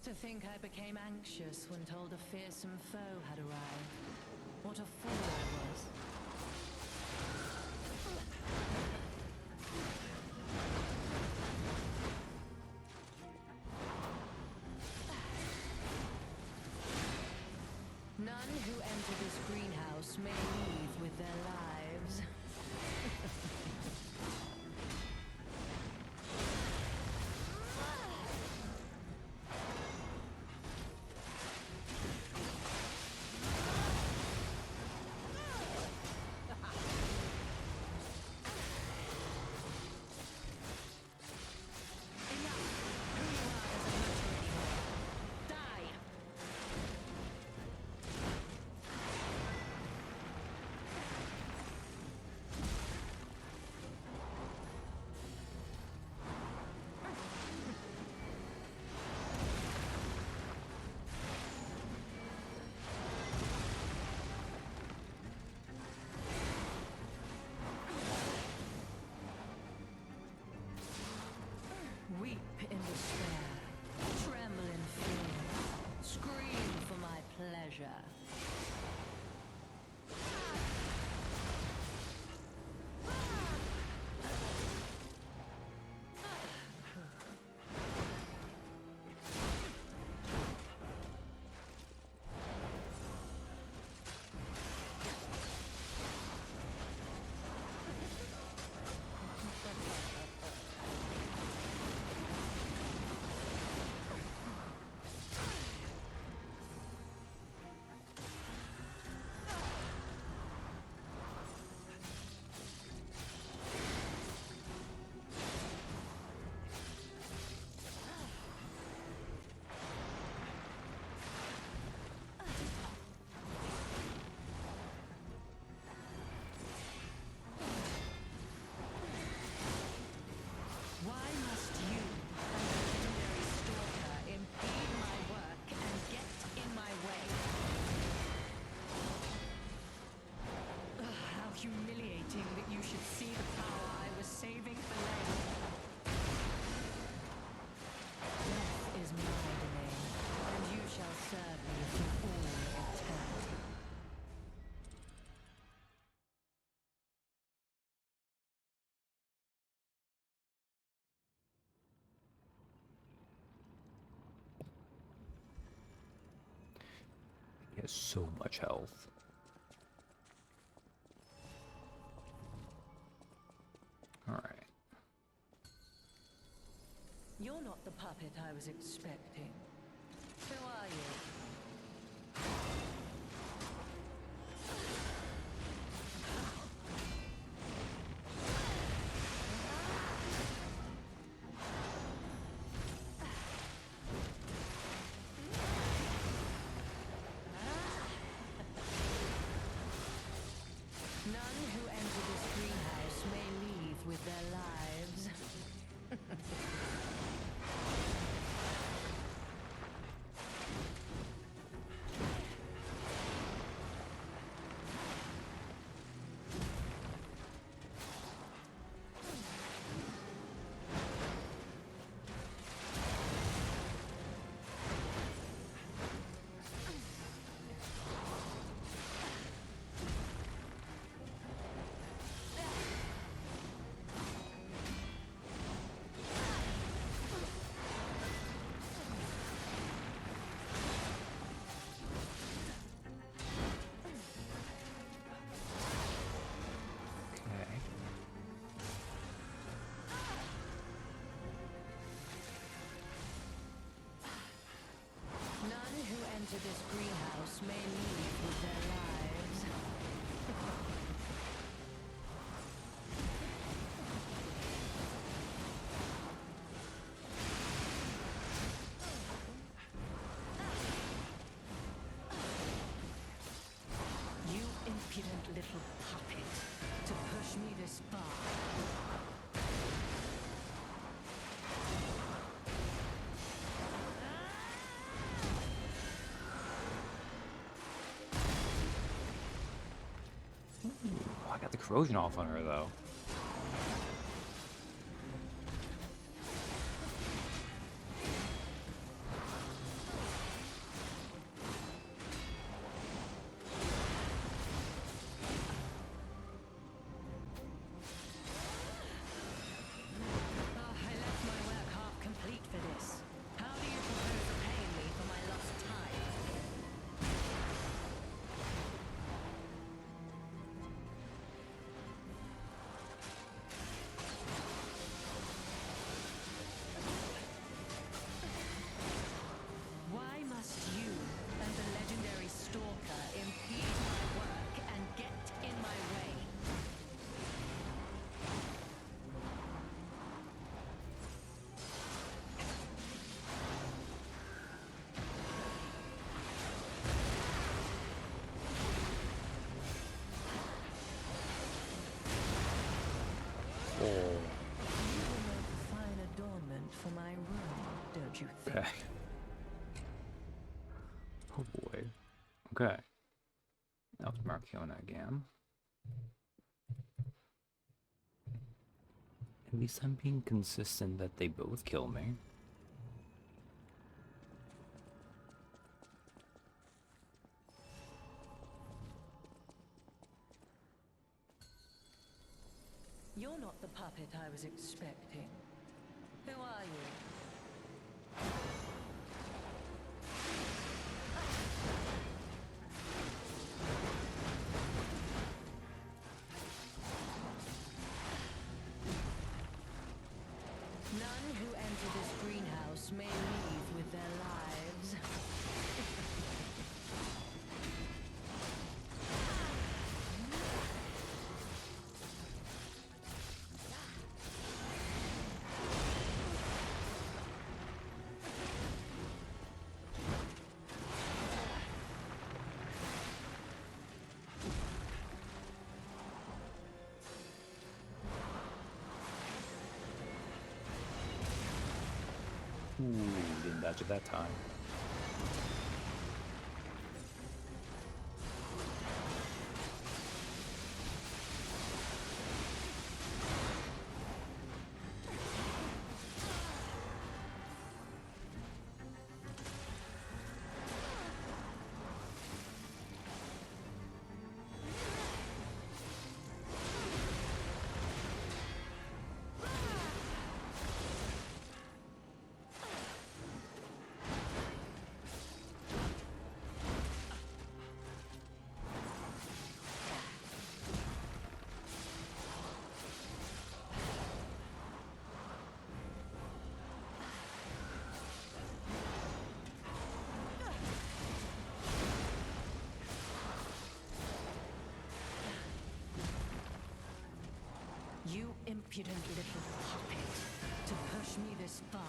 To think I became anxious when told a fearsome foe had arrived. What a fool I was. None who enter this greenhouse may leave with their lives. Weep in despair, tremble in fear, scream for my pleasure. Why must you, a legendary stalker, impede my work and get in my way? Ugh, how humiliating that you should see the power I was saving for later. Death is my domain, and you shall serve me for all eternity. He has so much health. Alright. You're not the puppet I was expecting. Who are you? None who enter this greenhouse may leave with their lives. Okay. None who enter this greenhouse may leave with their lives. You impudent little puppet, to push me this far. Oh, I got the corrosion off on her though. I left my work half complete for this. How do you propose repaying me for my lost time? Why must you and the legendary Stalker impede my work and get in my way? Oh. You will make a fine adornment for my room, don't you think? Okay. Oh boy. Okay. That was Markiona again. At least I'm being consistent that they both kill me. You're not the puppet I was expecting. Who are you? None who enter this greenhouse may leave with their lives. Ooh, didn't dodge it that time. You impudent little puppet, to push me this far.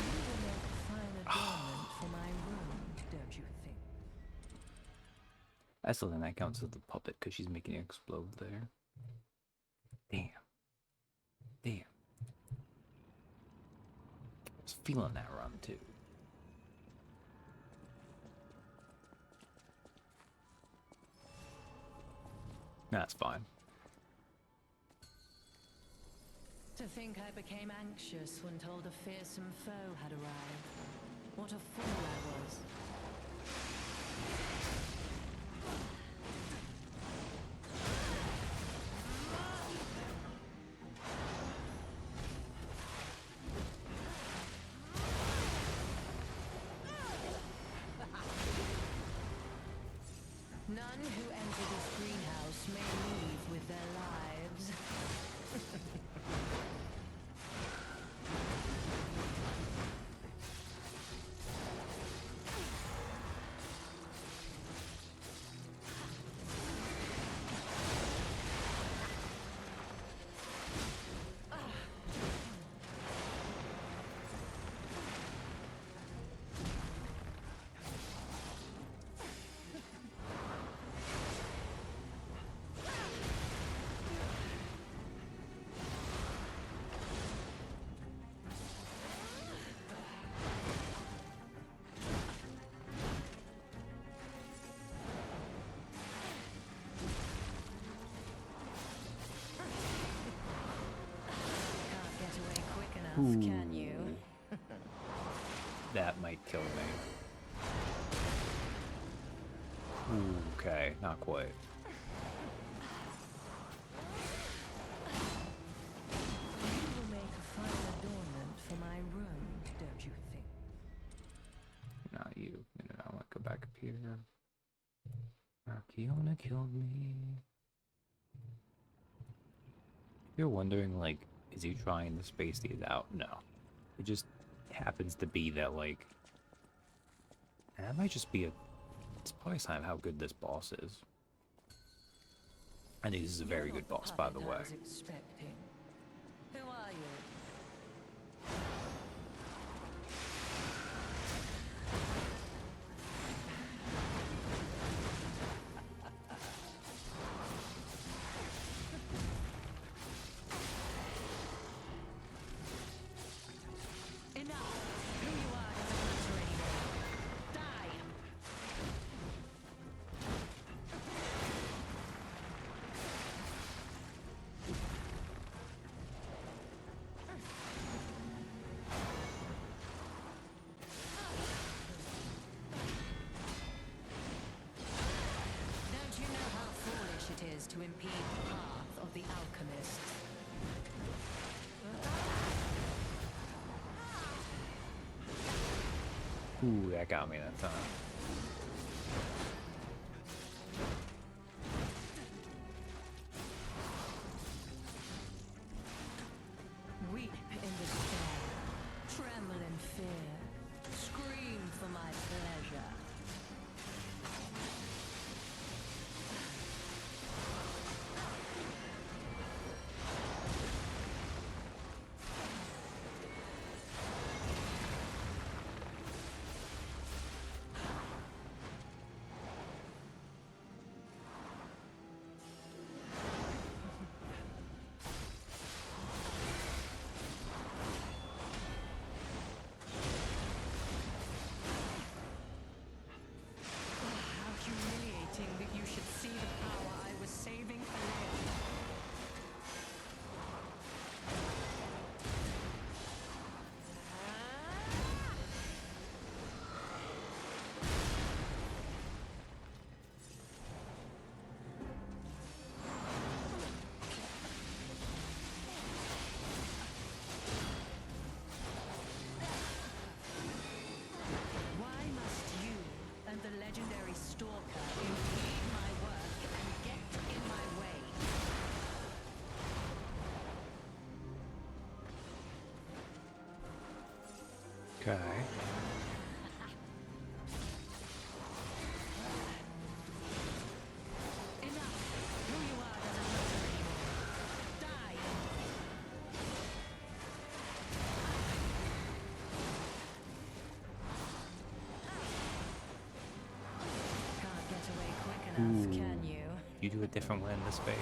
You will make a fine adornment for my room, don't you think? I still think that counts as the puppet because she's making it explode there. Damn. Damn. I was feeling that run too. That's fine. To think I became anxious when told a fearsome foe had arrived. What a fool I was. None who enter this greenhouse may leave with their lives. can you? That might kill me. Okay, not quite. You will make a fine adornment for my room, don't you think? Not you. No, I want to go back up here. Archeona killed me. You're wondering, like, is he trying to space these out? No. It just happens to be that, like... And that might just be a... It's probably a sign of how good this boss is. I think this is a very good boss, by the way. I was expecting. Who are you? Enough! Who you are doesn't matter anymore. Die! Don't you know how foolish it is to impede the path of the alchemists? Ooh, that got me that time. Weep in despair, tremble in fear, scream for my pleasure. How humiliating that you should see the power I was saving for later. Why must you and the legendary Stalker impede my work and get in my way? Okay. Enough! Who you are doesn't matter anymore. Die! Can't get away quick enough, can you? You do a different one in this phase?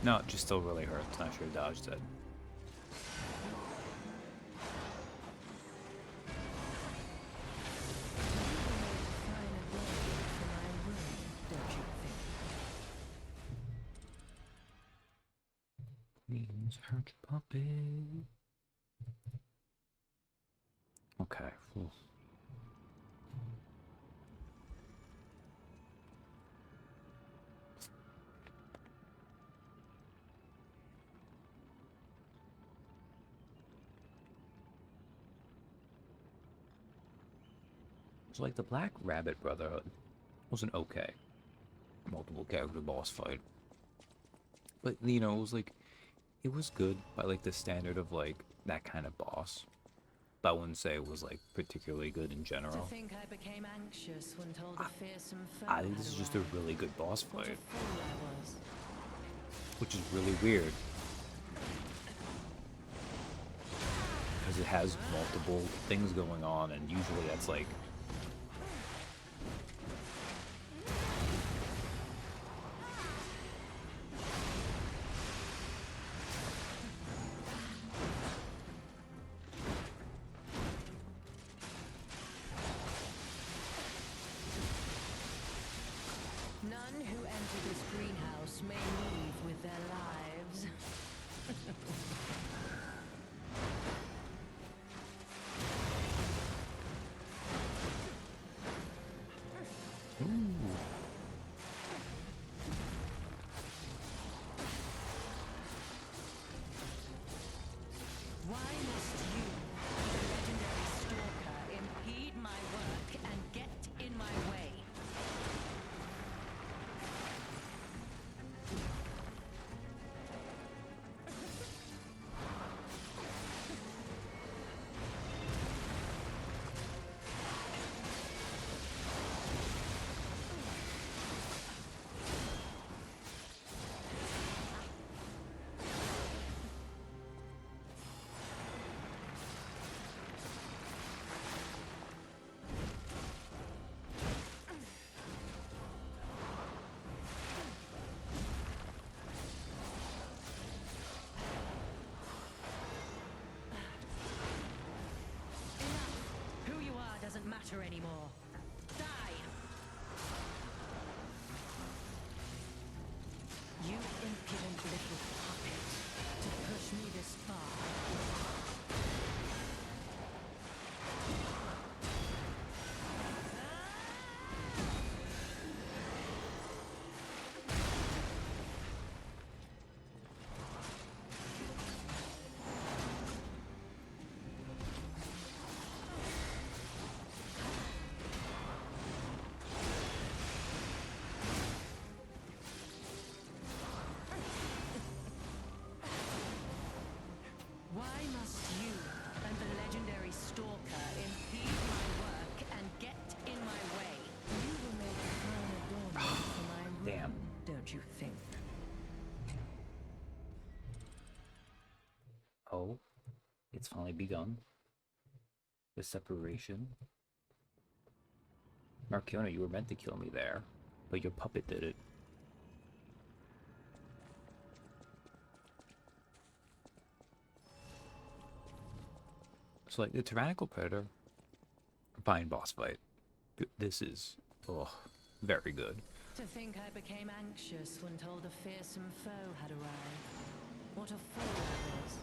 No, it just still really hurts. Not sure dodged it. Fine adornment for my room, don't you think? Please hurt puppy. Okay. Whew. So like the Black Rabbit Brotherhood wasn't okay. Multiple character boss fight. But you know, it was like it was good by like the standard of like that kind of boss. But I wouldn't say it was like particularly good in To general. think I became anxious when told a fearsome foe I think had this is just a arrived. really good boss What a fight, fool I was. which is really weird. Because it has multiple things going on, and usually that's like None who enter this greenhouse may leave with their lives. Oh, it's finally begun. The separation. Marciona, you were meant to kill me there, but your puppet did it. So, like, the Tyrannical Predator, fine boss fight. This is, oh, very good. To think I became anxious when told a fearsome foe had arrived. What a fool I was.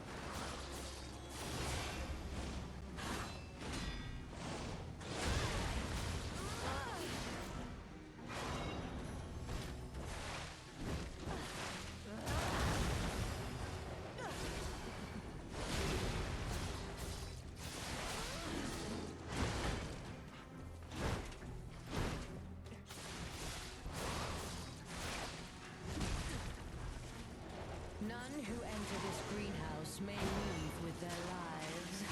None who enter this greenhouse may move with their lives.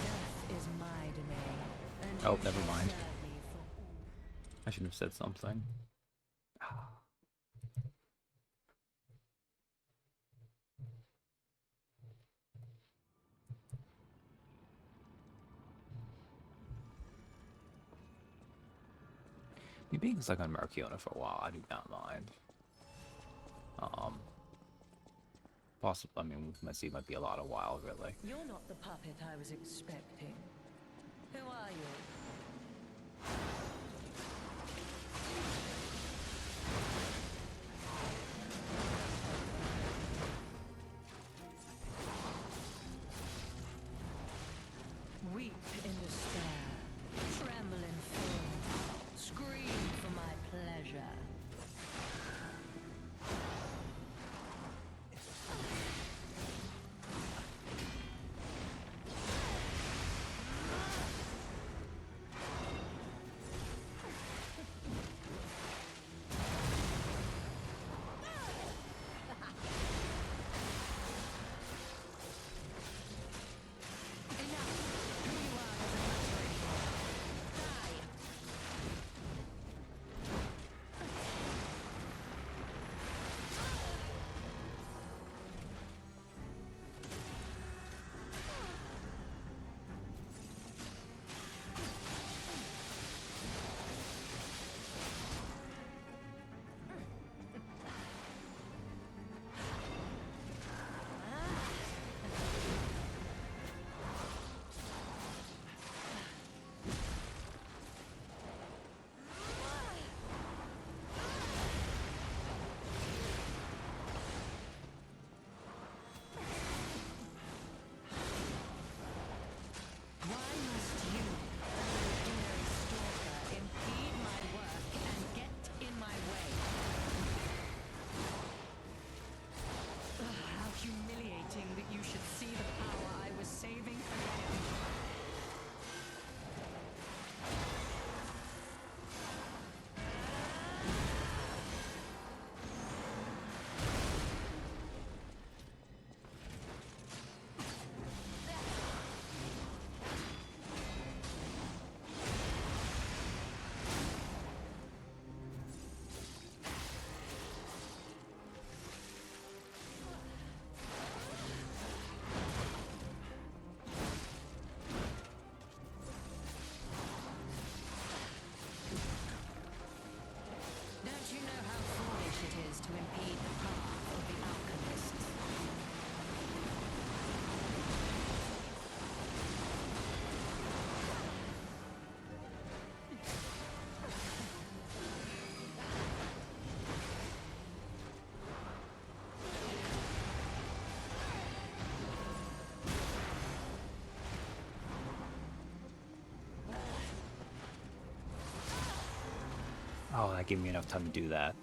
Death is my domain. And Oh, you never shall mind. serve me for all. I should have said something. Me being stuck on Marciona for a while, I do not mind. Possibly, I mean, let's see, it might be a lot of while, really. You're not the puppet I was expecting. Who are you? Weep in despair, tremble in fear, scream for my pleasure. Enough! Who you are doesn't matter anymore. Die! Why must you, a legendary stalker, impede my work and get in my way? Ugh, how humiliating that you should see the power I was saving again. Don't you know how foolish it is to impede the path of the alchemists? Oh, that gave me enough time to do that.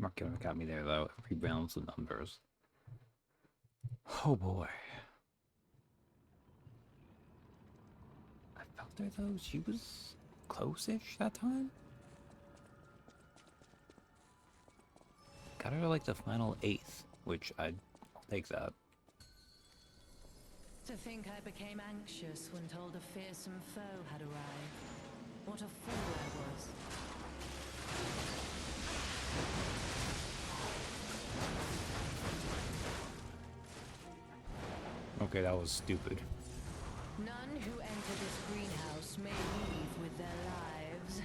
Markiona got me there though. It rebalance the numbers. Oh boy. I felt her though. She was close-ish that time. Got her to like the final 8th, which I'll take that. To think I became anxious when told a fearsome foe had arrived. What a fool I was. Okay, that was stupid. None who enter this greenhouse may leave with their lives.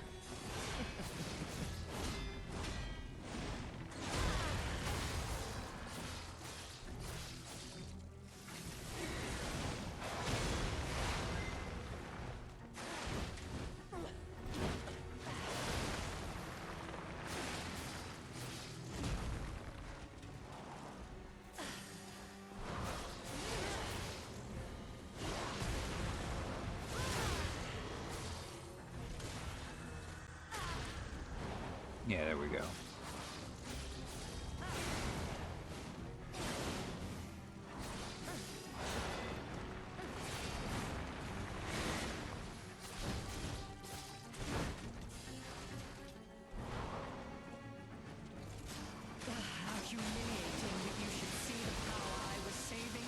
Yeah, there we go. How humiliating that you should see the power I was saving.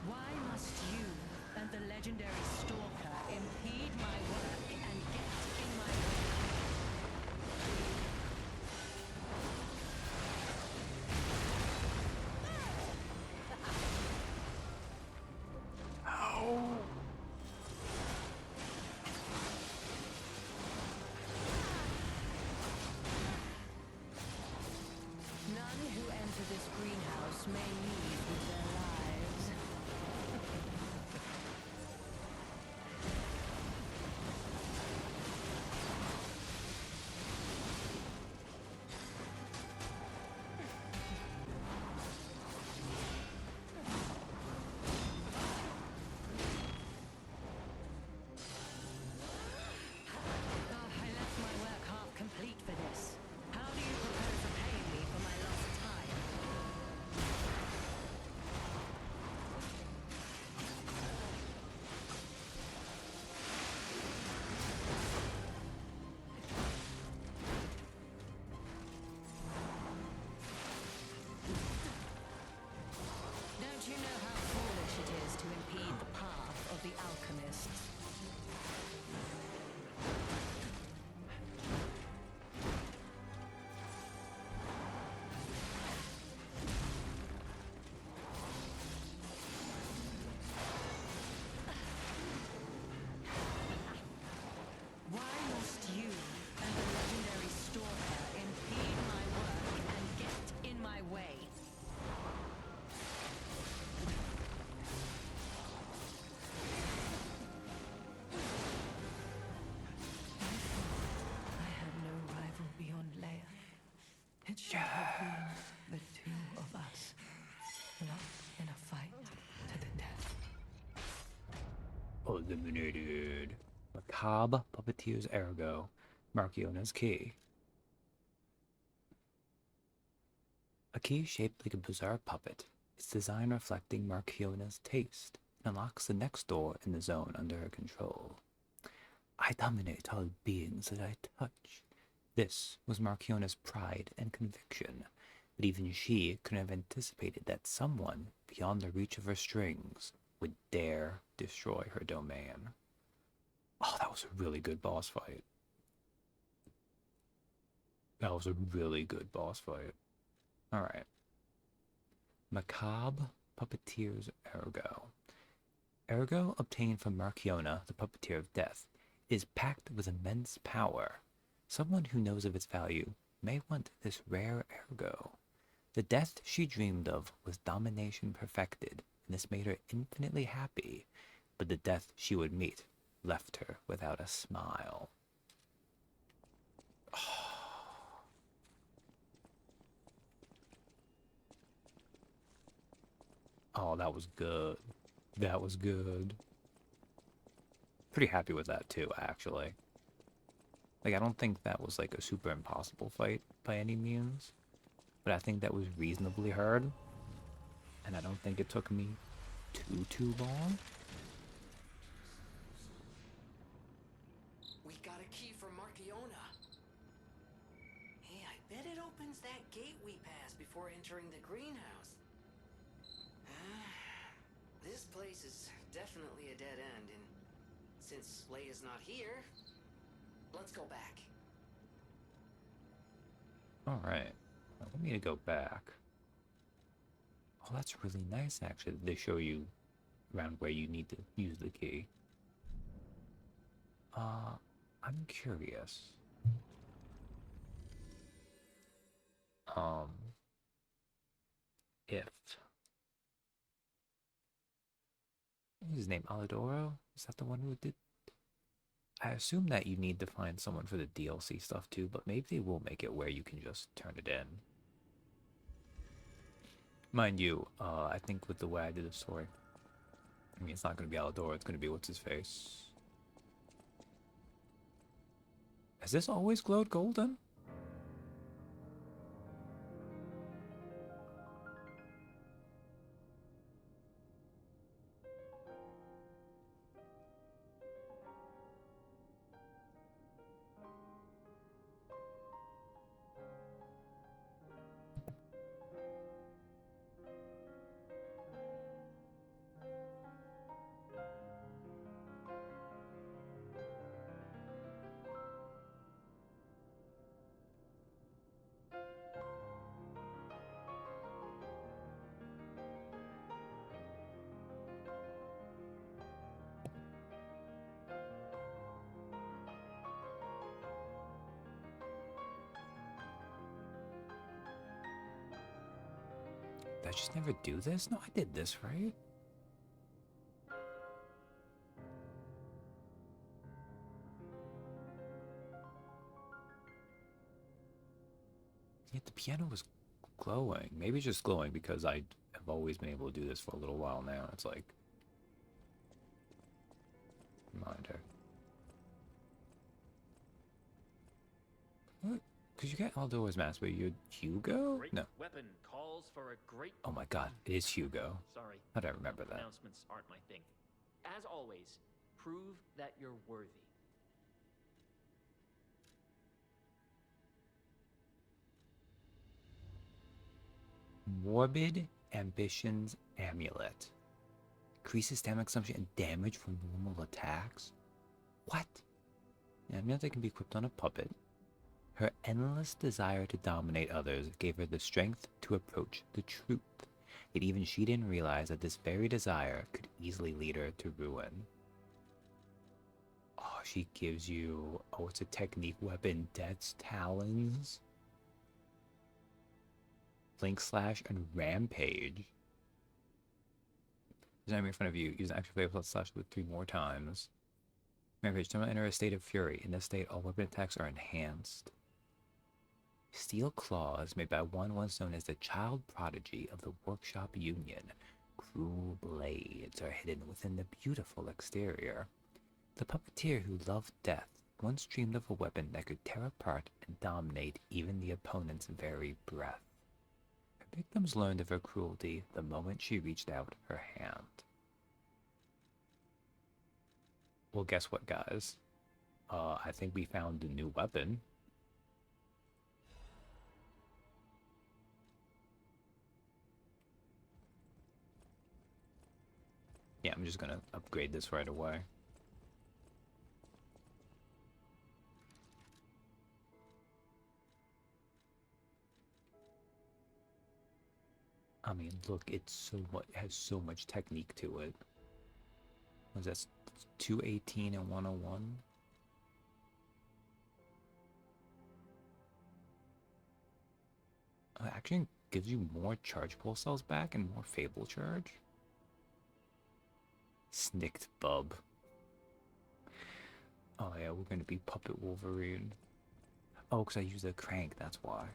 Why must you and the legendary Stalker impede my work and get in my way? None who enter this greenhouse may leave with their lives. I left my work half complete for this. How do you propose repaying me for my lost time? Don't you know how foolish it is to impede the path of the alchemists? Why must you and the legendary Stalker impede my work and get in my way? I had no rival beyond Leia. It should have been the two of us, locked in a fight to the death. Eliminated. Macabre puppeteers ergo. Markiona's key. A key shaped like a bizarre puppet. Its design reflecting Markiona's taste. It unlocks the next door in the zone under her control. I dominate all beings that I touch. This was Markiona's pride and conviction, but even she couldn't have anticipated that someone beyond the reach of her strings would dare destroy her domain. Oh, that was a really good boss fight. That was a really good boss fight. Alright. Macabre puppeteers ergo. Ergo, obtained from Markiona, the puppeteer of death, is packed with immense power. Someone who knows of its value may want this rare ergo. The death she dreamed of was domination perfected, and this made her infinitely happy, but the death she would meet left her without a smile. Oh, that was good. That was good. Pretty happy with that too, actually. Like, I don't think that was like a super impossible fight by any means, but I think that was reasonably hard, and I don't think it took me too long. We got a key from Marciona. Hey, I bet it opens that gate we passed before entering the greenhouse. This place is definitely a dead end, and since Leia's not here, let's go back. Alright. Let me go back. Oh, that's really nice, actually. They show you around where you need to use the key. I'm curious. If... What is his name? Alidoro? Is that the one who did... I assume that you need to find someone for the DLC stuff too, but maybe they will make it where you can just turn it in. Mind you, I think with the way I did the story, I mean, it's not going to be Alidoro, it's going to be what's-his-face. Has this always glowed golden? Did I just never do this? No, I did this, right? Yet the piano was glowing. Maybe it's just glowing because I have always been able to do this for a little while now. It's like... Reminder. What? Because you get Aldoro's mask, but you're Hugo? Great No. weapon calls for a great. Oh my god, it is Hugo. Sorry. How did I remember that? Announcements aren't my thing. As always, prove that you're worthy. Morbid Ambitions Amulet. Increases stamina consumption and damage from normal attacks? What? An amulet that can be equipped on a puppet. Her endless desire to dominate others gave her the strength to approach the truth. Yet even she didn't realize that this very desire could easily lead her to ruin. Oh, she gives you... Oh, it's a technique weapon. Death's Talons. Blink Slash and Rampage. There's an enemy in front of you. Use an action play plus slash with 3 more times. Rampage. Time to enter a state of fury. In this state, all weapon attacks are enhanced. Steel claws made by one once known as the child prodigy of the Workshop Union. Cruel blades are hidden within the beautiful exterior. The puppeteer who loved death once dreamed of a weapon that could tear apart and dominate even the opponent's very breath. Her victims learned of her cruelty the moment she reached out her hand. Well, guess what, guys? I think we found a new weapon. Yeah, I'm just gonna upgrade this right away. I mean, look, it's so much, it has so much technique to it. Was that 218 and 101? Actually gives you more charge pulse cells back and more fable charge. Snicked bub. Oh yeah, we're gonna be Puppet Wolverine. Oh, because I used a crank, that's why.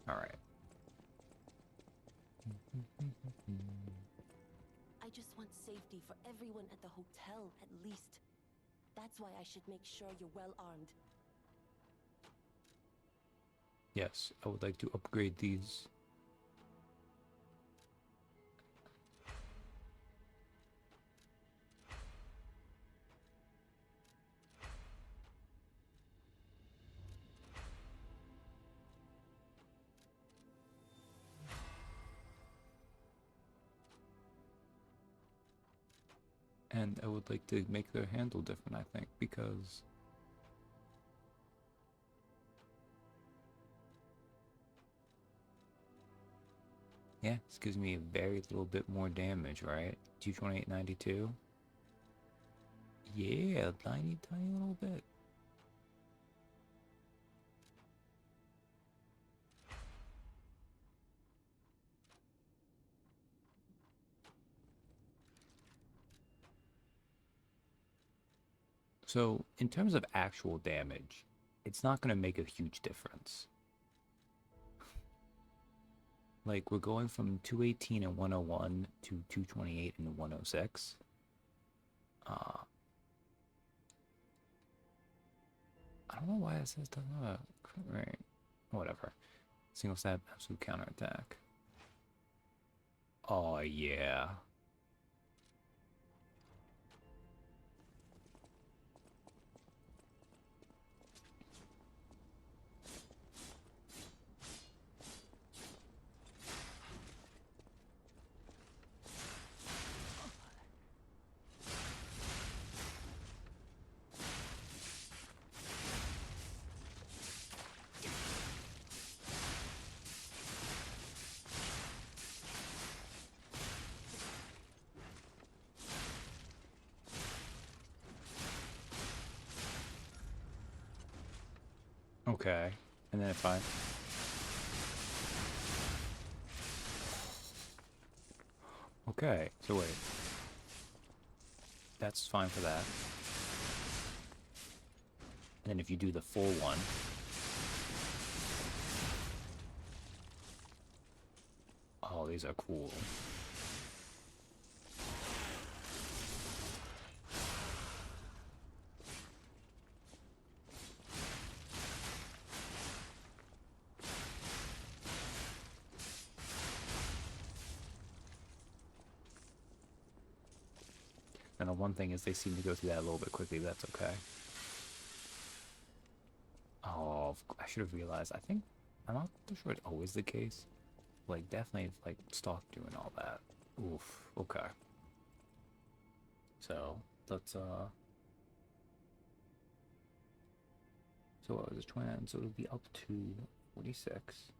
Alright. safety for everyone at the hotel, at least. That's why I should make sure you're well armed. Yes, I would like to upgrade these. And I would like to make their handle different, I think, because yeah, this gives me a very little bit more damage, right? 228.92. Yeah, tiny little bit. So, in terms of actual damage, it's not going to make a huge difference. Like, we're going from 218 and 101 to 228 and 106. I don't know why it says doesn't have a crit rate. Whatever. Single stab, absolute counterattack. Oh, yeah. Okay. And then if I... Okay, so wait. That's fine for that. And then if you do the full one... Oh, these are cool. And the one thing is they seem to go through that a little bit quickly, but that's okay. Oh, I should have realized. I think, I'm not sure it's always the case. Like, definitely, like, stop doing all that. Oof, okay. So, let's, so what was it, 29? So it'll be up to 46.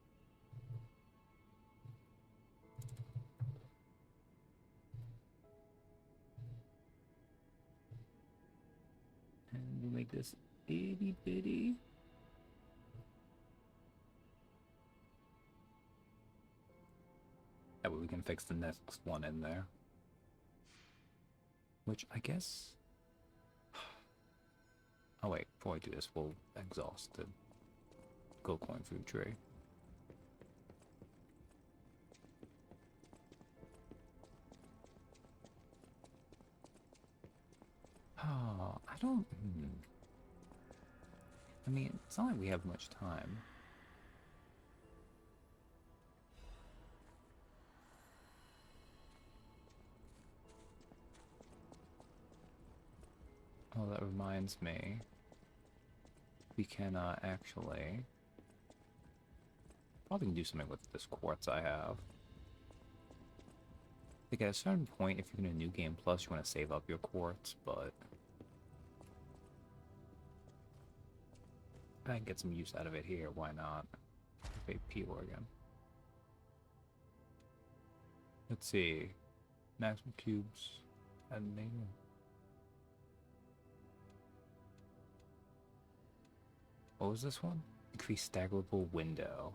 And we'll make this itty bitty. That way we can fix the next one in there. Which I guess... Oh wait, before I do this, we'll exhaust the gold coin food tray. Oh, I don't... I mean, it's not like we have much time. Oh, that reminds me. We can actually... Probably can do something with this quartz I have. Like at a certain point, if you're in a new game plus, you want to save up your quartz, but... If I can get some use out of it here, why not? Okay, peel again. Let's see. Maximum cubes. And maybe... What was this one? Increase staggerable window.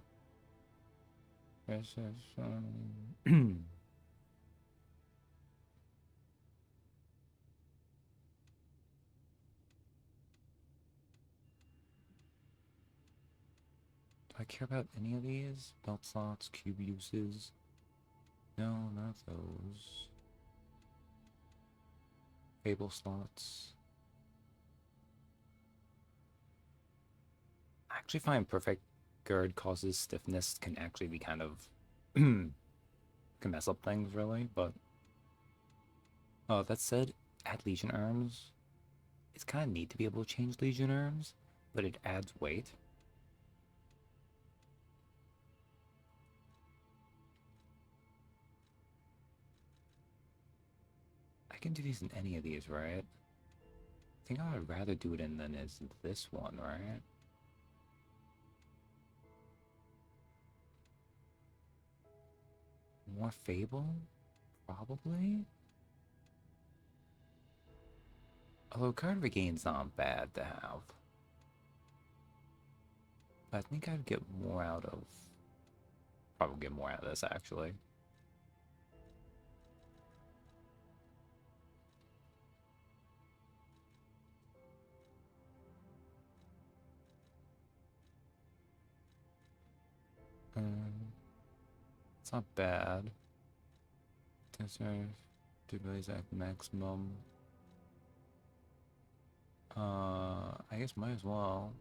This is, Do I care about any of these? Belt slots, cube uses? No, not those. Fable slots. I actually find perfect gird causes stiffness can actually be kind of can mess up things really, but that said, at Legion arms, it's kind of neat to be able to change Legion arms, but it adds weight. I can do these in any of these, right? I think I would rather do it in than is this one, right? More Fable? Probably? Although card regain's not bad to have. I think I'd get more out of... Probably get more out of this, actually. It's not bad. Tensor, stability at maximum. I guess might as well.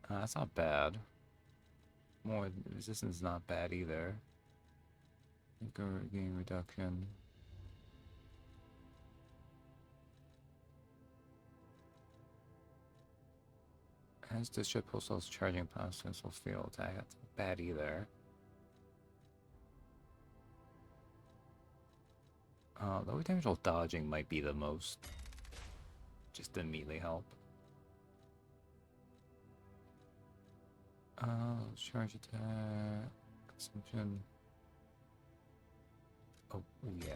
That's not bad. More resistance is not bad either. Gain reduction. As the ship pulls charging past missile field attack. That's not bad either. Low damage while dodging might be the most. Just to immediately help. Charge attack. Consumption. Oh, yeah.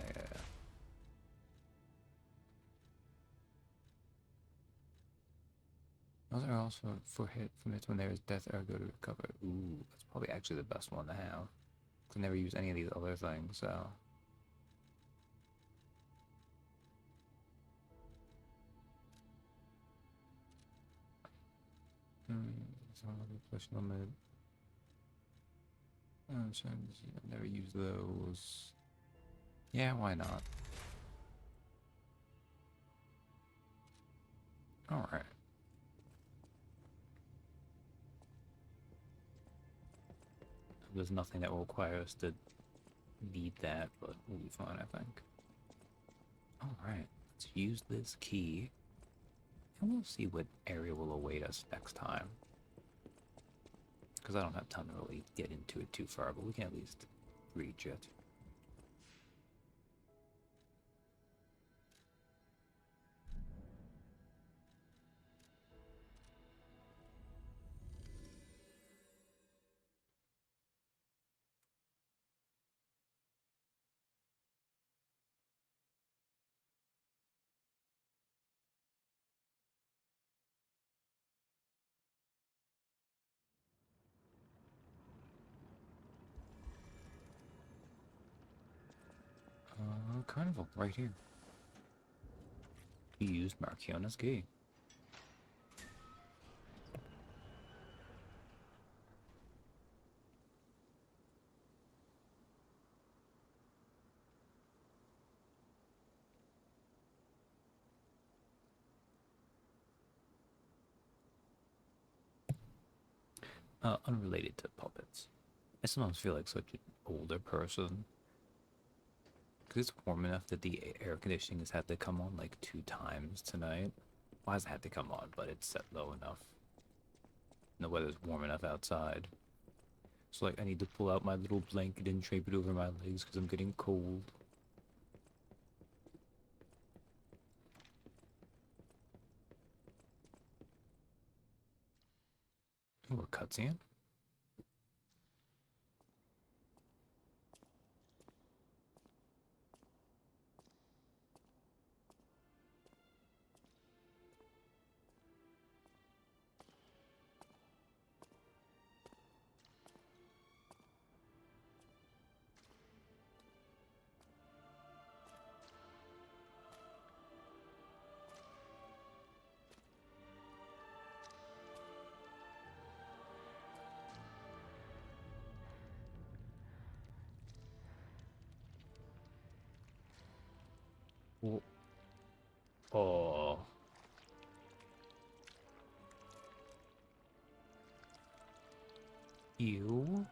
Those are also for hit from it when there is death ergo to recover. Ooh, that's probably actually the best one to have. I never use any of these other things, so. Push limit. I've never used those. Yeah, why not? Alright. There's nothing that will require us to need that, but we'll be fine, I think. Alright, let's use this key. And we'll see what area will await us next time. Because I don't have time to really get into it too far, but we can at least reach it. Carnival, right here. He used Marchionna's key. Unrelated to puppets. I sometimes feel like such an older person. Because it's warm enough that the air conditioning has had to come on like 2 times tonight. Well, it hasn't had to come on, but it's set low enough. And the weather's warm enough outside. So like I need to pull out my little blanket and drape it over my legs because I'm getting cold. Ooh, a cutscene? Oh. Oh. Ew.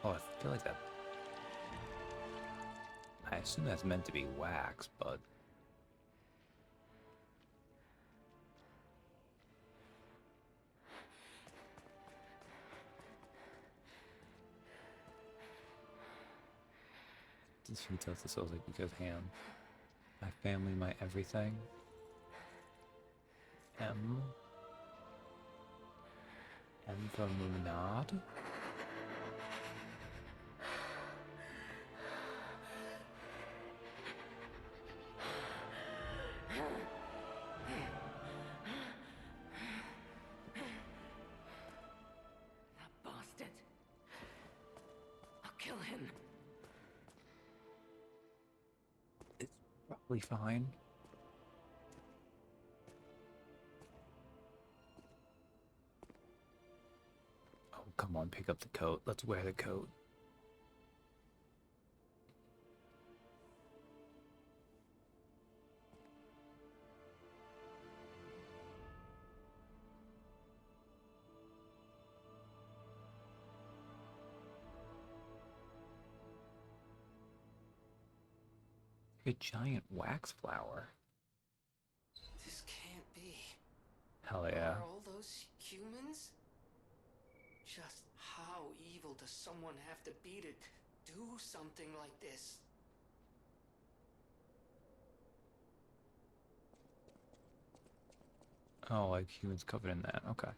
Oh, I feel like that. I assume that's meant to be wax, but this he tells the souls like because Ham, my family, my everything. M. M for Munad. That bastard. I'll kill him. It's probably fine. Oh, come on, pick up the coat. Let's wear the coat. A giant wax flower. This can't be. Hell yeah. Are all those humans? Just how evil does someone have to be to do something like this? Oh, like humans covered in that. Okay.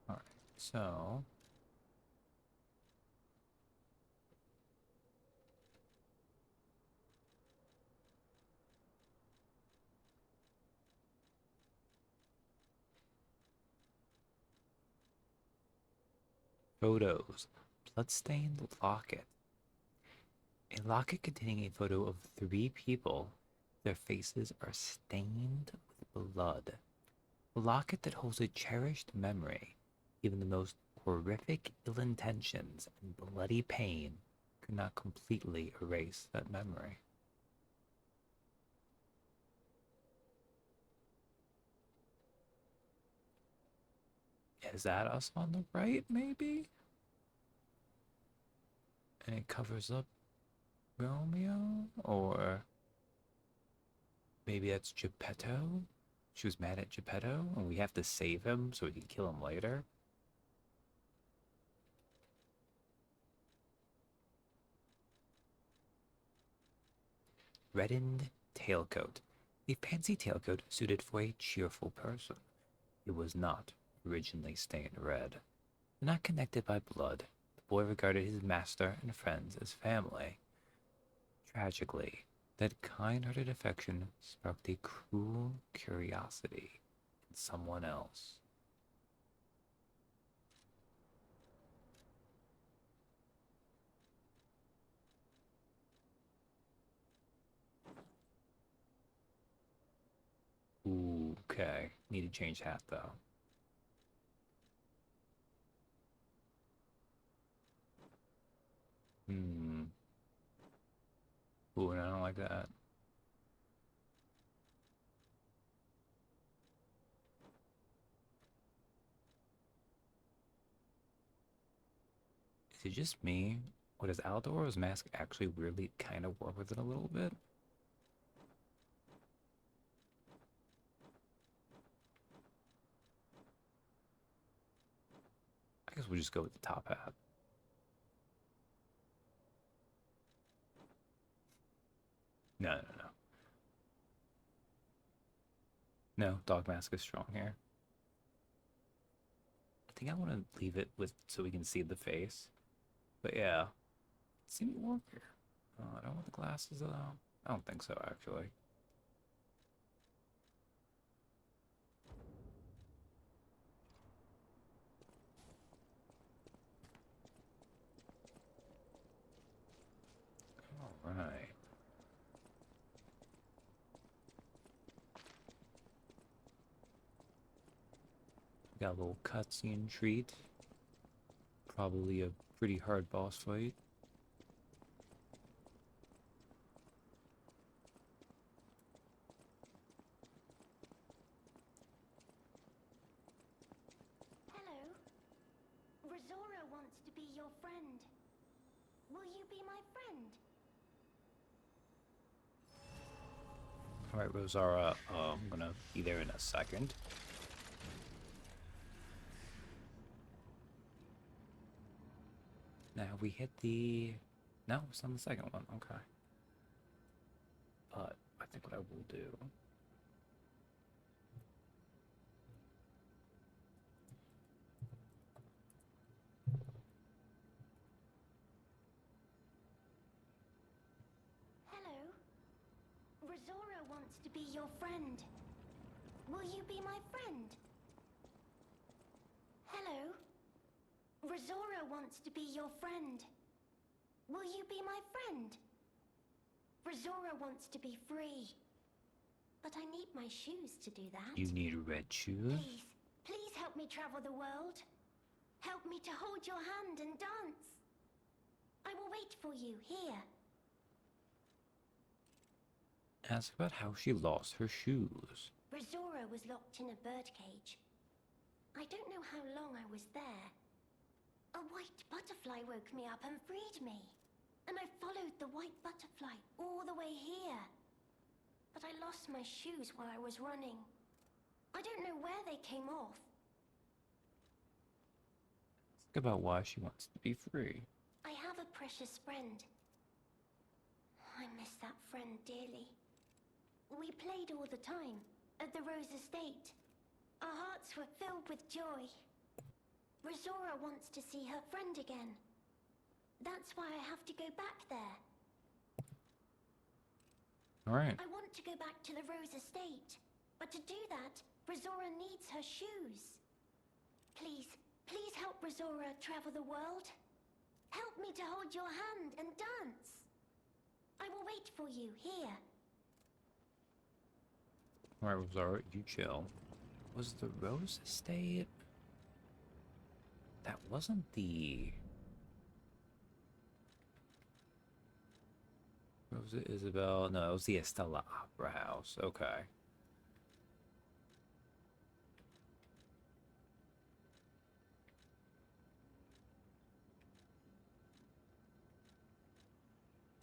Alright. So. Photos. Bloodstained locket. A locket containing a photo of 3 people. Their faces are stained with blood. A locket that holds a cherished memory. Even the most horrific ill intentions and bloody pain could not completely erase that memory. Is that us on the right, maybe? And it covers up Romeo? Or maybe that's Geppetto? She was mad at Geppetto, and we have to save him so we can kill him later? Reddened tailcoat. A fancy tailcoat suited for a cheerful person. It was not originally stained red. Not connected by blood, the boy regarded his master and friends as family. Tragically, that kind-hearted affection sparked a cruel curiosity in someone else. Ooh, okay. Need to change hat though. Hmm. Ooh, and I don't like that. Is it just me? Or does Aldor's mask actually weirdly kind of work with it a little bit? I guess we'll just go with the top hat. No, no, no. No, dog mask is strong here. I think I want to leave it with so we can see the face. But yeah, see me work here. I don't want the glasses though. I don't think so actually. All right. Got a little cutscene treat. Probably a pretty hard boss fight. your friend. Will you be my friend? Alright, Rosara, I'm gonna be there in a second. Now we hit the... No, it's on the second one, okay. But I think what I will do... Hello. Rosora wants to be your friend. Will you be my friend? Hello. Rosora wants to be your friend. Will you be my friend? Rosora wants to be free. But I need my shoes to do that. You need red shoes? Please help me travel the world. Help me to hold your hand and dance. I will wait for you here. Ask about how she lost her shoes. Rosora was locked in a birdcage. I don't know how long I was there. A white butterfly woke me up and freed me. And I followed the white butterfly all the way here. But I lost my shoes while I was running. I don't know where they came off. Ask about why she wants to be free. I have a precious friend. I miss that friend dearly. We played all the time at the Rose Estate. Our hearts were filled with joy. Rosora wants to see her friend again. That's why I have to go back there. Alright. I want to go back to the Rose Estate. But to do that, Rosora needs her shoes. Please help Rosora travel the world. Help me to hold your hand and dance. I will wait for you here. Alright, Rosara, you chill. Was the Rose Estate? That wasn't the... Rosa Isabel? No, it was the Estella Opera House. Okay.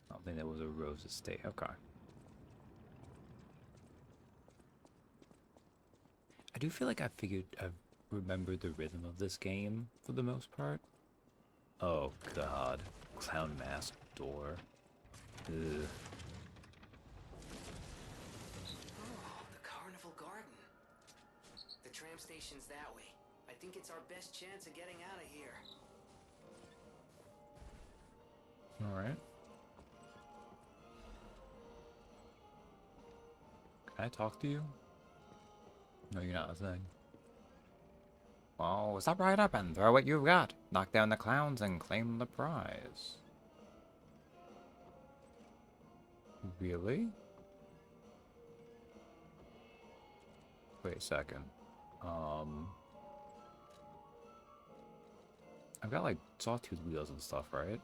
I don't think that was a Rose Estate. Okay. I do feel like I've remembered the rhythm of this game for the most part. Oh god. Clown mask door. Ugh. Oh, the Carnival Garden. The tram station's that way. I think it's our best chance of getting out of here. Alright. Can I talk to you? No, you're not listening. Well, stop right up and throw what you've got. Knock down the clowns and claim the prize. Really? Wait a second. I've got like sawtooth wheels and stuff, right?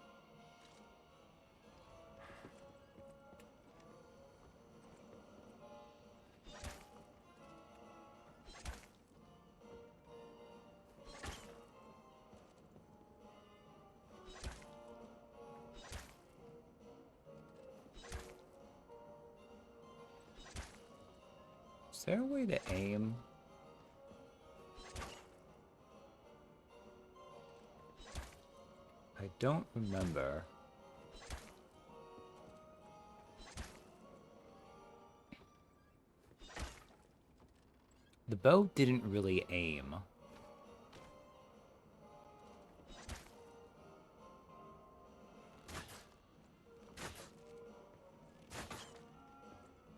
Is there a way to aim? I don't remember. The bow didn't really aim.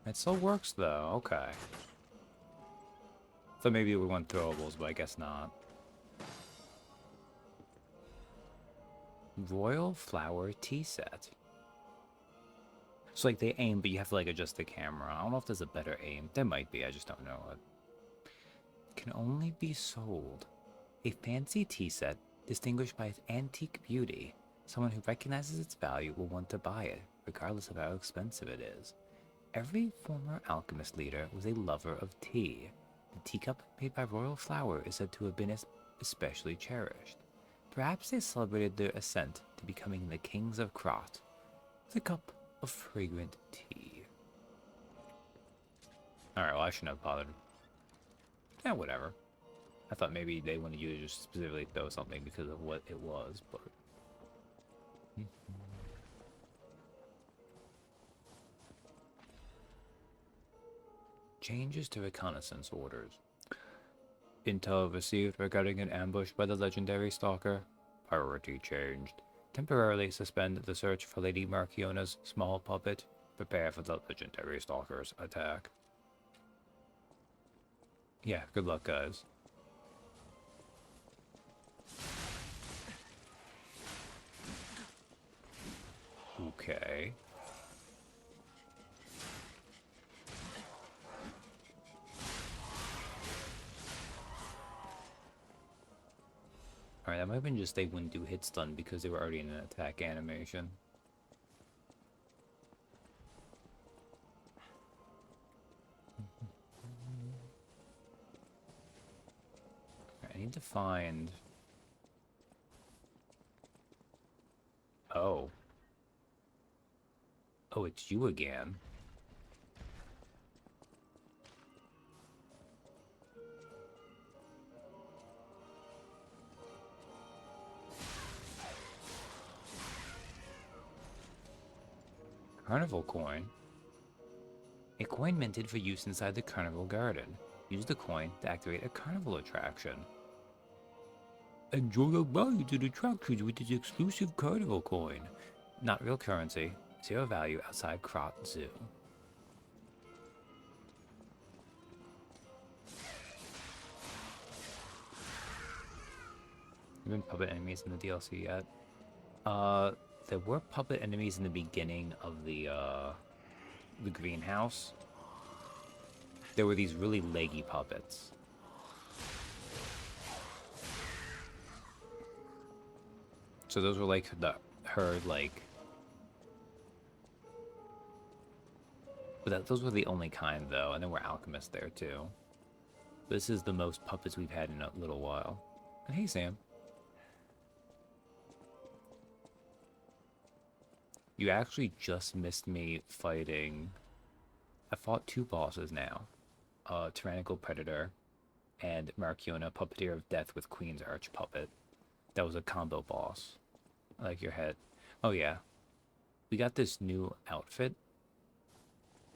It still works though, okay. So maybe we want throwables, but I guess not. Royal Flower tea set. So like they aim, but you have to like adjust the camera. I don't know if there's a better aim. There might be, I just don't know it. Can only be sold. A fancy tea set distinguished by its antique beauty. Someone who recognizes its value will want to buy it, regardless of how expensive it is. Every former alchemist leader was a lover of tea. The teacup made by Royal Flower is said to have been especially cherished. Perhaps they celebrated their ascent to becoming the kings of Krat with a cup of fragrant tea. Alright, well, I shouldn't have bothered. Yeah, whatever. I thought maybe they wanted you to just specifically throw something because of what it was, but... Changes to reconnaissance orders. Intel received regarding an ambush by the legendary stalker. Priority changed. Temporarily suspend the search for Lady Marchiona's small puppet. Prepare for the legendary stalker's attack. Yeah, good luck, guys. Okay. Alright, that might have been just they wouldn't do hit stun because they were already in an attack animation. I need to find... Oh. Oh, it's you again. Carnival coin. A coin minted for use inside the carnival garden. Use the coin to activate a carnival attraction. Enjoy a ride at attractions with this exclusive carnival coin. Not real currency. 0 value outside Krat Zoo. There been puppet enemies in the DLC yet? There were puppet enemies in the beginning of the greenhouse. There were these really leggy puppets. So those were like but those were the only kind though, and then we're alchemists there too. This is the most puppets we've had in a little while. And hey, Sam. You actually just missed me fighting... I fought 2 bosses now. Tyrannical Predator and Marchiona, Puppeteer of Death with Queen's Arch Puppet. That was a combo boss. I like your head. Oh yeah. We got this new outfit,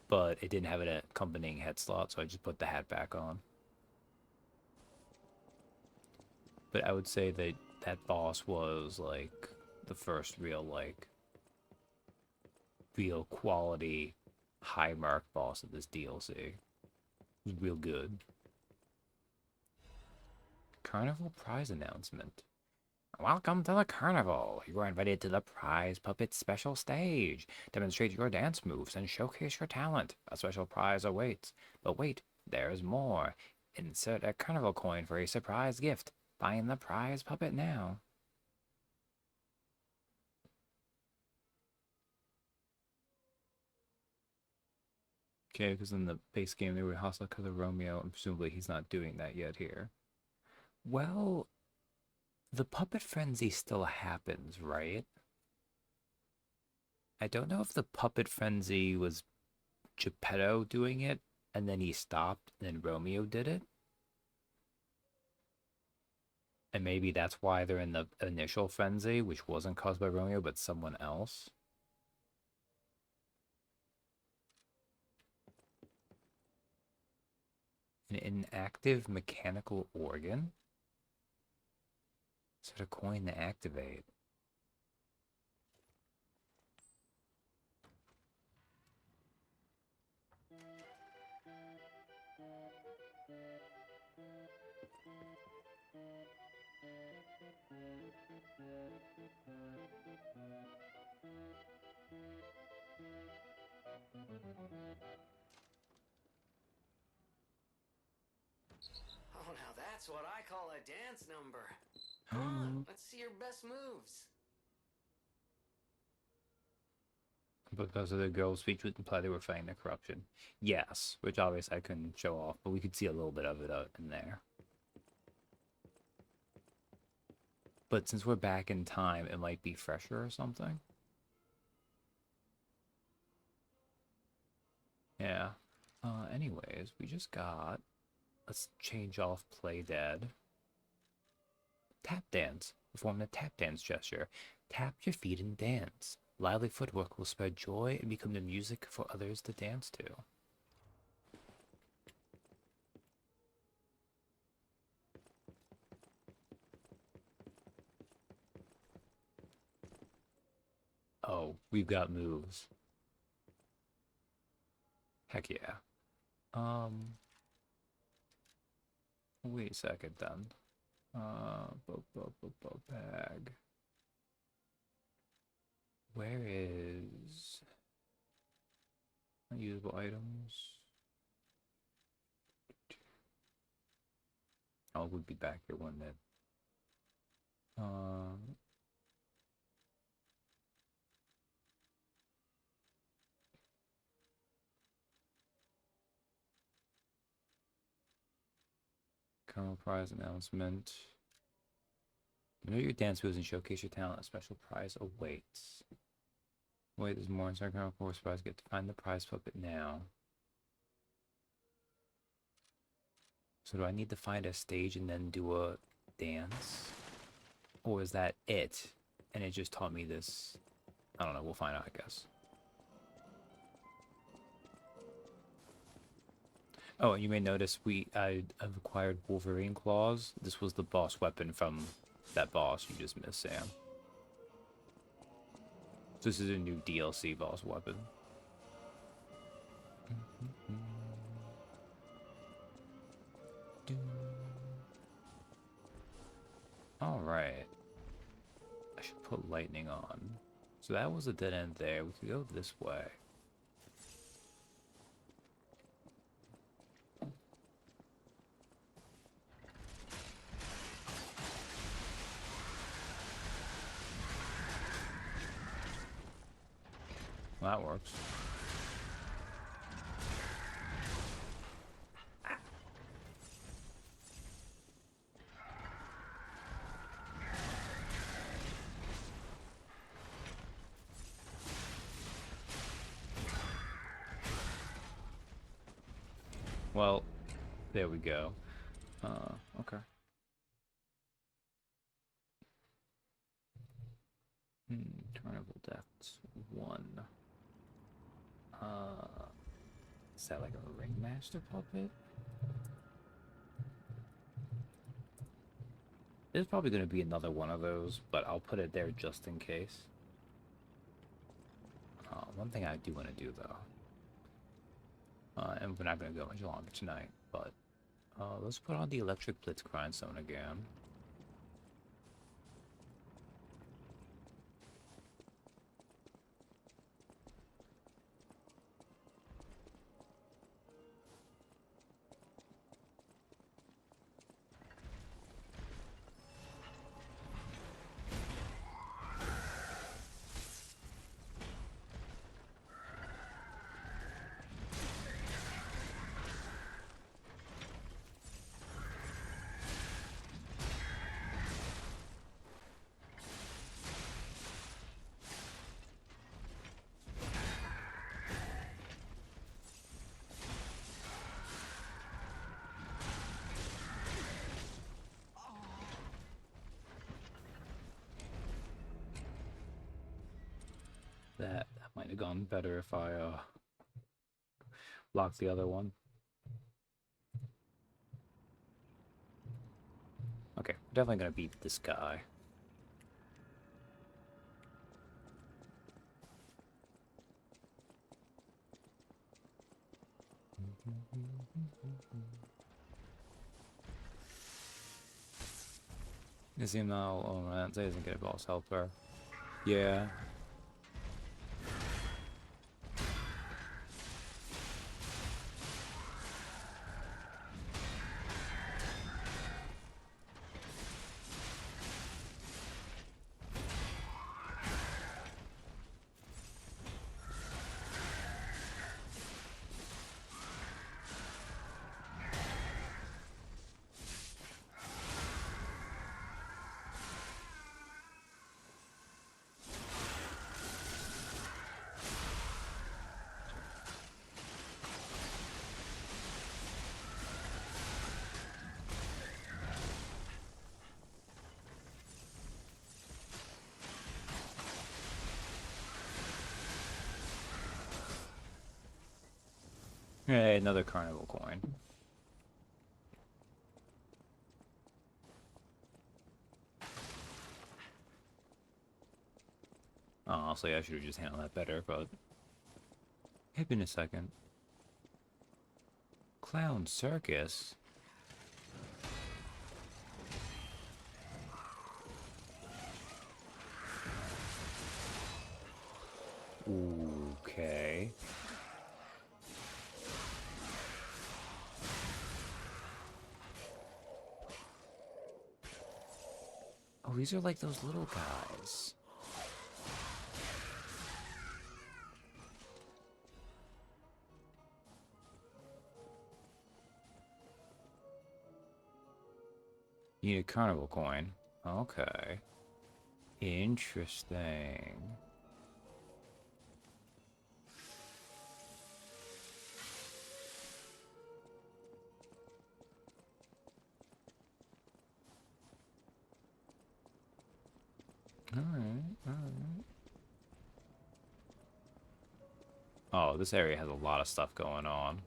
but it didn't have an accompanying head slot, so I just put the hat back on. But I would say that that boss was like the first real real quality high mark boss of this DLC. It was real good. Carnival prize announcement. Welcome to the carnival. You are invited to the prize puppet special stage. Demonstrate your dance moves and showcase your talent. A special prize awaits. But wait, there's more. Insert a carnival coin for a surprise gift. Find the prize puppet now. Okay, because in the base game they were hostile because of Romeo, and presumably he's not doing that yet here. Well, the puppet frenzy still happens, right? I don't know if the puppet frenzy was Geppetto doing it, and then he stopped, and then Romeo did it. And maybe that's why they're in the initial frenzy, which wasn't caused by Romeo, but someone else. An inactive mechanical organ? Set a coin to activate. Oh, now that's what I call a dance number. Come on, let's see your best moves. Because of the girl's speech would imply they were fighting the corruption. Yes, which obviously I couldn't show off, but we could see a little bit of it out in there. But since we're back in time, it might be fresher or something. Yeah. Anyways, we just got... Let's change off Play Dead. Tap dance. Perform the tap dance gesture. Tap your feet and dance. Lively footwork will spread joy and become the music for others to dance to. Oh, we've got moves. Heck yeah. Wait a second then. Bag. Where is unusable items? Oh, we'll be back here one minute. Current prize announcement. Know your dance moves and showcase your talent. A special prize awaits. Wait, there's more inside current course prize. Get to find the prize puppet now. So do I need to find a stage and then do a dance? Or is that it? And it just taught me this. I don't know, we'll find out, I guess. Oh, and you may notice I've acquired Wolverine claws. This was the boss weapon from that boss you just missed, Sam. So this is a new DLC boss weapon. Alright. I should put lightning on. So that was a dead end there. We could go this way. Well, that works. Well, there we go. Okay. Carnival Depths 1. Is that like a ringmaster puppet? There's probably going to be another one of those, but I'll put it there just in case. One thing I do want to do, though, and we're not going to go much longer tonight, but let's put on the Electric Blitz Grindstone again. That might have gone better if I locked the other one. Okay, we're definitely gonna beat this guy. You see now, oh man, that doesn't get a boss helper. Yeah. Hey, another carnival coin. Honestly, I should have just handled that better, but... Hit me in a second. Clown circus? Okay. Oh, these are like those little guys. You need a carnival coin. Okay. Interesting. Alright, alright. Oh, this area has a lot of stuff going on.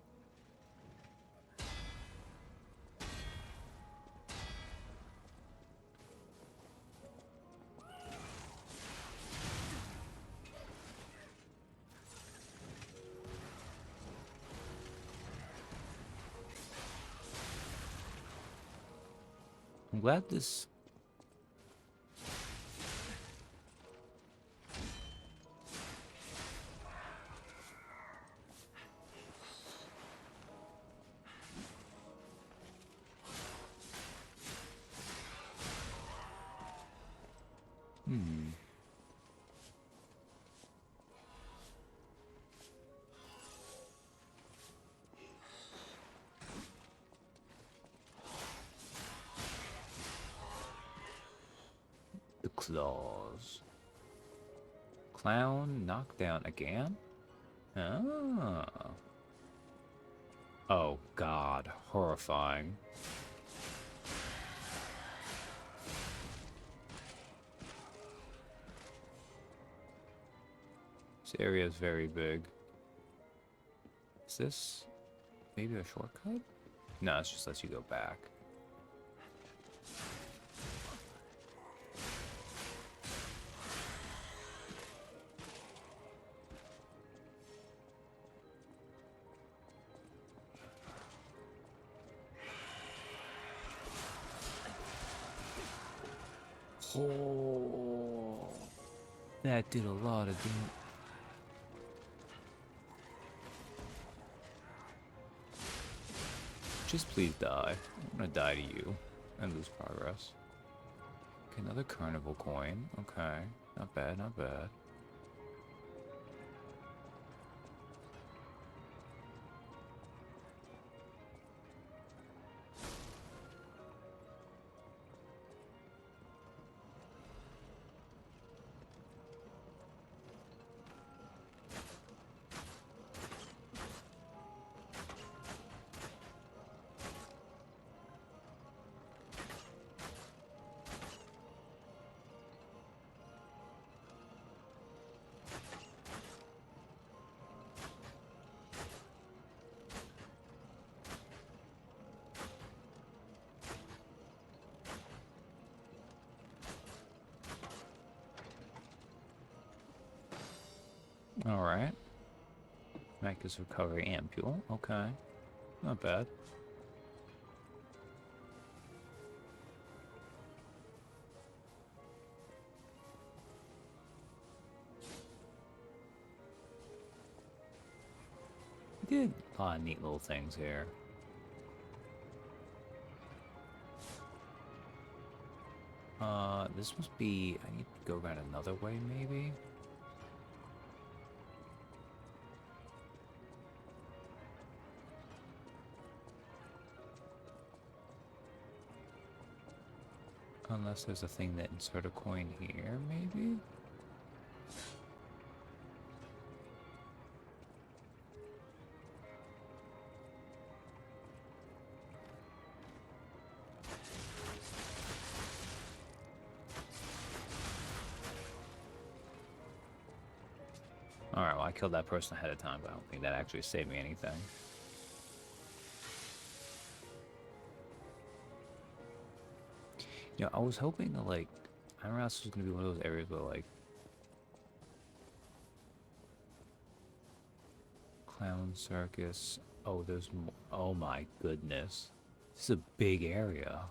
I'm glad this... The claws. Clown knockdown again? Ah. Oh god, horrifying. This area is very big. Is this maybe a shortcut? No, it just lets you go back. Oh, that did a lot of damage. Just please die. I'm gonna die to you and lose progress. Okay, another carnival coin. Okay, not bad, not bad. Alright. Macus recovery ampule. Okay. Not bad. Did a lot of neat little things here. This must be... I need to go around another way, maybe? Unless there's a thing that insert a coin here, maybe? Alright, well I killed that person ahead of time, but I don't think that actually saved me anything. You know, I was hoping that, like, I don't know, this was gonna be one of those areas where, like, clown circus. Oh, there's more. Oh my goodness. This is a big area.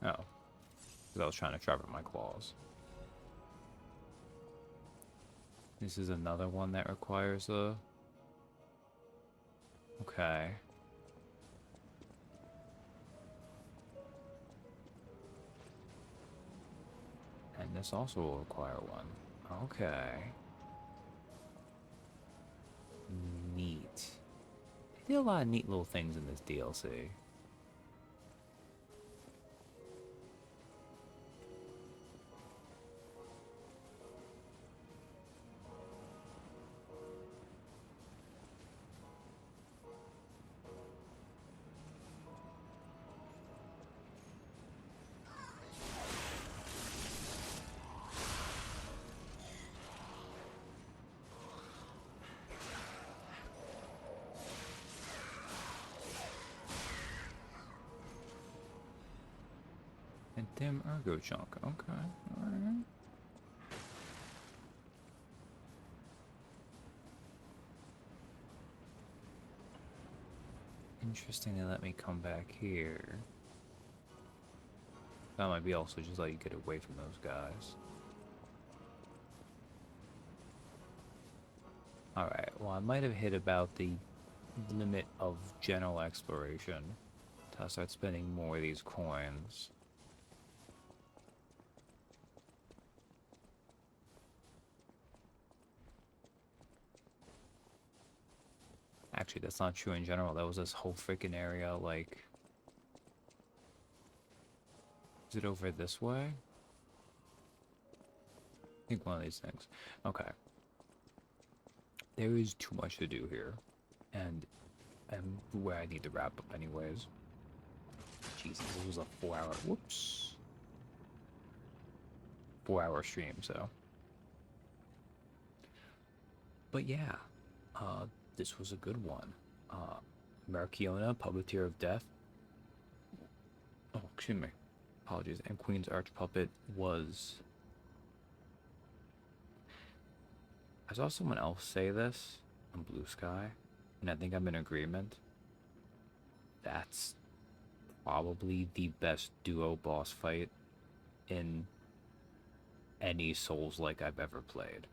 Oh. Because I was trying to sharpen my claws. This is another one that requires a... Okay. And this also will require one. Okay. Neat. They did a lot of neat little things in this DLC. And damn ergo chunk. Okay. Alright. Interesting they let me come back here. That might be also just let you get away from those guys. Alright, well I might have hit about the limit of general exploration. Till I start spending more of these coins. Actually, that's not true in general. That was this whole freaking area, like... Is it over this way? I think one of these things. Okay. There is too much to do here. And where I need to wrap up anyways. Jesus, this was a 4-hour... Whoops. 4-hour stream, so... But yeah. This was a good one. Marchiona, Puppeteer of Death. Oh, excuse me. Apologies. And Queen's Arch Puppet was... I saw someone else say this on Blue Sky, and I think I'm in agreement. That's probably the best duo boss fight in any Souls-like I've ever played.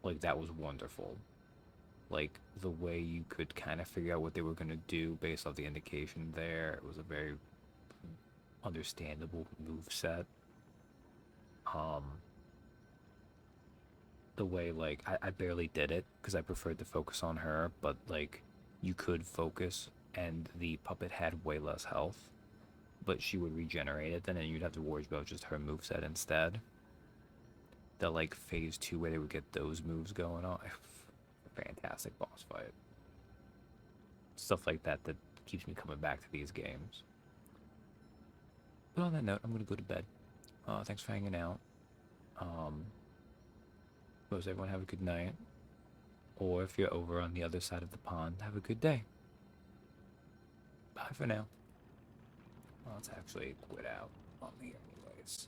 Like, that was wonderful. Like, the way you could kind of figure out what they were going to do based off the indication there. It was a very understandable moveset. The way, like, I barely did it because I preferred to focus on her, but, like, you could focus and the puppet had way less health, but she would regenerate it then, and you'd have to worry about just her moveset instead. The, like, phase 2 where they would get those moves going on. Fantastic boss fight. Stuff like that that keeps me coming back to these games. But on that note, I'm going to go to bed. Thanks for hanging out. Suppose everyone have a good night. Or if you're over on the other side of the pond, have a good day. Bye for now. Well, let's actually quit out on me anyways.